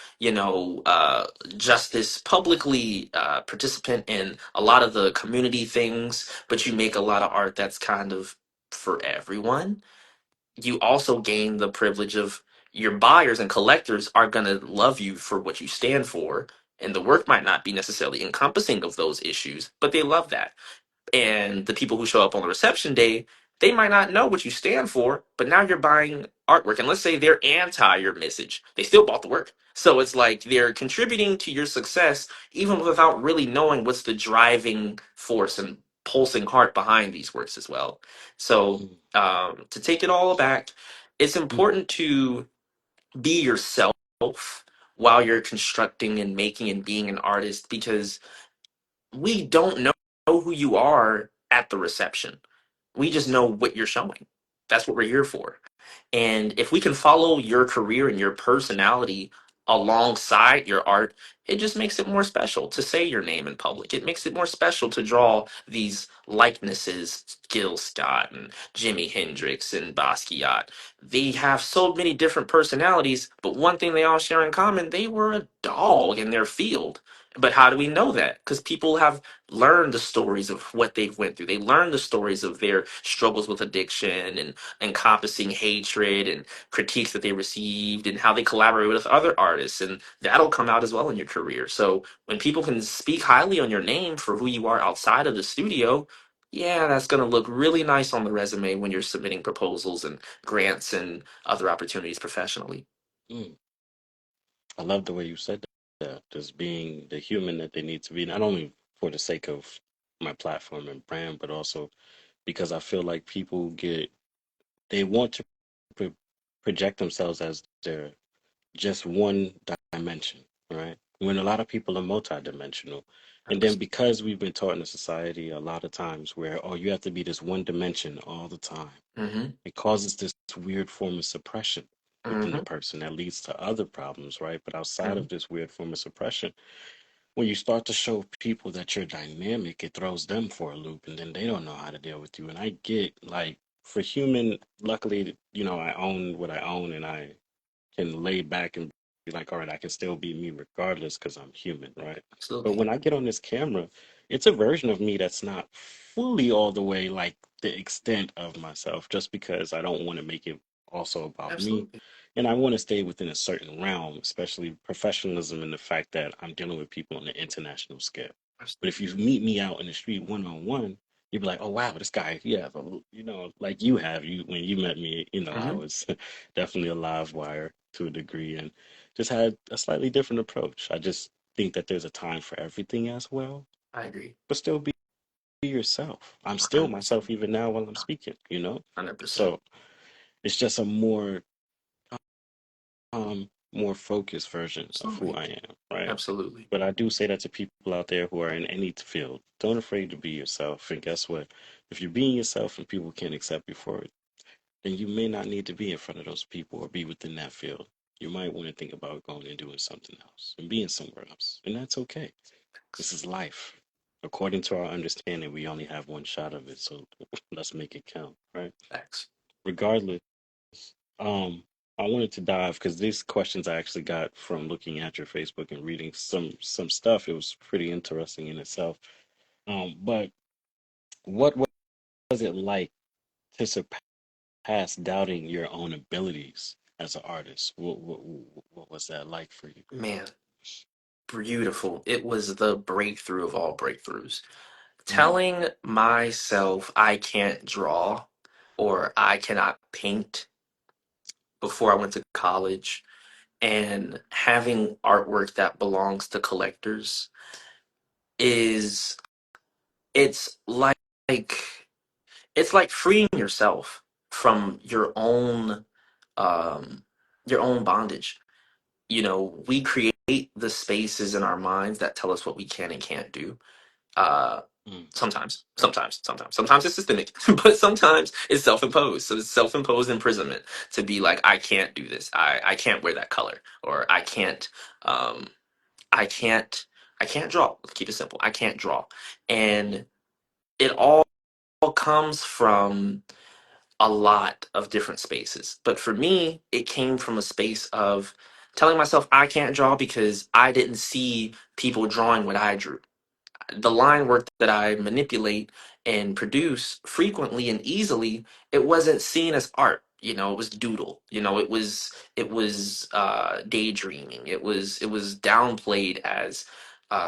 justice, publicly participant in a lot of the community things, but you make a lot of art that's kind of for everyone, you also gain the privilege of your buyers and collectors are going to love you for what you stand for. And the work might not be necessarily encompassing of those issues, but they love that. And the people who show up on the reception day, they might not know what you stand for, but now you're buying artwork. And let's say they're anti your message, they still bought the work. So it's like they're contributing to your success even without really knowing what's the driving force and pulsing heart behind these works as well. So Mm, to take it all back, it's mm, important to be yourself while you're constructing and making and being an artist, because we don't know who you are at the reception. We just know what you're showing. That's what we're here for. And if we can follow your career and your personality alongside your art, it just makes it more special to say your name in public. It makes it more special to draw these likenesses, Gil Scott and Jimi Hendrix and Basquiat. They have so many different personalities, but one thing they all share in common, they were a dog in their field. But how do we know that? Because people have learned the stories of what they've went through. They learned the stories of their struggles with addiction and encompassing hatred and critiques that they received and how they collaborate with other artists, and that'll come out as well in your career. So when people can speak highly on your name for who you are outside of the studio, yeah, that's going to look really nice on the resume when you're submitting proposals and grants and other opportunities professionally. mm. I love the way you said that, just being the human that they need to be, not only for the sake of my platform and brand, but also because I feel like people they want to pro project themselves as their just one dimension, right? When a lot of people are multidimensional. And then 100%. because we've been taught in a society a lot of times where, oh, you have to be this one dimension all the time, Mm-hmm. it causes this weird form of suppression within the Mm-hmm. person that leads to other problems, right? But outside Mm-hmm. of this weird form of suppression, when you start to show people that you're dynamic, it throws them for a loop and then they don't know how to deal with you. And I get like for human, luckily, I own what I own and I can lay back and be like, all right, I can still be me regardless because I'm human, right? But Absolutely. when I get on this camera, it's a version of me that's not fully all the way like the extent of myself, just because I don't want to make it also about me. Absolutely. And I want to stay within a certain realm, especially professionalism and the fact that I'm dealing with people on the international scale. But if you meet me out in the street one on one, you'd be like, oh wow, this guy, yeah, like you have you when you met me, I Mm-hmm. was definitely a live wire to a degree and just had a slightly different approach. I just think that there's a time for everything as well, I agree. but still be yourself. I'm still 100%. myself even now while I'm speaking. 100%. So it's just a more focused version of who Absolutely. I am, right? Absolutely. But I do say that to people out there who are in any field. Don't afraid to be yourself. And guess what? If you're being yourself and people can't accept you for it, then you may not need to be in front of those people or be within that field. You might want to think about going and doing something else and being somewhere else. And that's okay. This is life. According to our understanding, we only have one shot of it, so let's make it count, right? Thanks. Regardless, um, I wanted to dive because these questions I actually got from looking at your Facebook and reading some stuff. It was pretty interesting in itself. But what was it like to surpass doubting your own abilities as an artist? What was that like for you? Man, beautiful. It was the breakthrough of all breakthroughs. Mm, Telling myself I can't draw or I cannot paint before I went to college, and having artwork that belongs to collectors is it's like it's like freeing yourself from um your own bondage. We create the spaces in our minds that tell us what we can and can't do. uh mm, sometimes it's systemic, but sometimes it's self-imposed. So it's self-imposed imprisonment to be like, I can't do this, I can't wear that color, or um i can't I can't draw. Let's keep it simple. I can't draw. mm, And it all comes from a lot of different spaces. But for me, it came from a space of telling myself I can't draw because I didn't see people drawing what I drew. The line work that I manipulate and produce frequently and easily, it wasn't seen as art. it was doodle. It was daydreaming. It was downplayed as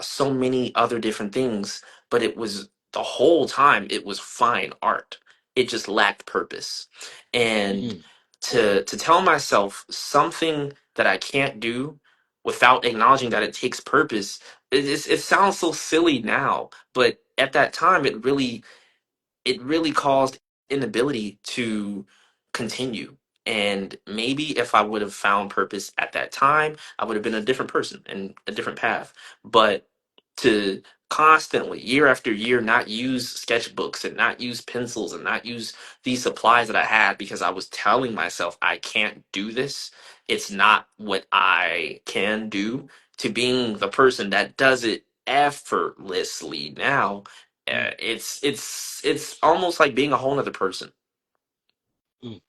so many other different things, but it was the whole time it was fine art. It just lacked purpose. And Mm, to tell myself something that I can't do without acknowledging that it takes purpose, it sounds so silly now, but at that time it really caused inability to continue. And maybe if I would have found purpose at that time, I would have been a different person and a different path. But to constantly, year after year, not use sketchbooks and not use pencils and not use these supplies that I had because I was telling myself I can't do this, it's not what I can do, to being the person that does it effortlessly now, mm, it's almost like being a whole other person. mm.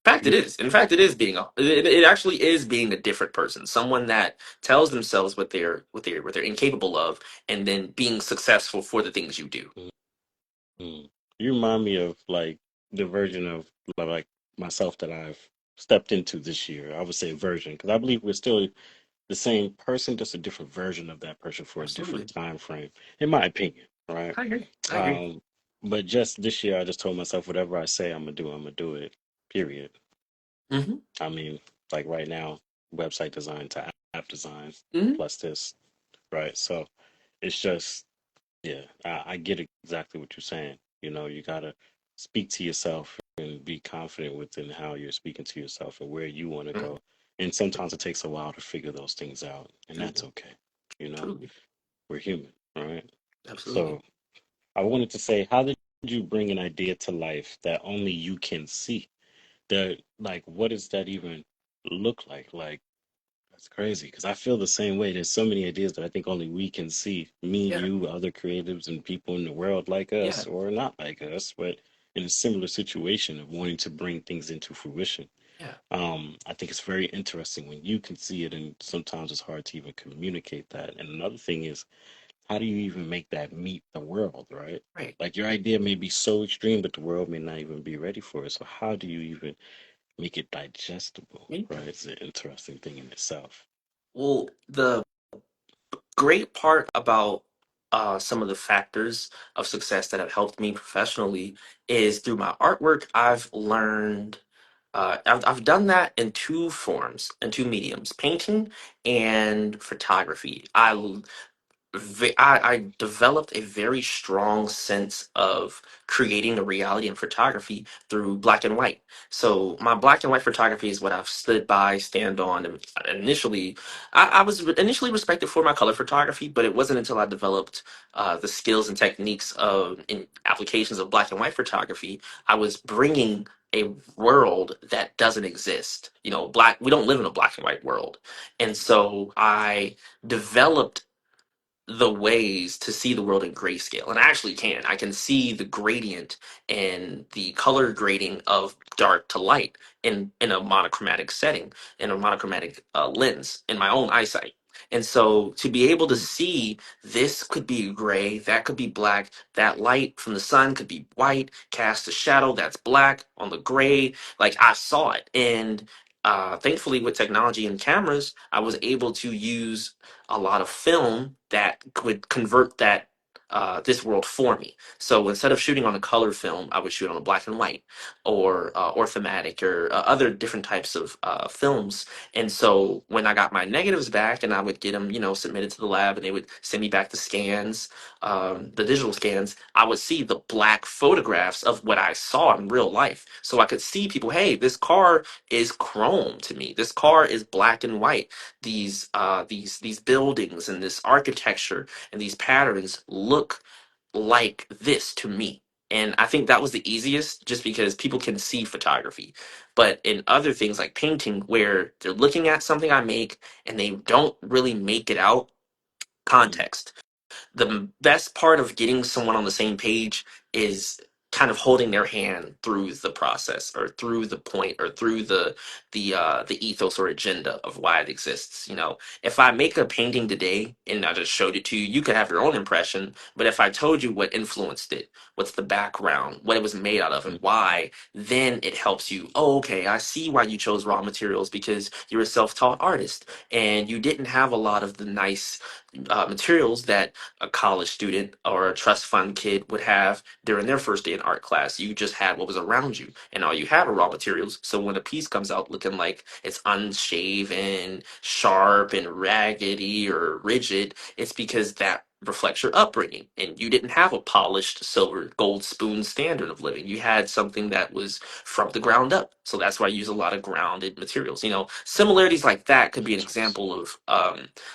In fact, it You, is. In fact, it actually is being a different person. Someone that tells themselves what they're incapable of, and then being successful for the things you do. mm, mm. You remind me of like the version of like myself that I've stepped into this year. I would say version because I believe we're still the same person, just a different version of that person for a different Absolutely, time frame, in my opinion. Right. I agree. I agree. Um, but just this year, I just told myself whatever I say I'm gonna do it. Period. Hmm. I mean, like right now, website design to app design Hmm. plus this, right? So it's just, yeah, I get exactly what you're saying. You know, you gotta speak to yourself and be confident within how you're speaking to yourself and where you want to Hmm. go. And sometimes it takes a while to figure those things out, and that's Truly, okay. You know, truly, we're human, all right? absolutely. So I wanted to say, how did you bring an idea to life that only you can see? That, like, what does that even look like? Like, that's crazy because I feel the same way. There's so many ideas that I think only we can see. Me, Yeah, you, other creatives, and people in the world like yeah, us or not like us, but in a similar situation of wanting to bring things into fruition. yeah. I think it's very interesting when you can see it, and sometimes it's hard to even communicate that. And another thing is, how do you even make that meet the world, right? Right. Like your idea may be so extreme, but the world may not even be ready for it. So how do you even make it digestible, Me. right? It's an interesting thing in itself. Well, the great part about some of the factors of success that have helped me professionally is through my artwork. I've learned, I've done that in two forms, in two mediums: painting and photography. I developed a very strong sense of creating a reality in photography through black and white. So my black and white photography is what I've stood by, stand on. And initially, I was initially respected for my color photography, but it wasn't until I developed the skills and techniques of in applications of black and white photography, I was bringing a world that doesn't exist. We don't live in a black and white world, and so I developed the ways to see the world in grayscale. And I actually can. I can see the gradient and the color grading of dark to light in a monochromatic setting, in a monochromatic lens, in my own eyesight. And so to be able to Mm, see this could be gray, that could be black, that light from the sun could be white, cast a shadow that's black on the gray. Like I saw it. And thankfully, with technology and cameras, I was able to use a lot of film that could convert that this world for me. So instead of shooting on a color film, I would shoot on a black and white or thematic or other different types of films. And so when I got my negatives back and I would get them, submitted to the lab and they would send me back the scans, the digital scans, I would see the black photographs of what I saw in real life. So I could see people, hey, this car is chrome to me. This car is black and white. These buildings and this architecture and these patterns look like this to me. And I think that was the easiest just because people can see photography. But in other things like painting, where they're looking at something I make and they don't really make it out, mm, context. The best part of getting someone on the same page is kind of holding their hand through the process or through the point or through the ethos or agenda of why it exists. You know, if I make a painting today and I just showed it to you, you could have your own impression. But if I told you what influenced it, what's the background, what it was made out of, and why, then it helps you. Oh, okay, I see why you chose raw materials because you're a self-taught artist and you didn't have a lot of the nice materials that a college student or a trust fund kid would have during their first day in art class. You just had what was around you, and all you had were raw materials. So when a piece comes out looking like it's unshaven, sharp, and raggedy or rigid, it's because that reflects your upbringing and you didn't have a polished silver gold spoon standard of living. You had something that was from the ground up, so that's why I use a lot of grounded materials. You know, similarities like that could be an example of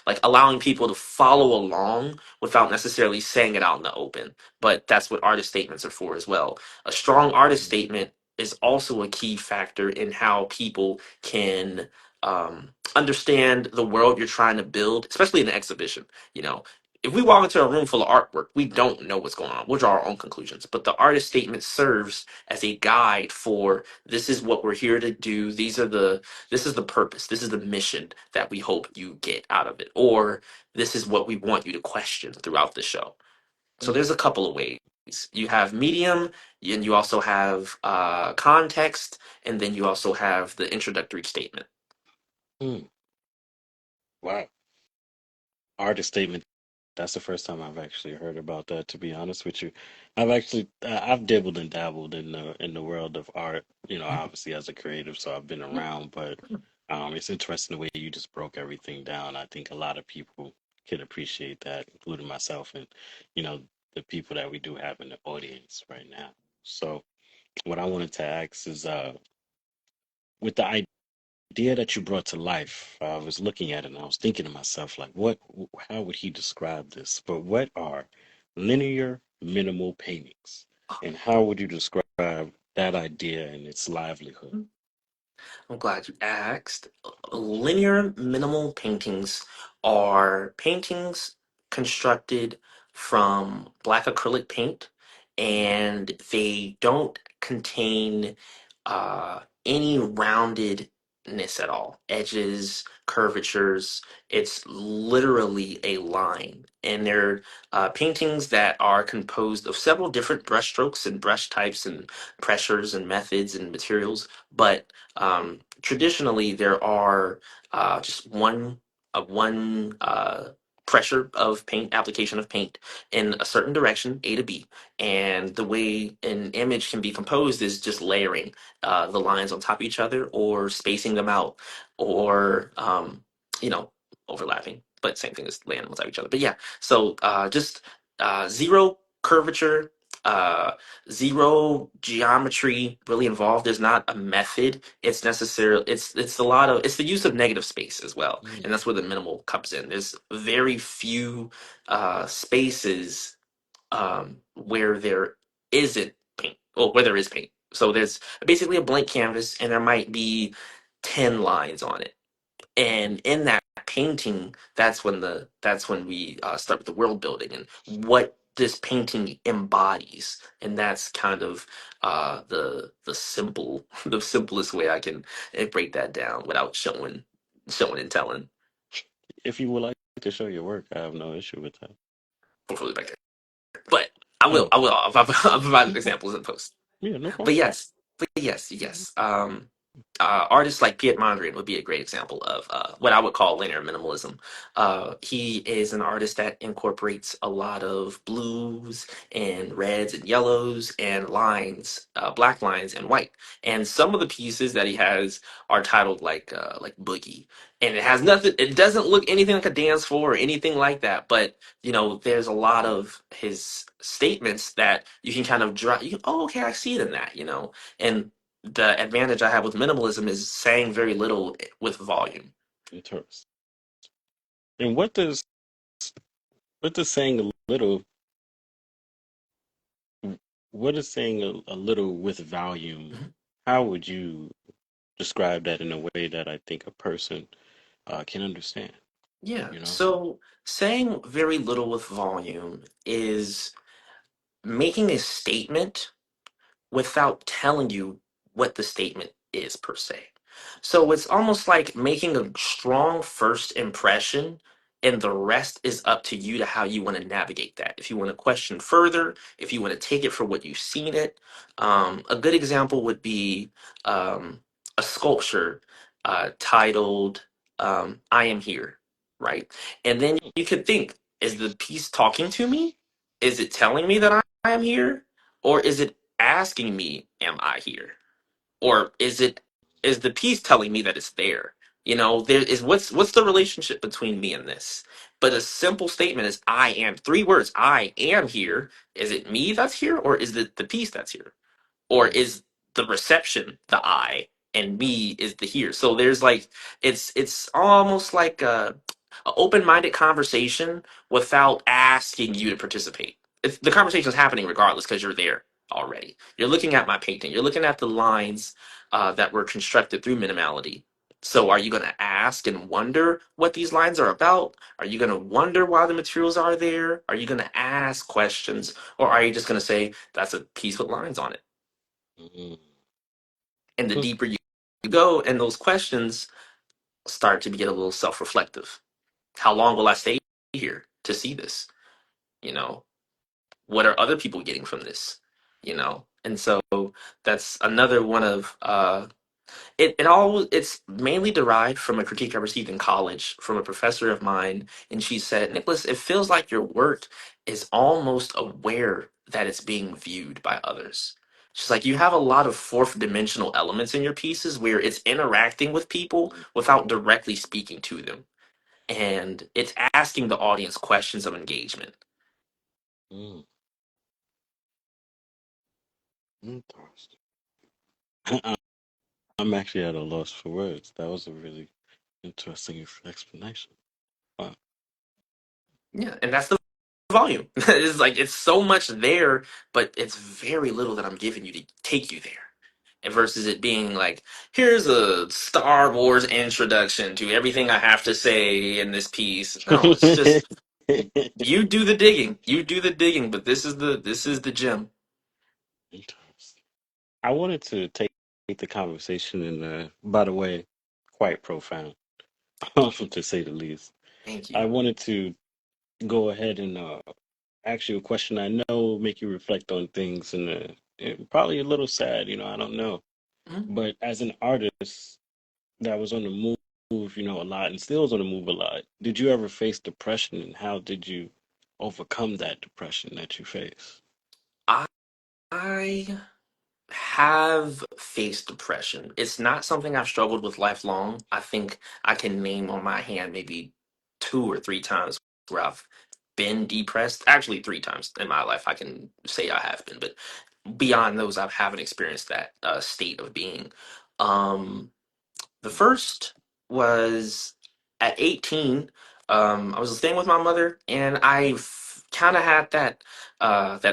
like allowing people to follow along without necessarily saying it out in the open. But that's what artist statements are for as well. A strong artist statement is also a key factor in how people can understand the world you're trying to build, especially in an exhibition. You know, if we walk into a room full of artwork, we don't know what's going on. We'll draw our own conclusions. But the artist statement serves as a guide for this is what we're here to do. This is the purpose. This is the mission that we hope you get out of it. Or this is what we want you to question throughout the show. So Mm, there's a couple of ways. You have medium, and you also have context, and then you also have the introductory statement. mm. Wow. Artist statement. That's the first time I've actually heard about that, to be honest with you. I've dabbled and dabbled in the world of art, obviously as a creative, so I've been around, but it's interesting the way you just broke everything down. I think a lot of people can appreciate that, including myself and, you know, the people that we do have in the audience right now. So what I wanted to ask is with the idea that you brought to life, I was looking at it and I was thinking to myself, like, how would he describe this? But what are linear minimal paintings? And how would you describe that idea and its livelihood? I'm glad you asked. Linear minimal paintings are paintings constructed from black acrylic paint, and they don't contain any roundedness at all, edges, curvatures. It's literally a line. And they're paintings that are composed of several different brushstrokes and brush types and pressures and methods and materials. But traditionally, there are just one pressure of paint, application of paint in a certain direction, A to B. And the way an image can be composed is just layering the lines on top of each other or spacing them out or, you know, overlapping. But same thing as laying them on top of each other. But yeah, so just zero curvature, uh, zero geometry really involved. There's not a method. It's necessarily it's a lot of it's the use of negative space as well, and that's where the minimal comes in. There's very few spaces where there isn't paint, or where there is paint. So there's basically a blank canvas, and there might be 10 lines on it, and in that painting, that's when we start with the world building and what this painting embodies, and that's kind of the simple the simplest way I can break that down without showing and telling. If you would like to show your work, I have no issue with that. Hopefully back there, but I will Oh, I will I'll provide examples in post. yeah, no But problem. yes, yes. Artists like Piet Mondrian would be a great example of what I would call linear minimalism. He is an artist that incorporates a lot of blues and reds and yellows and lines, black lines and white. And some of the pieces that he has are titled like Boogie, and it has nothing. It doesn't look anything like a dance floor or anything like that. But you know, there's a lot of his statements that you can kind of draw. You can, oh, okay, I see it in that. You know, and the advantage I have with minimalism is saying very little with volume. Interesting. And what does saying a little what is saying a little with volume? Mhm. How would you describe that in a way that I think a person can understand? Yeah. You know? So saying very little with volume is making a statement without telling you what the statement is per se. So it's almost like making a strong first impression, and the rest is up to you to how you want to navigate that. If you want to question further, if you want to take it for what you've seen it. A good example would be um, a sculpture titled I Am Here, right? And then you could think, is the piece talking to me? Is it telling me that I am here? Or is it asking me, am I here? Or is the piece telling me that it's there? You know, there is what's the relationship between me and this? But a simple statement is I am, three words, I am here. Is it me that's here, or is it the piece that's here? Or Mm-hmm. is the reception the I and me is the here? So there's like it's almost like a open-minded conversation without asking you to participate. The conversation is happening regardless because you're there already. You're looking at my painting. You're looking at the lines that were constructed through minimality. So are you going to ask and wonder what these lines are about? Are you going to wonder why the materials are there? Are you going to ask questions? Or are you just going to say, that's a piece with lines on it? Mm-hmm. And the deeper you go, and those questions start to get a little self-reflective. How long will I stay here to see this? You know, what are other people getting from this? You know, and so that's another one of it's mainly derived from a critique I received in college from a professor of mine, and she said, Nicholas, it feels like your work is almost aware that it's being viewed by others. She's like, you have a lot of fourth dimensional elements in your pieces where it's interacting with people without directly speaking to them. And it's asking the audience questions of engagement. Mm-hmm. Interesting. I'm actually at a loss for words. That was a really interesting explanation. Wow. Yeah, and that's the volume. It's like it's so much there, but it's very little that I'm giving you to take you there. And versus it being like, here's a Star Wars introduction to everything I have to say in this piece. No, it's just you do the digging. You do the digging, but this is the gem. Interesting. I wanted to take the conversation in, by the way, quite profound, to say the least. Thank I you. wanted to go ahead and ask you a question I know make you reflect on things and probably a little sad, I don't know. Mhm. But as an artist that was on the move, a lot and still is on the move a lot, did you ever face depression and how did you overcome that depression that you face? I I have faced depression. It's not something I've struggled with lifelong. I think I can name on my hand maybe two or three times where I've been depressed. Actually, three times in my life I can say I have been, but beyond those, I haven't experienced that state of being. Um, the first was at 18. I was staying with my mother, and I kind of had that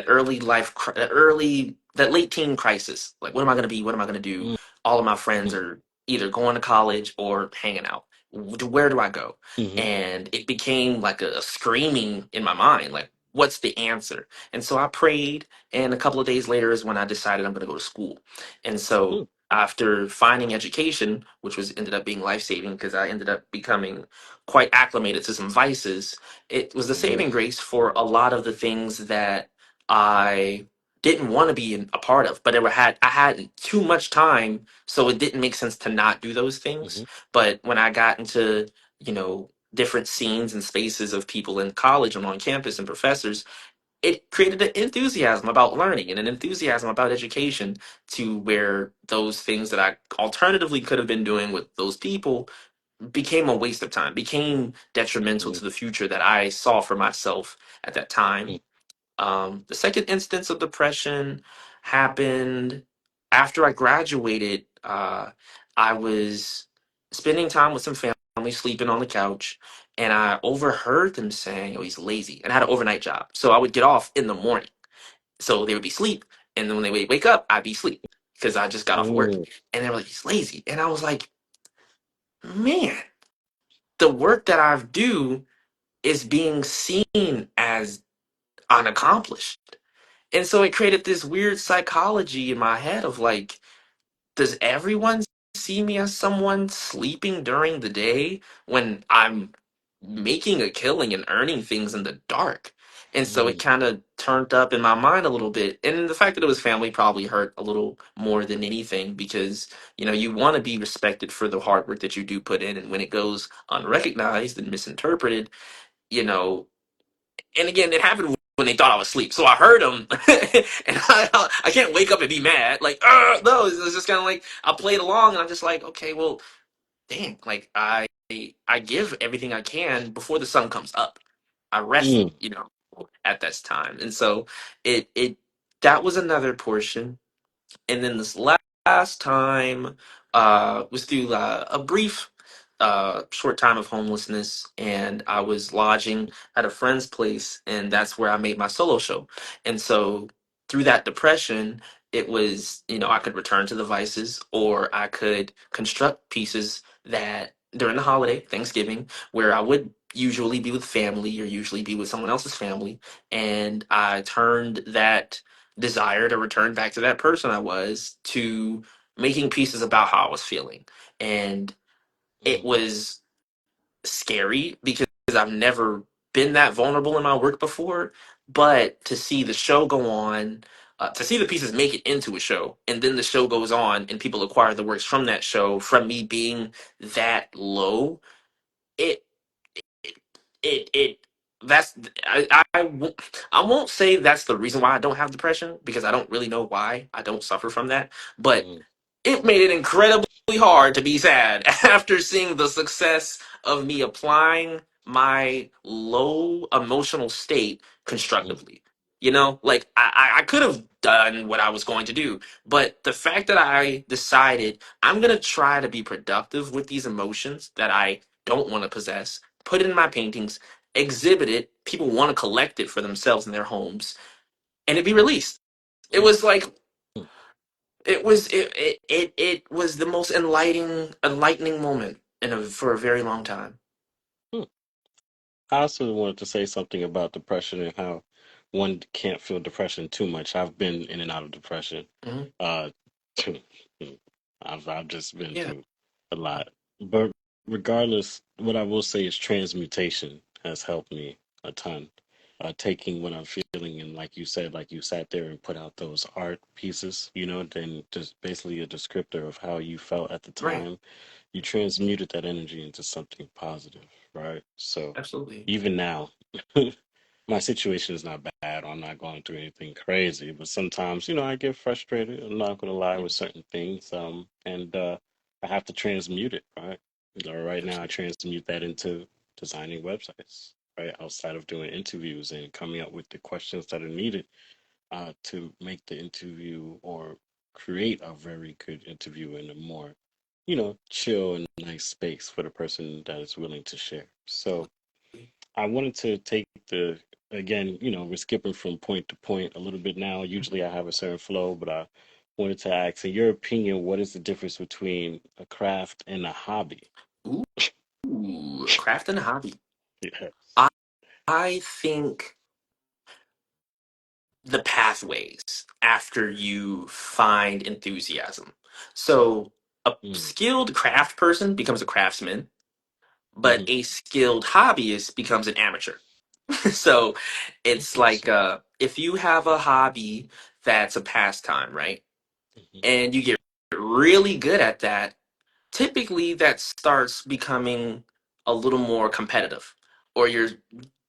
early life, that late teen crisis. Like, what am I going to be? What am I going to do? All of my friends are either going to college or hanging out. Where do I go? Mm-hmm. And it became like a screaming in my mind, like, what's the answer? And so I prayed, and a couple of days later is when I decided I'm going to go to school. And so after finding education, which was ended up being life saving because I ended up becoming quite acclimated to some vices, it was the saving Mm-hmm. grace for a lot of the things that I didn't want to be a part of. But I had too much time, so it didn't make sense to not do those things. Mm-hmm. But when I got into different scenes and spaces of people in college and on campus and professors, it created an enthusiasm about learning and an enthusiasm about education to where those things that I alternatively could have been doing with those people became a waste of time, became detrimental to the future that I saw for myself at that time. The second instance of depression happened after I graduated. I was spending time with some family, sleeping on the couch, and I overheard them saying, "Oh, he's lazy." And I had an overnight job, so I would get off in the morning. So they would be asleep, and then when they would wake up, I'd be asleep because I just got off work. Mm-hmm. And they were like, "He's lazy," and I was like, "Man, the work that I do is being seen as unaccomplished." And so it created this weird psychology in my head of like, does everyone see me as someone sleeping during the day when I'm making a killing and earning things in the dark? And so it Mm, kind of turned up in my mind a little bit. And the fact that it was family probably hurt a little more than anything because, you want to be respected for the hard work that you do put in. And when it goes unrecognized and misinterpreted, you know, and again, it happened when they thought I was asleep. So I heard them, and I can't wake up and be mad. Like, no, it's just kind of like I played along, and I'm just like, okay, well, dang, like I give everything I can before the sun comes up. I rest, mm, at this time, and so it that was another portion. And then this last time was through a brief short time of homelessness, and I was lodging at a friend's place, and that's where I made my solo show. And so through that depression, it was, I could return to the vices, or I could construct pieces that during the holiday, Thanksgiving, where I would usually be with family or usually be with someone else's family, and I turned that desire to return back to that person I was to making pieces about how I was feeling. And it mm, was scary because I've never been that vulnerable in my work before. But to see the show go on, to see the pieces make it into a show, and then the show goes on and people acquire the works from that show, from me being that low, it it that's I won't say that's the reason why I don't have depression because I don't really know why I don't suffer from that, but mm, it made it incredibly hard to be sad after seeing the success of me applying my low emotional state mm, constructively. Like I could have done what I was going to do, but the fact that I decided I'm going to try to be productive with these emotions that I don't want to possess, put it in my paintings, exhibit it, people want to collect it for themselves in their homes, and it be released. It mm, was like mm, it was the most enlightening moment for a very long time. mm. I also wanted to say something about depression and how one can't feel depression too much. I've been in and out of depression. Hmm. Uh, I've just been Yeah, through a lot. But regardless, what I will say is transmutation has helped me a ton. Taking what I'm feeling and like you said, like you sat there and put out those art pieces, then just basically a descriptor of how you felt at the right. time. You transmuted that energy into something positive, right? So Absolutely. even now, my situation is not bad. I'm not going through anything crazy, but sometimes, I get frustrated. I'm not going to lie Yeah, with certain things. And I have to transmute it, right? Right now, I absolutely. transmute that into designing websites, right? Outside of doing interviews and coming up with the questions that are needed to make the interview or create a very good interview in a more, chill and nice space for the person that is willing to share. So, I wanted to take again, we're skipping from point to point a little bit now. Usually I have a certain flow, but I wanted to ask, in your opinion, what is the difference between a craft and a hobby? Ooh, craft and a hobby. Yes. I, I think the pathways after you find enthusiasm. So a Mm, skilled craft person becomes a craftsman, but hmm. a skilled hobbyist becomes an amateur. So it's like Interesting. if you have a hobby that's a pastime, right? Hmm. And you get really good at that, typically that starts becoming a little more competitive, or you're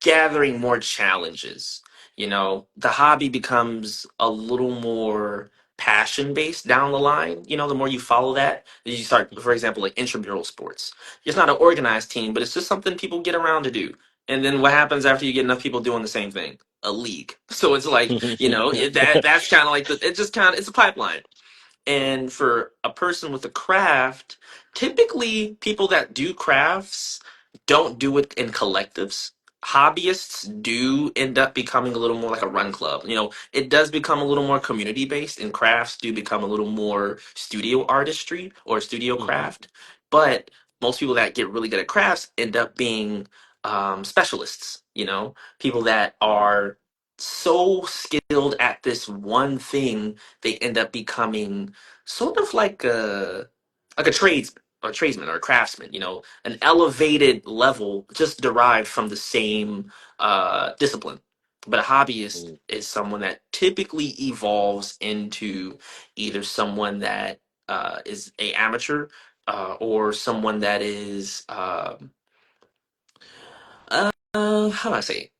gathering more challenges. The hobby becomes a little more passion based down the line. The more you follow that, you start, for example, like intramural sports. It's not an organized team, but it's just something people get around to do. And then what happens after you get enough people doing the same thing? A league. So it's like, that's kind of like it just kind of, it's a pipeline. And for a person with a craft, typically people that do crafts don't do it in collectives. Hobbyists do end up becoming a little more like a run club. It does become a little more community based, and crafts do become a little more studio artistry or studio Hmm. craft. But most people that get really good at crafts end up being specialists, people that are so skilled at this one thing, they end up becoming sort of like a tradesman or a craftsman, an elevated level just derived from the same discipline. But a hobbyist Mm. is someone that typically evolves into either someone that is a amateur, or someone that is how do I say,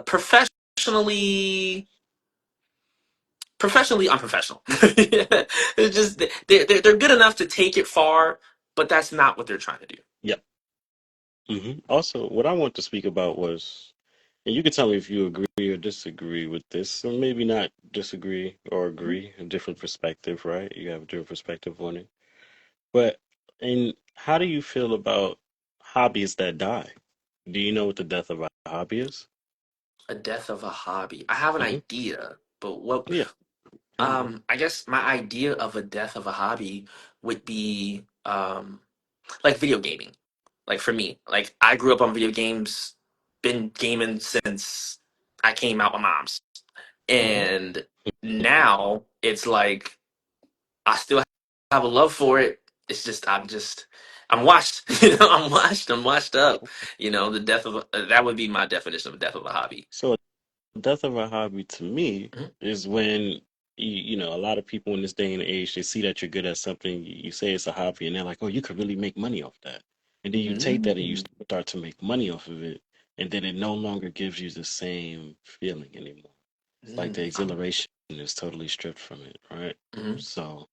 professionally unprofessional. It's just they're good enough to take it far, but that's not what they're trying to do. Yep. Also, what I want to speak about was, and you can tell me if you agree or disagree with this, or maybe not disagree or agree, a different perspective, right? You have a different perspective on it. But, and how do you feel about hobbies that die? Do you know what the death of a hobby is? A death of a hobby. I have an Hmm. idea, but what Yeah. I guess my idea of a death of a hobby would be like video gaming. Like for me, like I grew up on video games, been gaming since I came out my mom's. Hmm. And now it's like I still have a love for it. It's just I'm washed. I'm washed up. The death of that would be my definition of death of a hobby. So death of a hobby to me Mhm. is when a lot of people in this day and age, they see that you're good at something, you say it's a hobby, and they're like, oh, you could really make money off that. And then you take that and you Mm. start to make money off of it, and then it no longer gives you the same feeling anymore. It's like the Mm. exhilaration is totally stripped from it, right? Mhm. So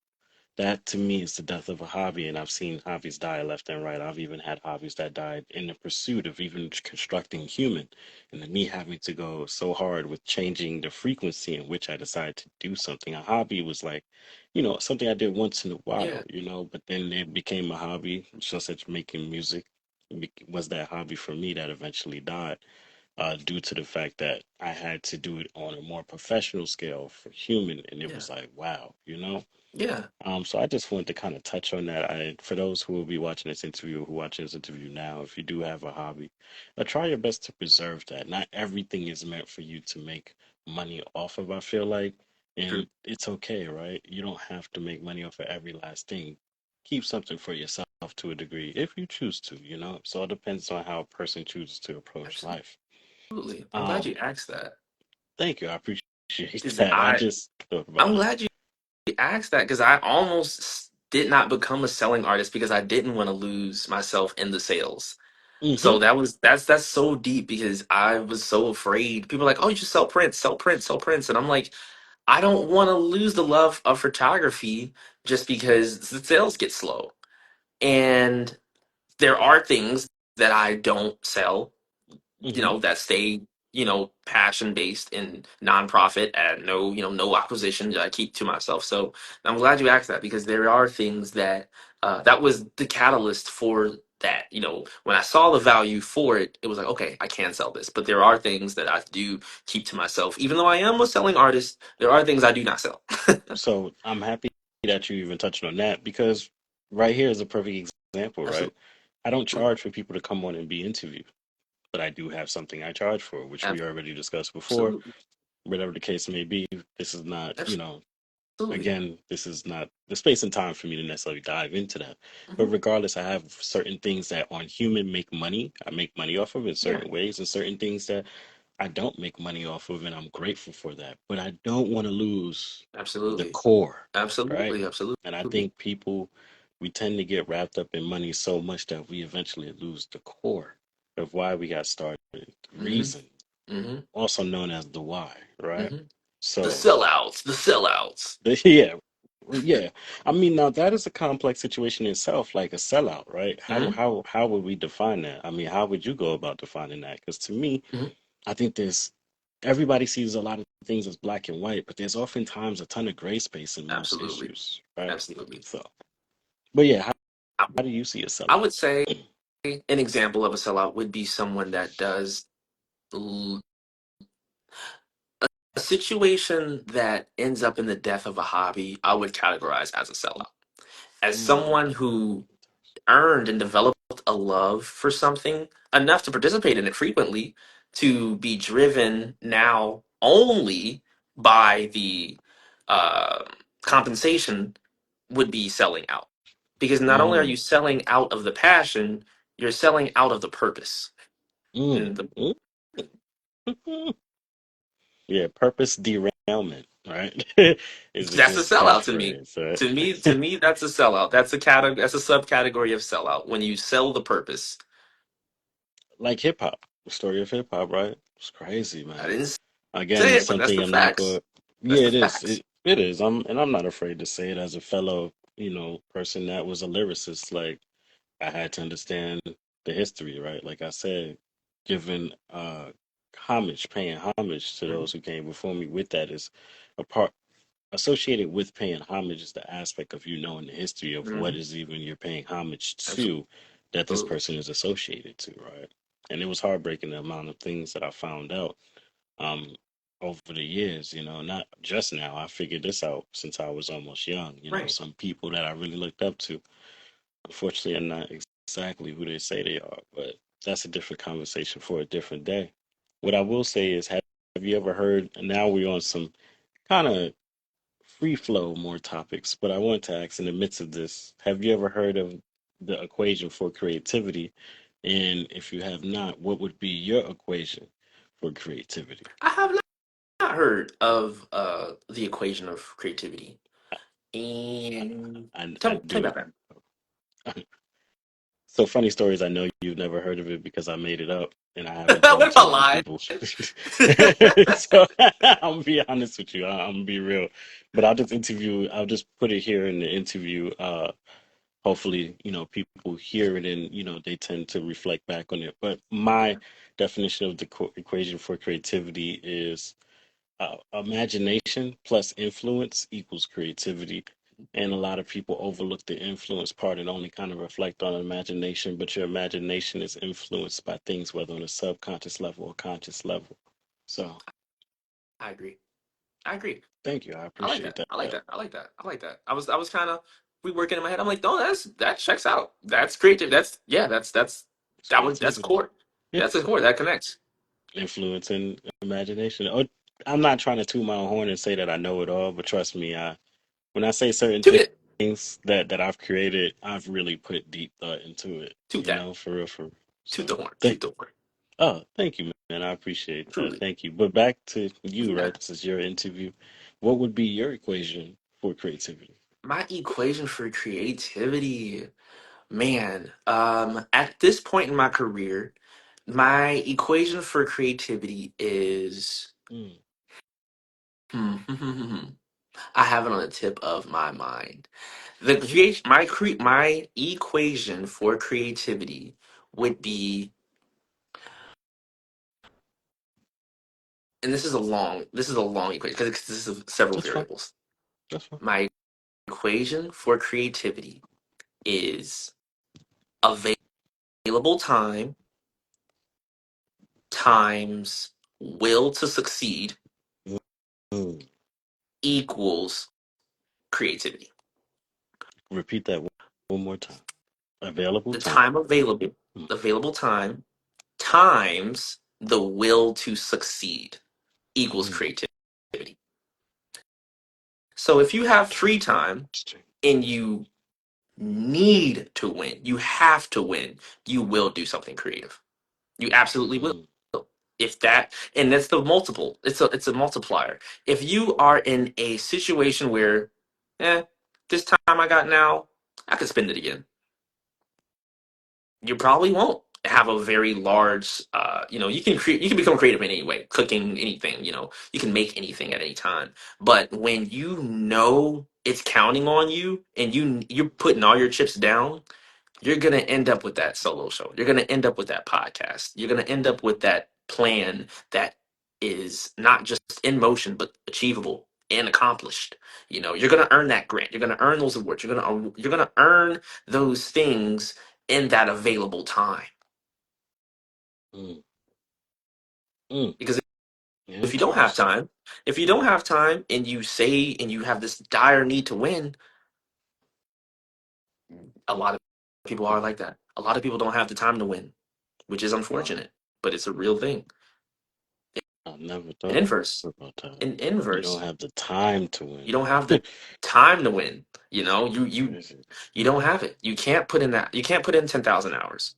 that to me is the death of a hobby, and I've seen hobbies die left and right. I've even had hobbies that died in the pursuit of even constructing human, and then me having to go so hard with changing the frequency in which I decided to do something. A hobby was like, something I did once in a Yeah. while, but then it became a hobby, just as making music was that hobby for me that eventually died, due to the fact that I had to do it on a more professional scale for human, and it Yeah. was like, wow. Yeah. So I just wanted to kind of touch on that. For those who will be watching this interview, who watching this interview now, if you do have a hobby, try your best to preserve that. Not everything is meant for you to make money off of, I feel like, True. and it's okay, right? You don't have to make money off of every last thing. Keep something for yourself to a degree if you choose to. So it depends on how a person chooses to approach life. Absolutely. I'm glad Um, you asked that Thank you. I appreciate because that. I just thought I'm about it. glad you asked that because I almost did not become a selling artist because I didn't want to lose myself in the sales. Hmm. So that's so deep because I was so afraid. People are like, "Oh, you should sell prints, sell prints, sell prints," and I'm like, I don't want to lose the love of photography just because the sales get slow. And there are things that I don't sell, Hmm. that stay, passion based and nonprofit at no, no acquisition that I keep to myself. So I'm glad you asked that because there are things that was the catalyst for that. When I saw the value for it, it was like, okay, I can sell this. But there are things that I do keep to myself. Even though I am a selling artist, there are things I do not sell. So I'm happy that you even touched on that because right here is a perfect example, right? Absolutely. I don't charge for people to come on and be interviewed, but I do have something I charge for, which we already discussed before. Absolutely. Whatever the case may be, this is not, Absolutely. again, this is not the space and time for me to necessarily dive into that. But Hmm. regardless, I have certain things that on human make money. I make money off of in Yeah. certain ways, and certain things that I don't make money off of, and I'm grateful for that. But I don't want to lose the Absolutely. core, right? Absolutely. And I Absolutely. think people, we tend to get wrapped up in money so much that we eventually lose the core of why we got started, the Hmm. reason, Hmm. also known as the why, right? hmm The So, sellouts. The sellouts. yeah, well, yeah. I mean, now that is a complex situation in itself, like a sellout, right? How Hmm. how how would we define that? I mean, how would you go about defining that? Because to me, Hmm. I think there's everybody sees a lot of things as black and white, but there's oftentimes a ton of gray space in most Absolutely. issues, right? Absolutely. So, but yeah, I, how do you see a I sellout? would say an example of a sellout would be someone that does l- a situation that ends up in the death of a hobby. I would categorize as a sellout. As Mm, someone who earned and developed a love for something enough to participate in it frequently, to be driven now only by the uh, compensation would be selling out. Because not only are you Mm, selling out of the passion, you're selling out of the purpose. mm, And the, mm. Yeah, purpose derailment, right? is that's a your sellout to me. catchphrase, right? To me, that's a sellout. That's a category. That's a subcategory of sellout when you sell the purpose. Like hip hop, the story of hip hop, right? It's crazy, I man. didn't Again, say it's it, but that's something the I'm not facts. going. That's Yeah, the it is. facts. It is. I'm not afraid to say it as a fellow, person that was a lyricist. Like I had to understand the history, right? Like I said, giving homage, paying homage to Mhm. those who came before me with that is a part associated with paying homage is the aspect of you knowing the history of what Mhm. is even you're paying homage to that this Absolutely. person is associated to, right? And it was heartbreaking the amount of things that I found out um over the years, not just now. I figured this out since I was almost young. Right. Some people that I really looked up to, unfortunately, are not exactly who they say they are, but that's a different conversation for a different day. What I will say is, have you ever heard, and now we're on some kind of free flow more topics, but I want to ask in the midst of this, have you ever heard of the equation for creativity? And if you have not, what would be your equation for creativity? I have not heard of the equation of creativity. And I tell me do. about that. So funny stories, I know you've never heard of it because I made it up and I haven't What told if too I many lied? people. So I'm gonna be honest with you. I'm gonna be real. But I'll just put it here in the interview. Hopefully, people hear it and, they tend to reflect back on it. But my Yeah, definition of the equation for creativity is imagination plus influence equals creativity. And a lot of people overlook the influence part and only kind of reflect on imagination, but your imagination is influenced by things, whether on a subconscious level or conscious level. So I agree. I agree. thank you. I I like appreciate that. I like that. that. I like that. I like that. I was kind of reworking in my head. I'm like, no, that checks out. That's creative. That's yeah. It's That's creativity. core. Yeah. That's the core that connects. Influence and imagination. Oh, I'm not trying to toot my own horn and say that I know it all, but trust me, when I say certain Toot it. things that I've created, I've really put deep thought into it, Toot that. for real, for real. Toot So the horn. thank Toot the horn. thank you, man. I appreciate that. Truly. Thank you. But back to you, Yeah. right? This is your interview. What would be your equation for creativity? My equation for creativity, man. At this point in my career, my equation for creativity is. Mm, I have it on the tip of my mind. The creation, my equation for creativity would be, and this is a long equation because this is several that's fine. variables. That's fine. My equation for creativity is available time times will to succeed Mm. equals creativity. Repeat that one more time. Available The time. time available, Mm, available time times the will to succeed equals mm. creativity. So if you have free time Interesting. and you need to win, you have to win, you will do something creative. You absolutely will. Mm, If that, and that's the multiple. It's a multiplier. If you are in a situation where, eh, this time I got now, I could spend it again. You probably won't have a very large you can create, you can become creative in any way, cooking anything, you can make anything at any time. But when you know it's counting on you and you're putting all your chips down, you're going to end up with that solo show. You're going to end up with that podcast. You're going to end up with that plan that is not just in motion, but achievable and accomplished. You're going to earn that grant. You're going to earn those awards. You're going to earn those things in that available time. mm, mm. Because if you don't have Interesting. time, if you don't have time and you say and you have this dire need to win, a lot of people are like that. A lot of people don't have the time to win, which is Wow. unfortunate, but it's a real thing. I never An thought inverse. about that. An You don't inverse. have the time to You win. don't have the time to win. You know, Crazy. you don't have it. You can't put in that. You can't put in 10,000 hours.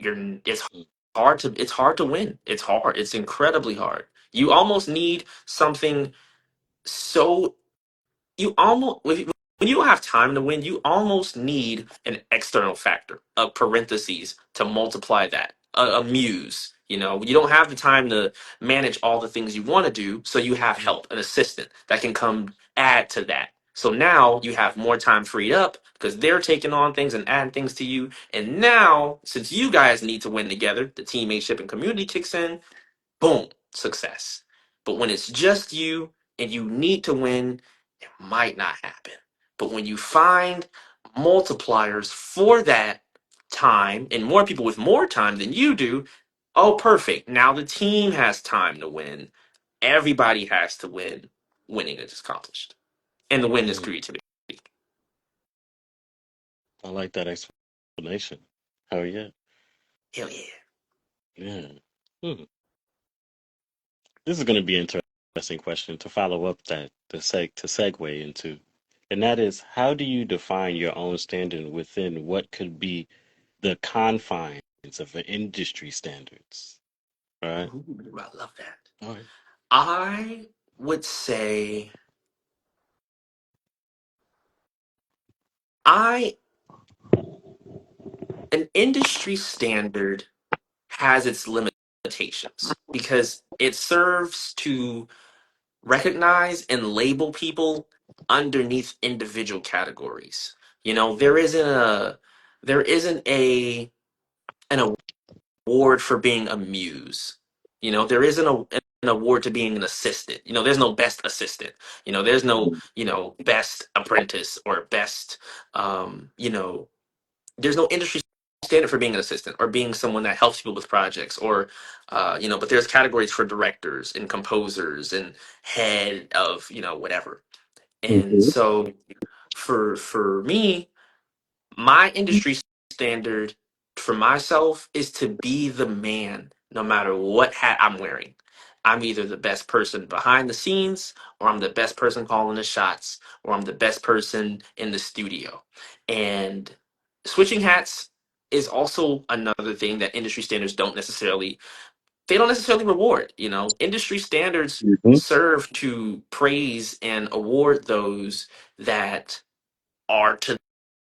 It's hard to win. It's hard. It's incredibly hard. You almost need something so you almost when you don't have time to win, you almost need an external factor, a parentheses to multiply that, a muse. You know, you don't have the time to manage all the things you want to do, so you have help, an assistant that can come add to that. So now you have more time freed up because they're taking on things and adding things to you. And now, since you guys need to win together, the teammateship and community kicks in. Boom, success. But when it's just you and you need to win, it might not happen. But when you find multipliers for that time and more people with more time than you do, oh, perfect. Now the team has time to win. Everybody has to win. Winning is accomplished. And the win is Mm, creativity. I like that explanation. Hell yeah. Hell yeah. Yeah. Hmm. This is going to be an interesting question to follow up that to segue into, and that is, how do you define your own standard within what could be the confines of an industry standards? Right. Ooh, I love that. All right. I would say I an industry standard has its limitations because it serves to recognize and label people underneath individual categories. You know, there isn't an award for being a muse. You know, there isn't an award to being an assistant. You know, there's no best assistant. You know, there's no, best apprentice or best you know, there's no industry standard for being an assistant or being someone that helps people with projects or but there's categories for directors and composers and head of whatever. And Mhm. so for me, my industry standard for myself is to be the man no matter what hat I'm wearing. I'm either the best person behind the scenes, or I'm the best person calling the shots, or I'm the best person in the studio. And switching hats is also another thing that industry standards don't necessarily reward. You know, industry standards Mhm. serve to praise and award those that are to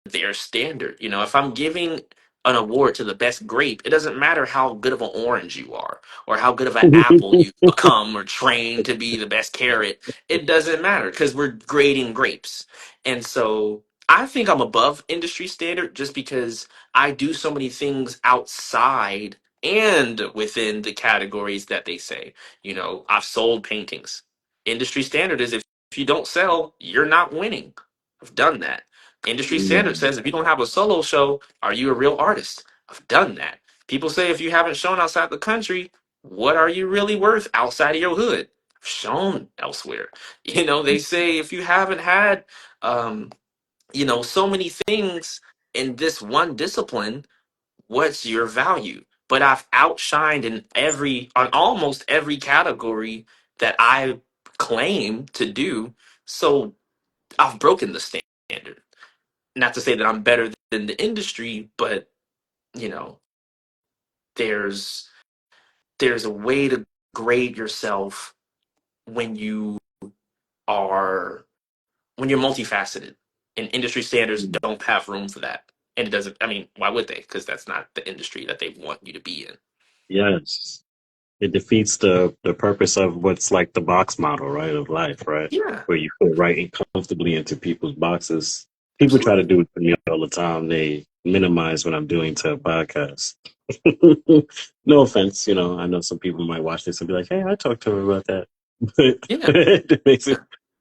their standard. You know, if I'm giving an award to the best grape, it doesn't matter how good of an orange you are or how good of an apple you become or trained to be the best carrot. It doesn't matter because we're grading grapes. And so I think I'm above industry standard just because I do so many things outside and within the categories that they say. You know, I've sold paintings. Industry standard is if you don't sell, you're not winning. I've done that. Industry standard Mm. says if you don't have a solo show, are you a real artist? I've done that. People say if you haven't shown outside the country, what are you really worth outside of your hood? I've shown elsewhere. You know, they say if you haven't had, um, so many things in this one discipline, what's your value? But I've outshined on almost every category that I claim to do. So I've broken the standard. Not to say that I'm better than the industry, but you know, there's there's a way to grade yourself when you are when you're multifaceted. And industry standards don't have room for that. And it doesn't, I mean, why would they? Because that's not the industry that they want you to be in. Yes. It defeats the purpose of what's like the box model, right, of life, right? Yeah, Where you fit right and comfortably into people's boxes. People try to absolutely. do it to me all the time. They minimize what I'm doing to a podcast. No offense, I know some people might watch this and be like, "Hey, I talked to her about that." Yeah. But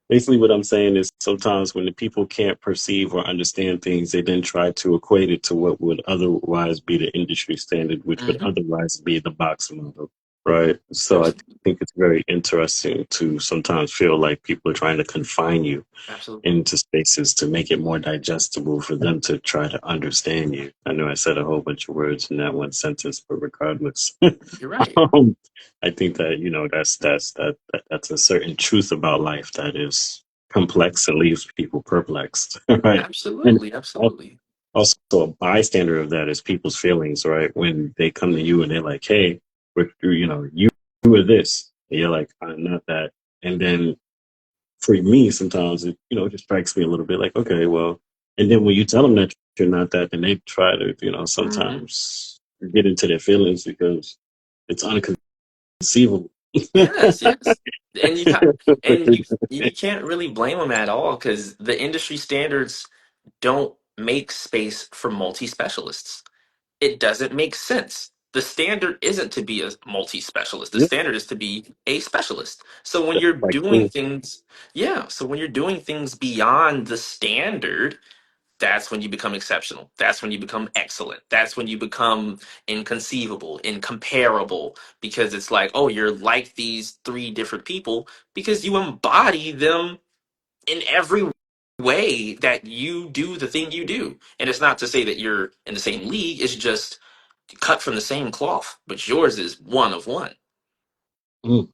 basically, what I'm saying is sometimes when the people can't perceive or understand things, they then try to equate it to what would otherwise be the industry standard, which would hmm otherwise be the box model. right? So I Absolutely. think it's very interesting to sometimes feel like people are trying to confine you Absolutely. into spaces to make it more digestible for them to try to understand you. I know I said a whole bunch of words in that one sentence, but regardless, You're right. um, I think that that's a certain truth about life that is complex and leaves people perplexed, right? And Absolutely. al- Absolutely. also a bystander of that is people's feelings, right? When they come to you and they're like, "Hey, you were this," and you're like, "I'm not that," and then for me, sometimes it just strikes me a little bit like, okay, well, and then when you tell them that you're not that, then they try to, Hmm. sometimes get into their feelings because it's unconceivable. Yes, yes. And you have, and you can't really blame them at all because the industry standards don't make space for multi-specialists. It doesn't make sense. The standard isn't to be a multi-specialist. The Yeah, standard is to be a specialist. So when you're like, doing things, yeah, so when you're doing things beyond the standard, that's when you become exceptional. That's when you become excellent. That's when you become inconceivable, incomparable, because it's like, oh, you're like these three different people because you embody them in every way that you do the thing you do. And it's not to say that you're in the same league, it's just cut from the same cloth, but yours is one of one. mm,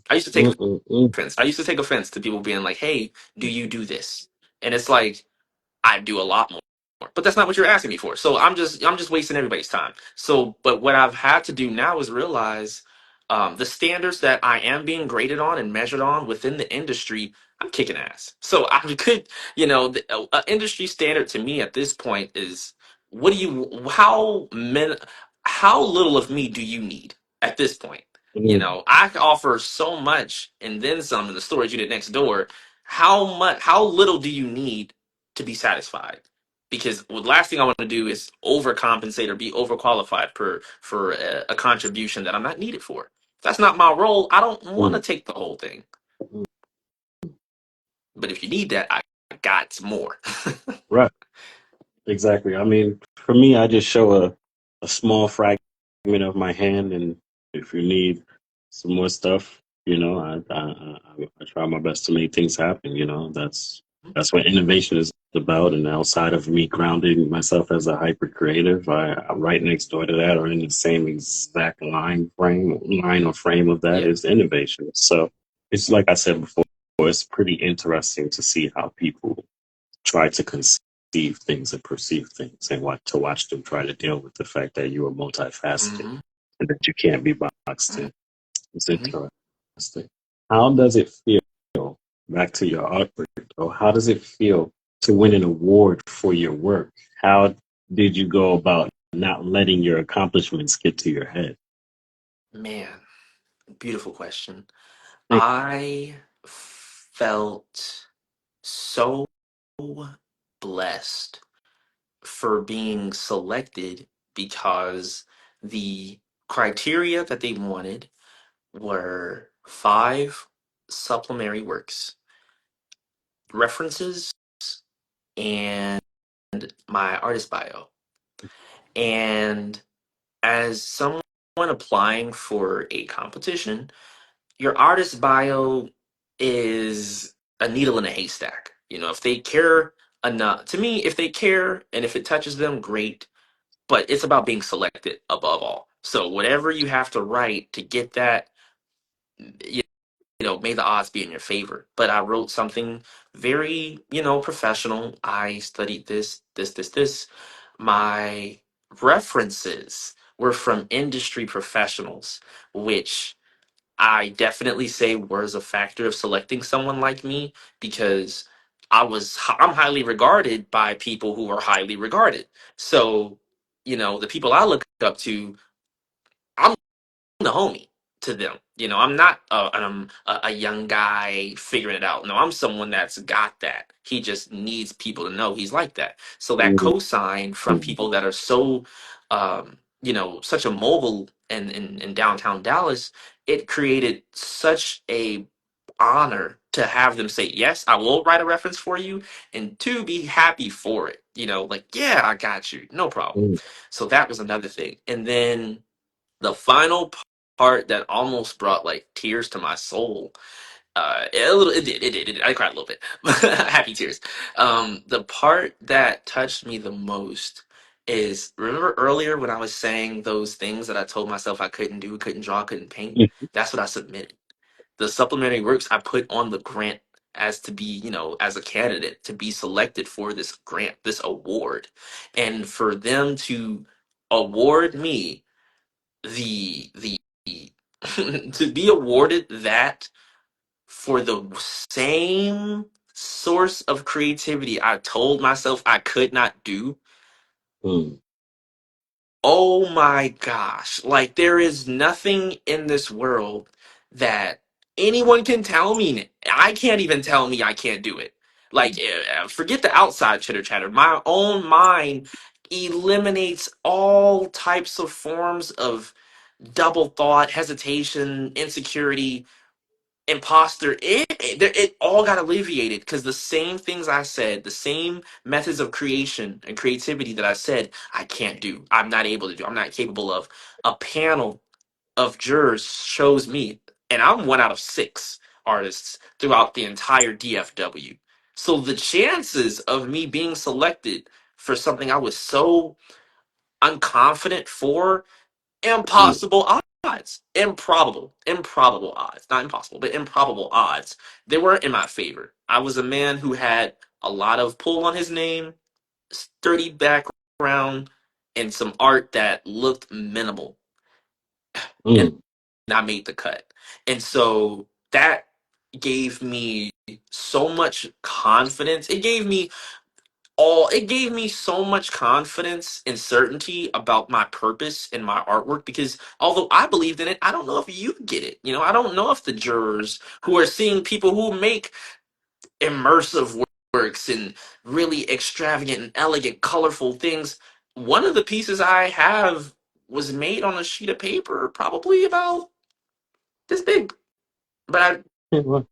I used to take mm, mm, mm, offense. I used to take offense to people being like, hey, do you do this? And it's like, I do a lot more. But that's not what you're asking me for. So I'm just wasting everybody's time. So but what I've had to do now is realize the standards that I am being graded on and measured on within the industry, I'm kicking ass. So I could, industry standard to me at this point is what do you how little of me do you need at this point? mm, I can offer so much and then some in the storage unit next door. How little do you need to be satisfied? Because the last thing I want to do is overcompensate or be overqualified for a contribution that I'm not needed for. If that's not my role, I don't want mm, to take the whole thing. mm. But if you need that, I got more. Right. Exactly. I mean, for me, I just show a small fragment of my hand, and if you need some more stuff, I try my best to make things happen. That's what innovation is about. And outside of me grounding myself as a hyper creative, I'm right next door to that, or in the same exact line or frame of that Yeah. is innovation. So it's like I said before, it's pretty interesting to see how people try to conceive things and perceive things and watch them try to deal with the fact that you are multifaceted Hmm. and that you can't be boxed in. It's Hmm. interesting. How does it feel, back to your artwork, though, how does it feel to win an award for your work? How did you go about not letting your accomplishments get to your head? Man, beautiful question. Thank I felt so blessed for being selected because the criteria that they wanted were five supplementary works, references, and my artist bio. And as someone applying for a competition, your artist bio is a needle in a haystack. If they care enough, to me, if they care and if it touches them, great. But it's about being selected above all. So whatever you have to write to get that, may the odds be in your favor. But I wrote something very, professional. I studied this. My references were from industry professionals, which I definitely say was a factor of selecting someone like me because I'm highly regarded by people who are highly regarded. So, the people I look up to, I'm the homie to them. I'm not a young guy figuring it out. No, I'm someone that's got that. He just needs people to know he's like that. So that you. cosign from people that are so, such a mobile in downtown Dallas, it created such a honor to have them say, yes, I will write a reference for you, and two, be happy for it. Like, yeah, I got you, no problem. Mm, So that was another thing. And then the final part that almost brought like tears to my soul. A little, it did. I cried a little bit, happy tears. The part that touched me the most is, remember earlier when I was saying those things that I told myself I couldn't do, couldn't draw, couldn't paint. That's what I submitted. The supplementary works I put on the grant as to be, as a candidate to be selected for this grant, this award, and for them to award me the to be awarded that for the same source of creativity I told myself I could not do. Mm, Oh my gosh. Like, there is nothing in this world that anyone can tell me. I can't even tell me I can't do it. Like, forget the outside chitter chatter. My own mind eliminates all types of forms of double thought, hesitation, insecurity, imposter. It all got alleviated because the same things I said, the same methods of creation and creativity that I said I can't do, I'm not able to do, I'm not capable of, a panel of jurors shows me, and I'm one out of six artists throughout the entire DFW. So the chances of me being selected for something I was so unconfident for, mm, impossible odds. Improbable odds. Not impossible, but improbable odds. They weren't in my favor. I was a man who had a lot of pull on his name, sturdy background, and some art that looked minimal. And mm, I made the cut. And so that gave me so much confidence. It gave me so much confidence and certainty about my purpose in my artwork, because although I believed in it, I don't know if you get it. I don't know if the jurors who are seeing people who make immersive works and really extravagant and elegant, colorful things. One of the pieces I have was made on a sheet of paper, probably about this big, but yeah, well,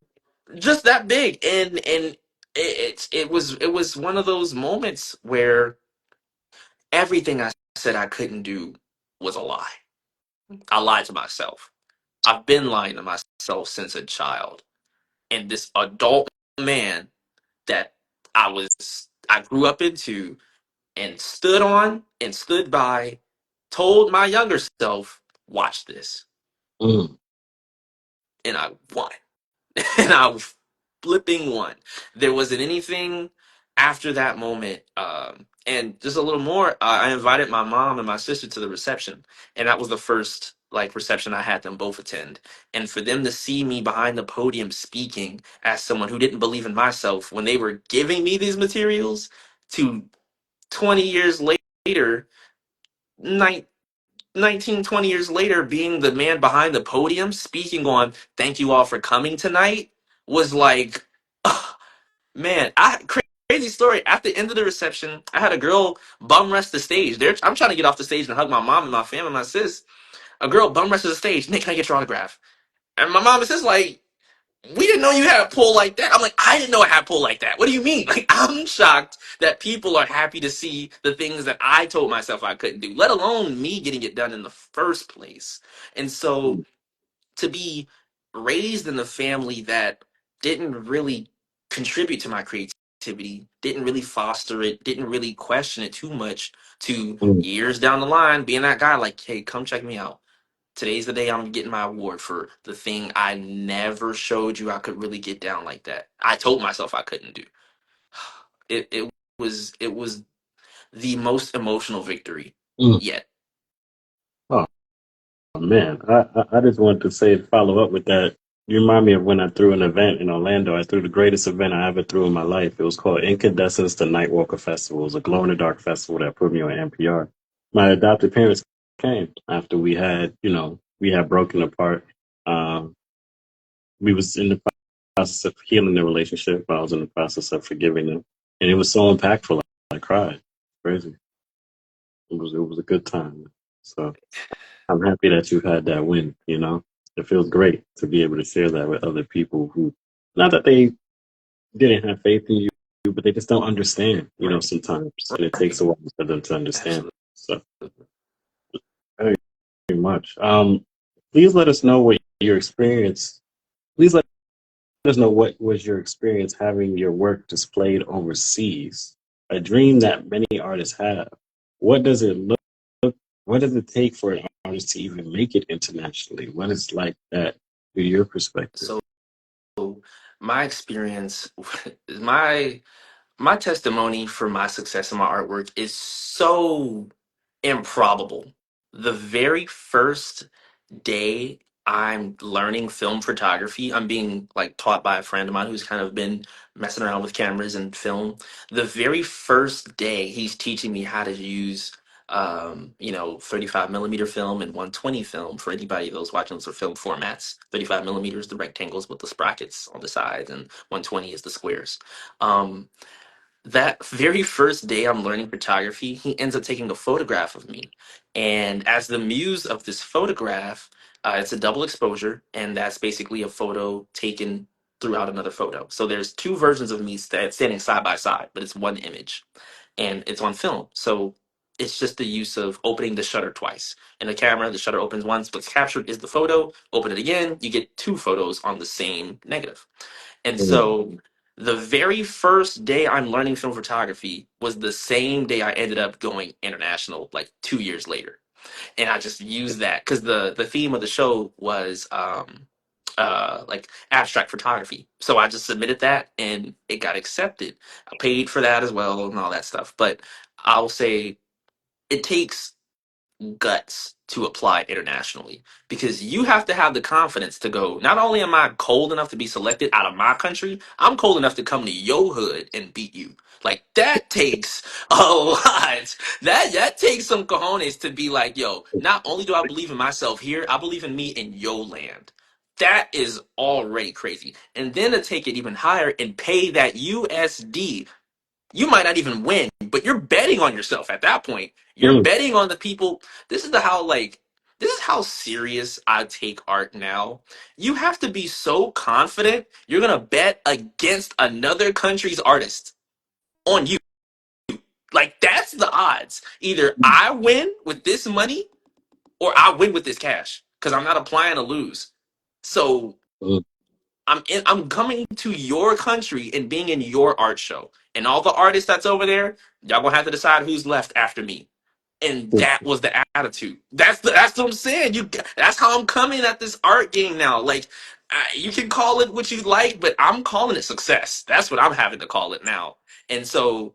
just that big, and it was one of those moments where everything I said I couldn't do was a lie. I lied to myself. I've been lying to myself since a child. And this adult man that I grew up into and stood on and stood by told my younger self, watch this. mm, And I won. And I flipping won. There wasn't anything after that moment. And just a little more, I invited my mom and my sister to the reception, and that was the first like reception I had them both attend. And for them to see me behind the podium speaking as someone who didn't believe in myself when they were giving me these materials, to 20 years later, 19, 20 years later, being the man behind the podium speaking on "thank you all for coming tonight," was like, man. Crazy story. At the end of the reception, I had a girl bum rest the stage. I'm trying to get off the stage and hug my mom and my family and my sis. A girl bum rested the stage. "Nick, can I get your autograph?" And my mom and sis like, "We didn't know you had a pull like that." I'm like, "I didn't know I had pull like that. What do you mean?" Like, I'm shocked that people are happy to see the things that I told myself I couldn't do, let alone me getting it done in the first place. And so mm, to be raised in a family that didn't really contribute to my creativity, didn't really foster it, didn't really question it too much, to mm, years down the line being that guy like, "Hey, come check me out. Today's the day I'm getting my award for the thing I never showed you I could really get down like that. I told myself I couldn't do." It was the most emotional victory mm. yet. Oh man, I just wanted to say, follow up with that. You remind me of when I threw an event in Orlando. I threw the greatest event I ever threw in my life. It was called Incandescence the Nightwalker Festival. It was a glow in the dark festival that put me on NPR. My adopted parents came after we had broken apart. Um, we was in the process of healing the relationship. I was in the process of forgiving them, and it was so impactful. I cried. Crazy. It was a good time. So I'm happy that you had that win. It feels great to be able to share that with other people who, not that they didn't have faith in you, but they just don't understand. Right. Sometimes, and it takes Right. a while for them to understand. Absolutely. So very much. Please let us know what your experience. Please let us know what was your experience having your work displayed overseas. A dream that many artists have. What does it look? What does it take for an artist to even make it internationally? What is like that through your perspective? So my experience, my my testimony for my success in my artwork is so improbable. The very first day I'm learning film photography, I'm being like taught by a friend of mine who's kind of been messing around with cameras and film. The very first day he's teaching me how to use 35 millimeter film and 120 film. For anybody that's watching, those are film formats. 35 millimeters, the rectangles with the sprockets on the sides, and 120 is the squares. Um, that very first day I'm learning photography, he ends up taking a photograph of me. And as the muse of this photograph, it's a double exposure, and that's basically a photo taken throughout another photo. So there's two versions of me standing side by side, but it's one image, and it's on film. So it's just the use of opening the shutter twice. In the camera, the shutter opens once, what's captured is the photo. Open it again, you get two photos on the same negative. And Mm, so the very first day I'm learning film photography was the same day I ended up going international, like 2 years later. And I just used that because the theme of the show was like abstract photography. So I just submitted that and it got accepted. I paid for that as well and all that stuff. But I'll say it takes guts to apply internationally because you have to have the confidence to go, not only am I cold enough to be selected out of my country, I'm cold enough to come to your hood and beat you. Like that takes a lot. That takes some cojones to be like, yo, not only do I believe in myself here, I believe in me in your land. That is already crazy. And then to take it even higher and pay that USD, you might not even win, but you're betting on yourself at that point. You're mm, betting on the people. This is how serious I take art now. You have to be so confident you're gonna bet against another country's artist on you. Like that's the odds. Either mm, I win with this money or I win with this cash because I'm not applying to lose. So mm, I'm coming to your country and being in your art show. And all the artists that's over there, y'all gonna have to decide who's left after me. And mm, that was the attitude. That's what I'm saying. That's how I'm coming at this art game now. Like you can call it what you like, but I'm calling it success. That's what I'm having to call it now. And so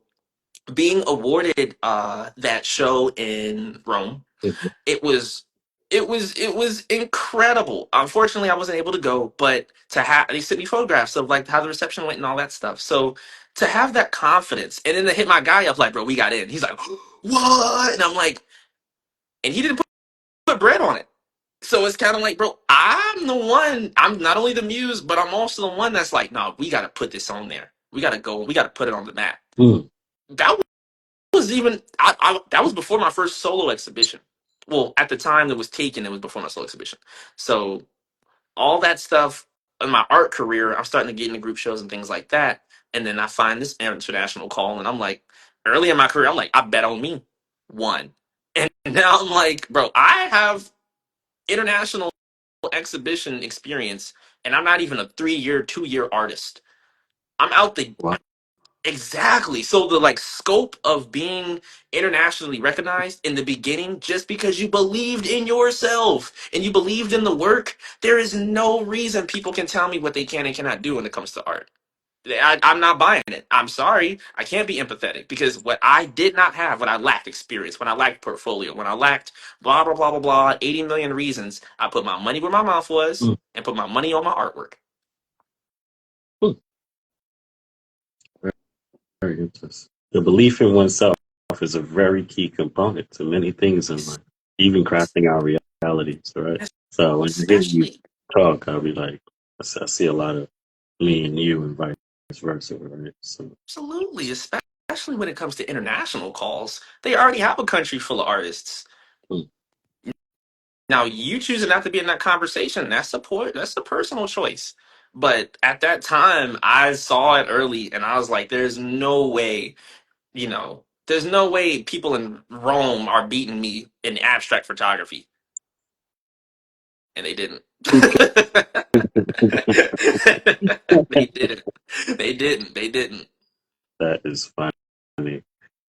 being awarded that show in Rome, mm, it was it was incredible. Unfortunately, I wasn't able to go, but to have they sent me photographs of like how the reception went and all that stuff. So to have that confidence and then to hit my guy up like, bro, we got in. He's like, what? And I'm like, and he didn't put bread on it. So it's kind of like, bro, I'm the one. I'm not only the muse, but I'm also the one that's like, no, we got to put this on there. We got to go. We got to put it on the map. mm. That was even that was before my first solo exhibition. Well, at the time that was taken, it was before my solo exhibition. So all that stuff in my art career, I'm starting to get into group shows and things like that. And then I find this international call, and I'm like, early in my career, I'm like, I bet on me, one. And now I'm like, bro, I have international exhibition experience, and I'm not even a 3 year, 2 year artist. I'm out the Wow. Exactly. So the like scope of being internationally recognized in the beginning, just because you believed in yourself and you believed in the work, there is no reason people can tell me what they can and cannot do when it comes to art. I'm not buying it. I'm sorry. I can't be empathetic because what I did not have, when I lacked experience, when I lacked portfolio, when I lacked blah, blah, blah, blah, blah, 80 million reasons, I put my money where my mouth was Mm, and put my money on my artwork. mm. Very, very interesting. The belief in oneself is a very key component to many things in Es- life, even crafting our realities, right? So when I hear you Especially talk, I'll be like, I see a lot of me and you and vice versa, right? So, Absolutely, especially when it comes to international calls. They already have a country full of artists. mm, Now, you choosing not to be in that conversation, that's a personal choice. But at that time, I saw it early and I was like, there's no way, there's no way people in Rome are beating me in abstract photography. and they didn't. Okay. They didn't. They didn't. They didn't. That is funny.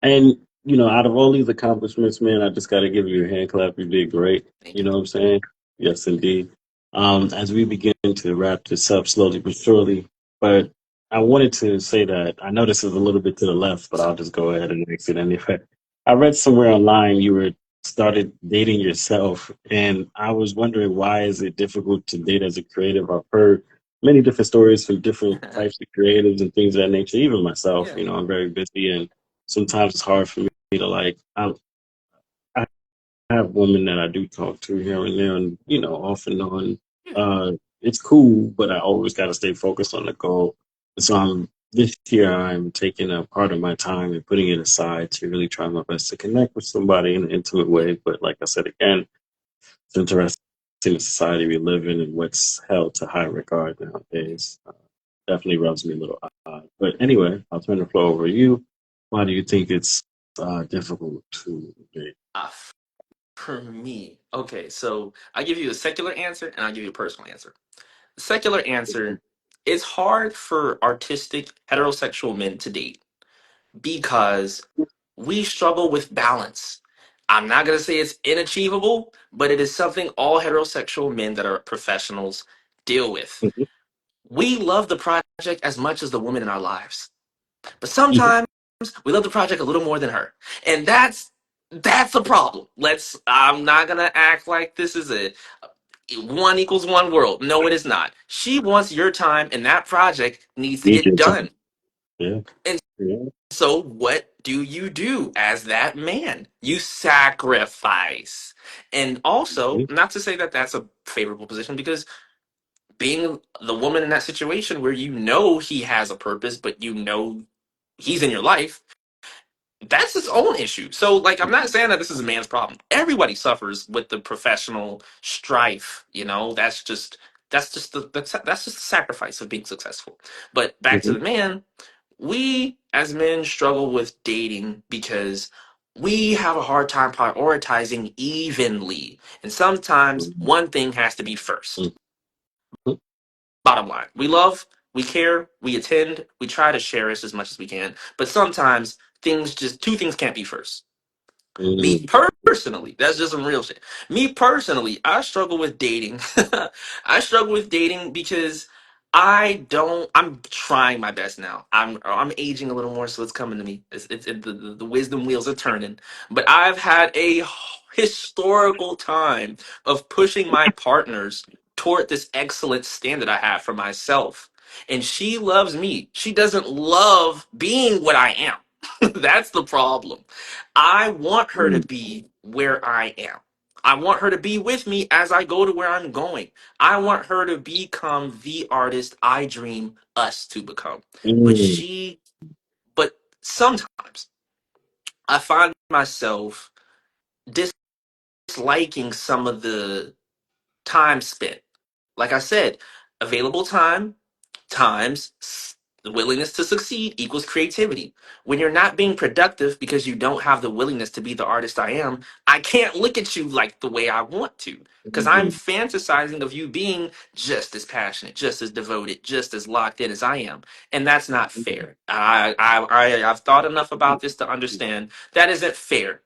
And out of all these accomplishments, man, I just got to give you a hand clap. You did great. Thank You you. know what I'm saying? Yes, indeed. As we begin to wrap this up slowly but surely, but I wanted to say that I know this is a little bit to the left, but I'll just go ahead and mix it anyway. I read somewhere online you were started dating yourself, and I was wondering why is it difficult to date as a creative? I've heard many different stories from different types of creatives and things of that nature. Even myself, Yeah. I'm very busy and sometimes it's hard for me to like I have women that I do talk to here and there and off and on. Yeah. uh it's cool, but I always got to stay focused on the goal. So this year I'm taking a part of my time and putting it aside to really try my best to connect with somebody in an intimate Yeah. way. But like I said again, it's interesting the society we live in and what's held to high regard Yeah. nowadays. Definitely rubs me a little odd. But anyway, I'll turn the floor over to you. Why do you think it's difficult to date? Uh, for me, okay, so I give you a secular answer and I'll give you a personal answer. Secular answer, it's hard for artistic heterosexual men to date because we struggle with balance. I'm not going to say it's inachievable, but it is something all heterosexual men that are professionals deal with. Mhm, We love the project as much as the woman in our lives, but mhm, sometimes we love the project a little more than her. And that's a problem. I'm not going to act like this is a one equals one world. No, it is not. She wants your time, and that project needs to need get your time. done. Yeah. And Yeah. so, what do you do as that man? You sacrifice. And also, Mhm, not to say that that's a favorable position, because being the woman in that situation where he has a purpose, but he's in your life, that's his own issue. So, like, I'm not saying that this is a man's problem. Everybody suffers with the professional strife. That's just the sacrifice of being successful. But back to mhm, the man, we as men struggle with dating because we have a hard time prioritizing evenly, and sometimes mhm, one thing has to be first. mhm, Bottom line, we love, we care, we attend, we try to share us as much as we can, but sometimes two things can't be first. Me mhm, personally, that's just some real shit. Me personally, I struggle with dating. I struggle with dating because I'm trying my best now. I'm aging a little more, so it's coming to me. The wisdom wheels are turning. But I've had a historical time of pushing my partners toward this excellent standard I have for myself. And she loves me. She doesn't love being what I am. That's the problem. I want her to mhm, be where I am. I want her to be with me as I go to where I'm going. I want her to become the artist I dream us to become. But mhm, she, but sometimes I find myself disliking some of the time spent. Like I said, available time times the willingness to succeed equals creativity. When you're not being productive because you don't have the willingness to be the artist I am, I can't look at you like the way I want to because I'm mhm, fantasizing of you being just as passionate, just as devoted, just as locked in as I am, and that's not fair. I've thought enough about this to understand that isn't fair.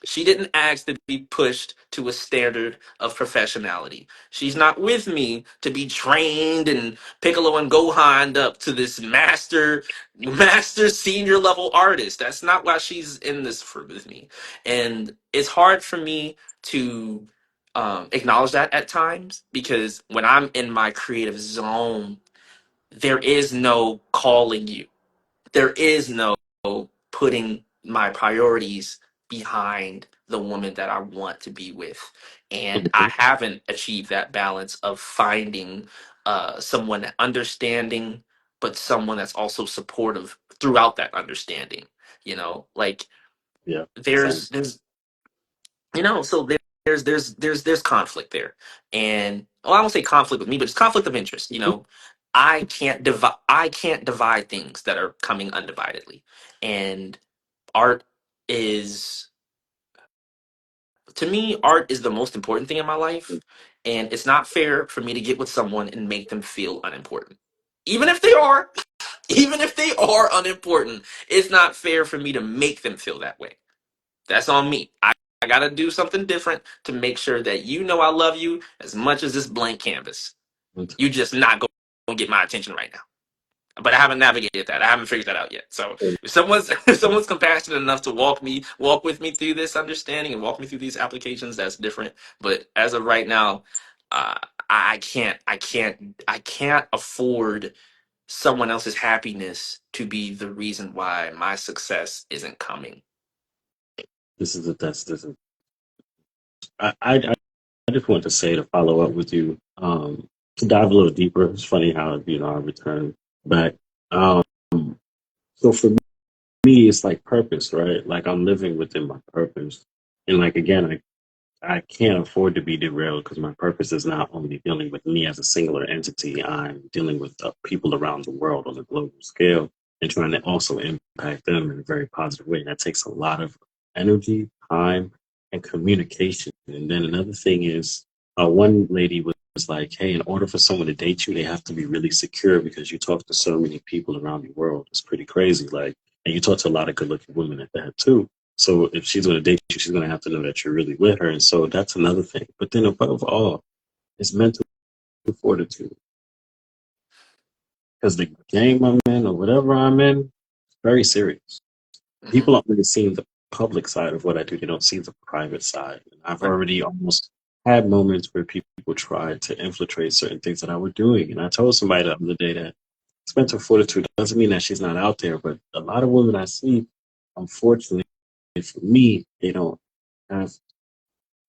She didn't ask to be pushed to a standard of professionality. She's not with me to be trained and Piccolo and Gohan up to this master senior level artist. That's not why she's in this with me. And it's hard for me to acknowledge that at times because when I'm in my creative zone, there is no calling you. There is no putting my priorities behind the woman that I want to be with. And I mhm. haven't achieved that balance of finding someone understanding, but someone that's also supportive throughout that understanding. Like Yeah. Same. there's so there's conflict there, and well, I won't say conflict with me, but it's conflict of interest. I can't divide things that are coming undividedly, and art is to me art is the most important thing in my life, And it's not fair for me to get with someone and make them feel unimportant. Even if they are, even if they are unimportant, it's not fair for me to make them feel that way. That's on me. I got to do something different to make sure that you know I love you as much as this blank canvas. You just not going to get my attention right now. But I haven't navigated that. I haven't figured that out yet. So if someone's if someone's compassionate enough to walk with me through this understanding and walk me through these applications, that's different. But as of right now, uh, I can't afford someone else's happiness to be the reason why my success isn't coming. This is a that's this is I just want to say to follow up with you, to dive a little deeper. It's funny how I return back. Um, so for me, it's like purpose, right? Like I'm living within my purpose, and like again, I can't afford to be derailed because my purpose is not only dealing with me as a singular entity. I'm dealing with people around the world on a global scale and trying to also impact them in a very positive way. And that takes a lot of energy, time, and communication. And then another thing is, one lady was like, "Hey, in order for someone to date you, they have to be really secure because you talk to so many people around the world. It's pretty crazy. Like, and you talk to a lot of good-looking women at that too." So if she's going to date you, she's going to have to know that you're really with her. And so that's another thing. But then above all, it's mental fortitude. Because the game I'm in or whatever I'm in, it's very serious. Hmm. People don't really see the public side of what I do. They don't see the private side. And I've Right. already almost had moments where people tried to infiltrate certain things that I was doing. And I told somebody the other day that it's mental fortitude doesn't mean that she's not out there. But a lot of women I see, unfortunately, for me, have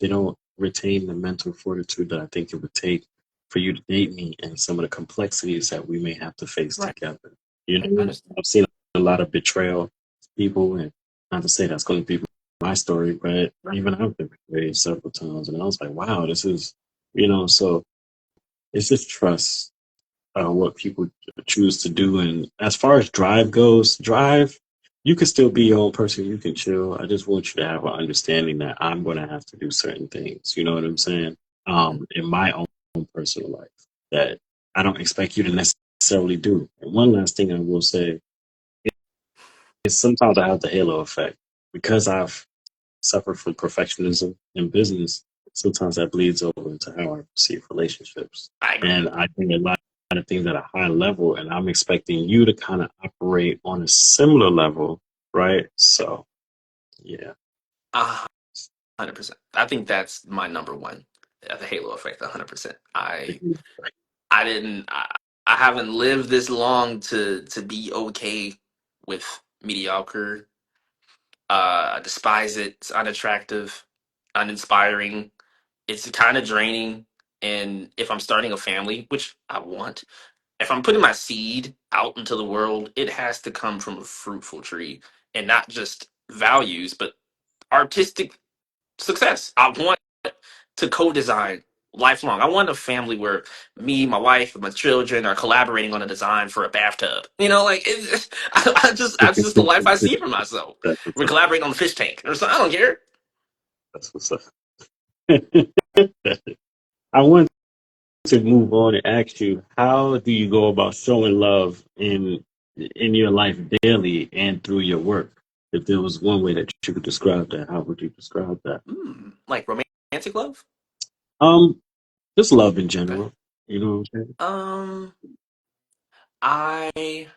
they don't retain the mental fortitude that I think it would take for you to date me and some of the complexities that we may have to face Right. together. I understand. I've seen a lot of betrayal people, and not to say that's going to be my story, but Right. even I've been betrayed several times, and I was like, wow, this is, so it's just trust what people choose to do. And as far as drive goes, drive, you can still be your own person. You can chill. I just want you to have an understanding that I'm going to have to do certain things. You know what I'm saying? Hmm. In my own personal life that I don't expect you to necessarily do. And one last thing I will say is sometimes I have the halo effect because I've suffered from perfectionism in business. Sometimes that bleeds over into how I perceive relationships. I agree. And I think a lot of things at a high level, and I'm expecting you to kind of operate on a similar level, right? So, yeah. 100%. I think that's my number one. The halo effect. 100%. I didn't. I haven't lived this long to be okay with mediocre. I despise it. It's unattractive, uninspiring. It's kind of draining. And if I'm starting a family, which I want, if I'm putting my seed out into the world, it has to come from a fruitful tree and not just values, but artistic success. I want to co-design lifelong. I want a family where me, my wife, and my children are collaborating on a design for a bathtub. Like that's just the life I see for myself. That's what's We're up. collaborating on the fish tank or something. I don't care. That's what's up. I want to move on and ask you, how do you go about showing love in your life daily and through your work? If there was one way that you could describe that, how would you describe that? Like romantic love. Um, just love in Okay. general. You know what I'm saying? Um, I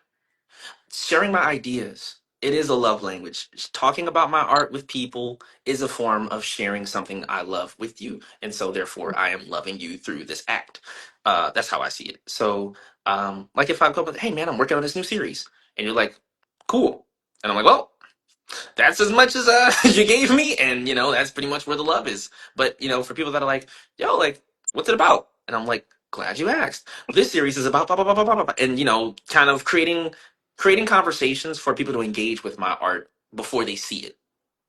sharing my ideas. It is a love language. Talking about my art with people is a form of sharing something I love with you, and so therefore I am loving you through this act. That's how I see it. So, like if I go, with, hey man, I'm working on this new series, and you're like, cool, and I'm like, well, that's as much as you gave me, and that's pretty much where the love is. But for people that are like, yo, like, what's it about? And I'm like, glad you asked. This series is about blah blah blah blah blah, blah, and kind of creating conversations for people to engage with my art before they see it,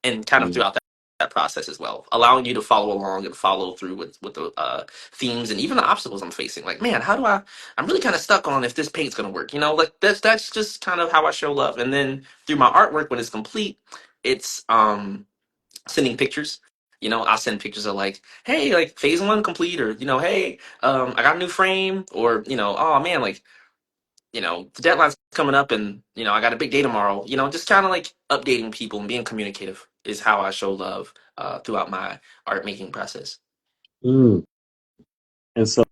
and kind of Mm, throughout that process as well, allowing you to follow along and follow through with the themes and even the obstacles I'm facing. Like, man, how do I'm really kind of stuck on if this paint's gonna work. Like that's just kind of how I show love. And then through my artwork, when it's complete, it's sending pictures I'll send pictures of like, hey, like phase one complete, or hey, I got a new frame, or oh man, like the deadline's coming up, and I got a big day tomorrow. Just kind of like updating people and being communicative is how I show love throughout my art making process. Mm. And so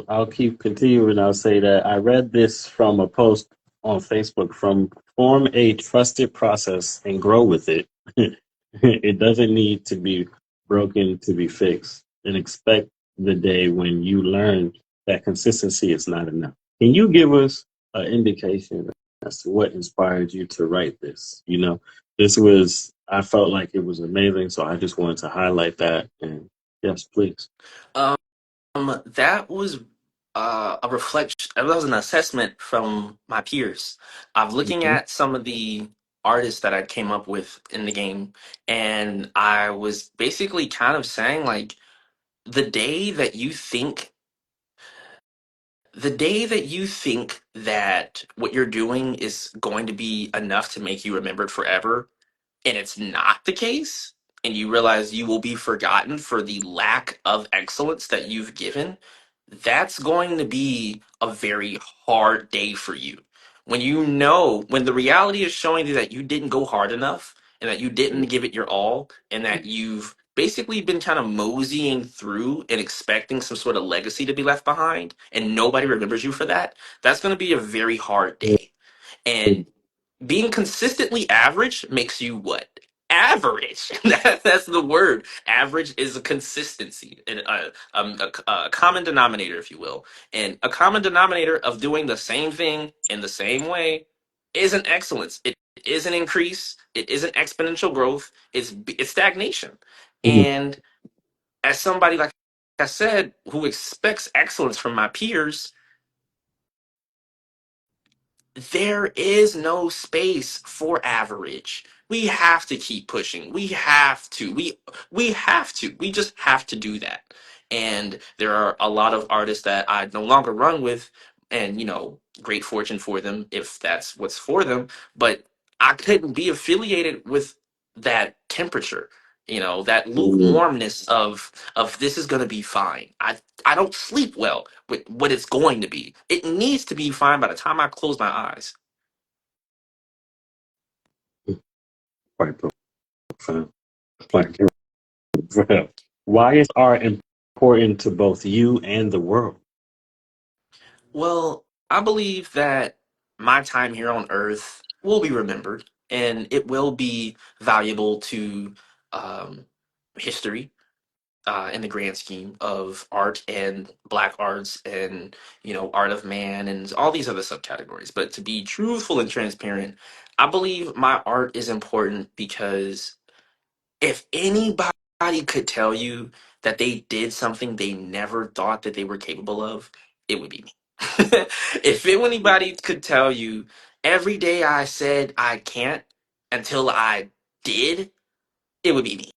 I'll keep continuing. I'll say that I read this from a post on Facebook from form a trusted process and grow with it. It doesn't need to be broken to be fixed. And expect the day when you learn that consistency is not enough. Can you give us an indication as to what inspired you to write this? This was, I felt like it was amazing. So I just wanted to highlight that. And yes, please. Um, that was a reflection. That was an assessment from my peers. I'm looking Mhm. at some of the artists that I came up with in the game, and I was basically kind of saying like, the day that you think the day that you think that what you're doing is going to be enough to make you remembered forever, and it's not the case, and you realize you will be forgotten for the lack of excellence that you've given, that's going to be a very hard day for you. When the reality is showing you that you didn't go hard enough, and that you didn't give it your all, and that you've basically been kind of moseying through and expecting some sort of legacy to be left behind, and nobody remembers you for that, that's going to be a very hard day. And being consistently average makes you what? Average. That's the word. Average is a consistency, and a common denominator, if you will. And a common denominator of doing the same thing in the same way isn't excellence. It isn't increase. It isn't exponential growth. It's stagnation. Mhm. And as somebody, like I said, who expects excellence from my peers, there is no space for average. We have to keep pushing. We have to. We have to. We just have to do that. And there are a lot of artists that I no longer run with, and great fortune for them if that's what's for them. But I couldn't be affiliated with that temperature. That Mhm. lukewarmness of this is going to be fine. I don't sleep well with what it's going to be. It needs to be fine by the time I close my eyes. Quite profound. Quite profound. Why is art important to both you and the world? Well, I believe that my time here on Earth will be remembered, and it will be valuable to um, history in the grand scheme of art and black arts and art of man and all these other subcategories. But to be truthful and transparent, I believe my art is important because if anybody could tell you that they did something they never thought that they were capable of, it would be me. If anybody could tell you every day I said I can't until I did, it would be me.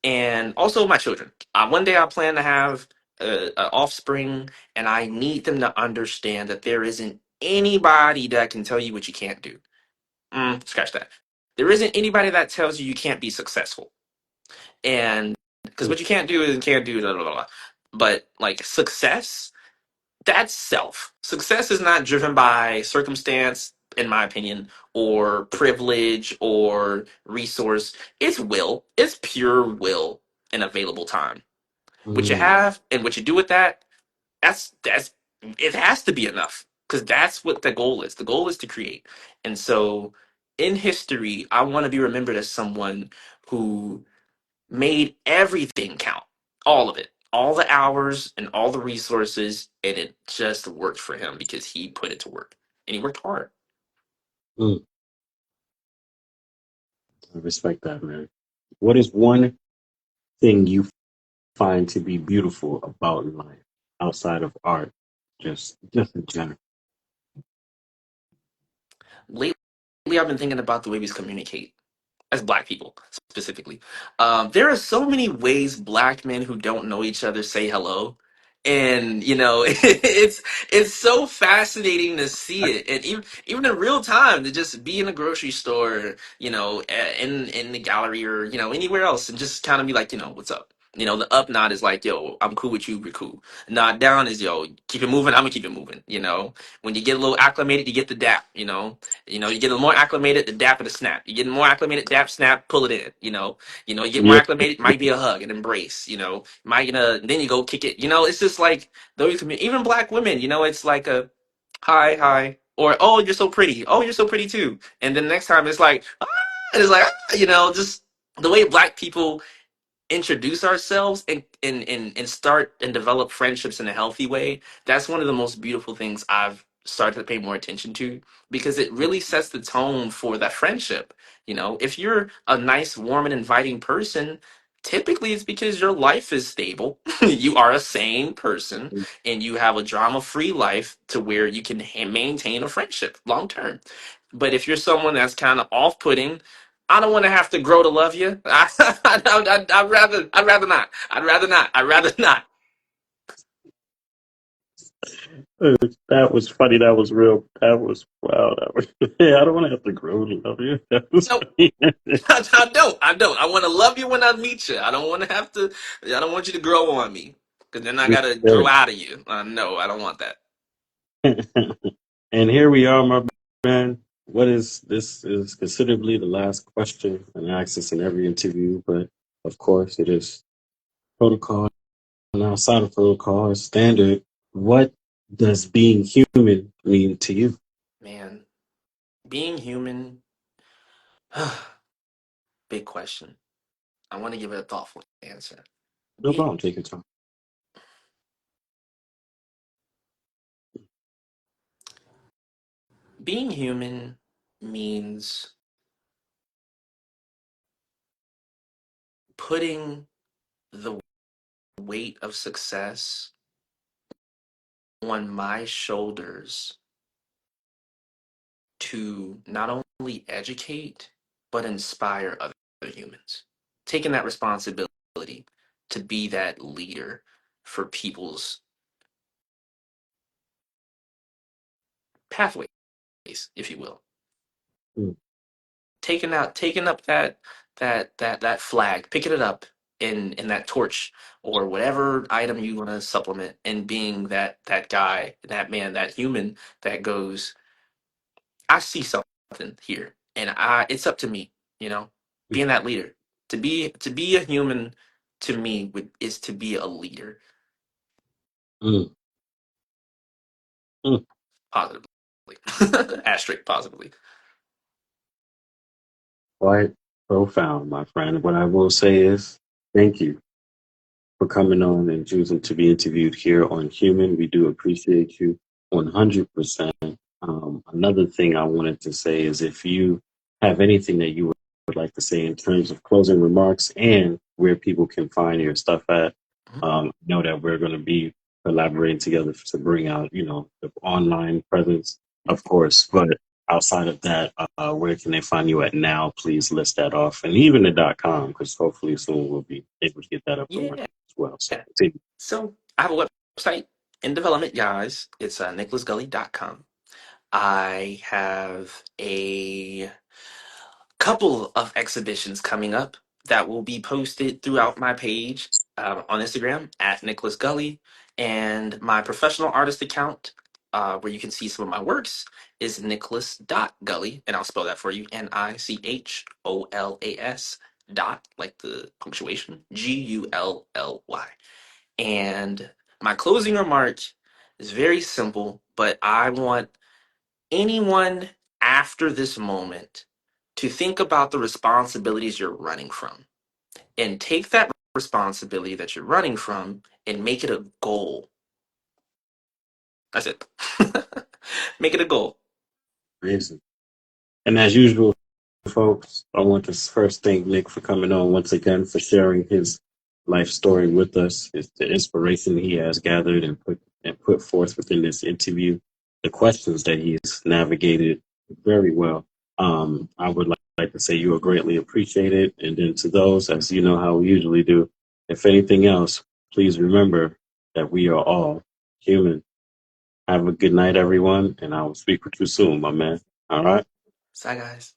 And also my children. One day I plan to have a offspring, and I need them to understand that there isn't anybody that can tell you what you can't do. Scratch that. There isn't anybody that tells you you can't be successful, and because what you can't do is can't do blah, blah, blah. But like success, that's self. Success is not driven by circumstance, in my opinion, or privilege or resource. It's will. It's pure will and available time. What you Mm, have and what you do with that, that's it has to be enough, because that's what the goal is. The goal is to create. And so in history, I want to be remembered as someone who made everything count, all of it, all the hours and all the resources, and it just worked for him because he put it to work and he worked hard. mm. I respect that, man. What is one thing you find to be beautiful about life outside of art? Just in general. Lately, I've been thinking about the way we communicate as Black people specifically. There are so many ways Black men who don't know each other say hello, And it's so fascinating to see it, and even in real time, to just be in a grocery store, in the gallery, or anywhere else, and just kind of be like, what's up. The up nod is like, yo, I'm cool with you, we're cool. Nod down is, yo, keep it moving, I'm gonna keep it moving. When you get a little acclimated, you get the dap. You get a little more acclimated, the dap and the snap. You get more acclimated, dap, snap, pull it in. You get more Yeah. acclimated, might be a hug, an embrace. Might then you go kick it. It's just like those even black women. It's like a hi, hi, or oh, you're so pretty. Oh, you're so pretty too. And then next time it's like ah, and it's like just the way black people introduce ourselves, and start and develop friendships in a healthy way. That's one of the most beautiful things I've started to pay more attention to, because it really sets the tone for that friendship. If you're a nice, warm, and inviting person, typically it's because your life is stable. You are a sane person, and you have a drama free life to where you can maintain a friendship long term. But if you're someone that's kind of off putting, I don't want to have to grow to love you. I'd rather not. I'd rather not. I'd rather not. That was funny. That was real. That was wow. That was yeah. I don't want to have to grow to love you. That was No, funny. I don't. I don't. I want to love you when I meet you. I don't want to have to. I don't want you to grow on me, because then I gotta grow Good. out of you. No, I don't want that. And here we are, my man. What is this? Is considerably the last question and I ask this in every interview, but of course it is protocol and outside of protocol is standard. What does being human mean to you? Man, being human, big question. I want to give it a thoughtful answer. No Be, problem. Take your time. being human means putting the weight of success on my shoulders to not only educate but inspire other humans. Taking that responsibility to be that leader for people's pathways, if you will. Mm, Taking up that flag, picking it up in that torch or whatever item you want to supplement, and being that guy, that man, that human that goes, I see something here, and I it's up to me, being that leader. To be a human, to me, is to be a leader, mm, mm. positively. Asterisk positively. Quite profound, my friend. What I will say is thank you for coming on and choosing to be interviewed here on Human. We do appreciate you 100%. Another thing I wanted to say is if you have anything that you would like to say in terms of closing remarks and where people can find your stuff at, Mhm. know that we're going to be collaborating together to bring out, the online presence, of course. But outside of that, where can they find you at now? Please list that off, and even the .com, because hopefully soon we'll be able to get that up and running Yeah. as well. So continue. So I have a website in development, guys. It's nicholasgully.com. I have a couple of exhibitions coming up that will be posted throughout my page, on Instagram at Nicholas Gully, and my professional artist account, where you can see some of my works, is nicholas.gully, and I'll spell that for you, Nicholas dot, like the punctuation, Gully. And my closing remark is very simple, but I want anyone after this moment to think about the responsibilities you're running from, and take that responsibility that you're running from and make it a goal. That's it. Make it a goal. Amazing. And as usual, folks, I want to first thank Nick for coming on once again, for sharing his life story with us. It's the inspiration he has gathered and put forth within this interview, the questions that he's navigated very well. I would like to say you are greatly appreciated. And then to those, as you know how we usually do, if anything else, please remember that we are all human. Have a good night, everyone, and I will speak with you soon, my man. All right. Bye, guys.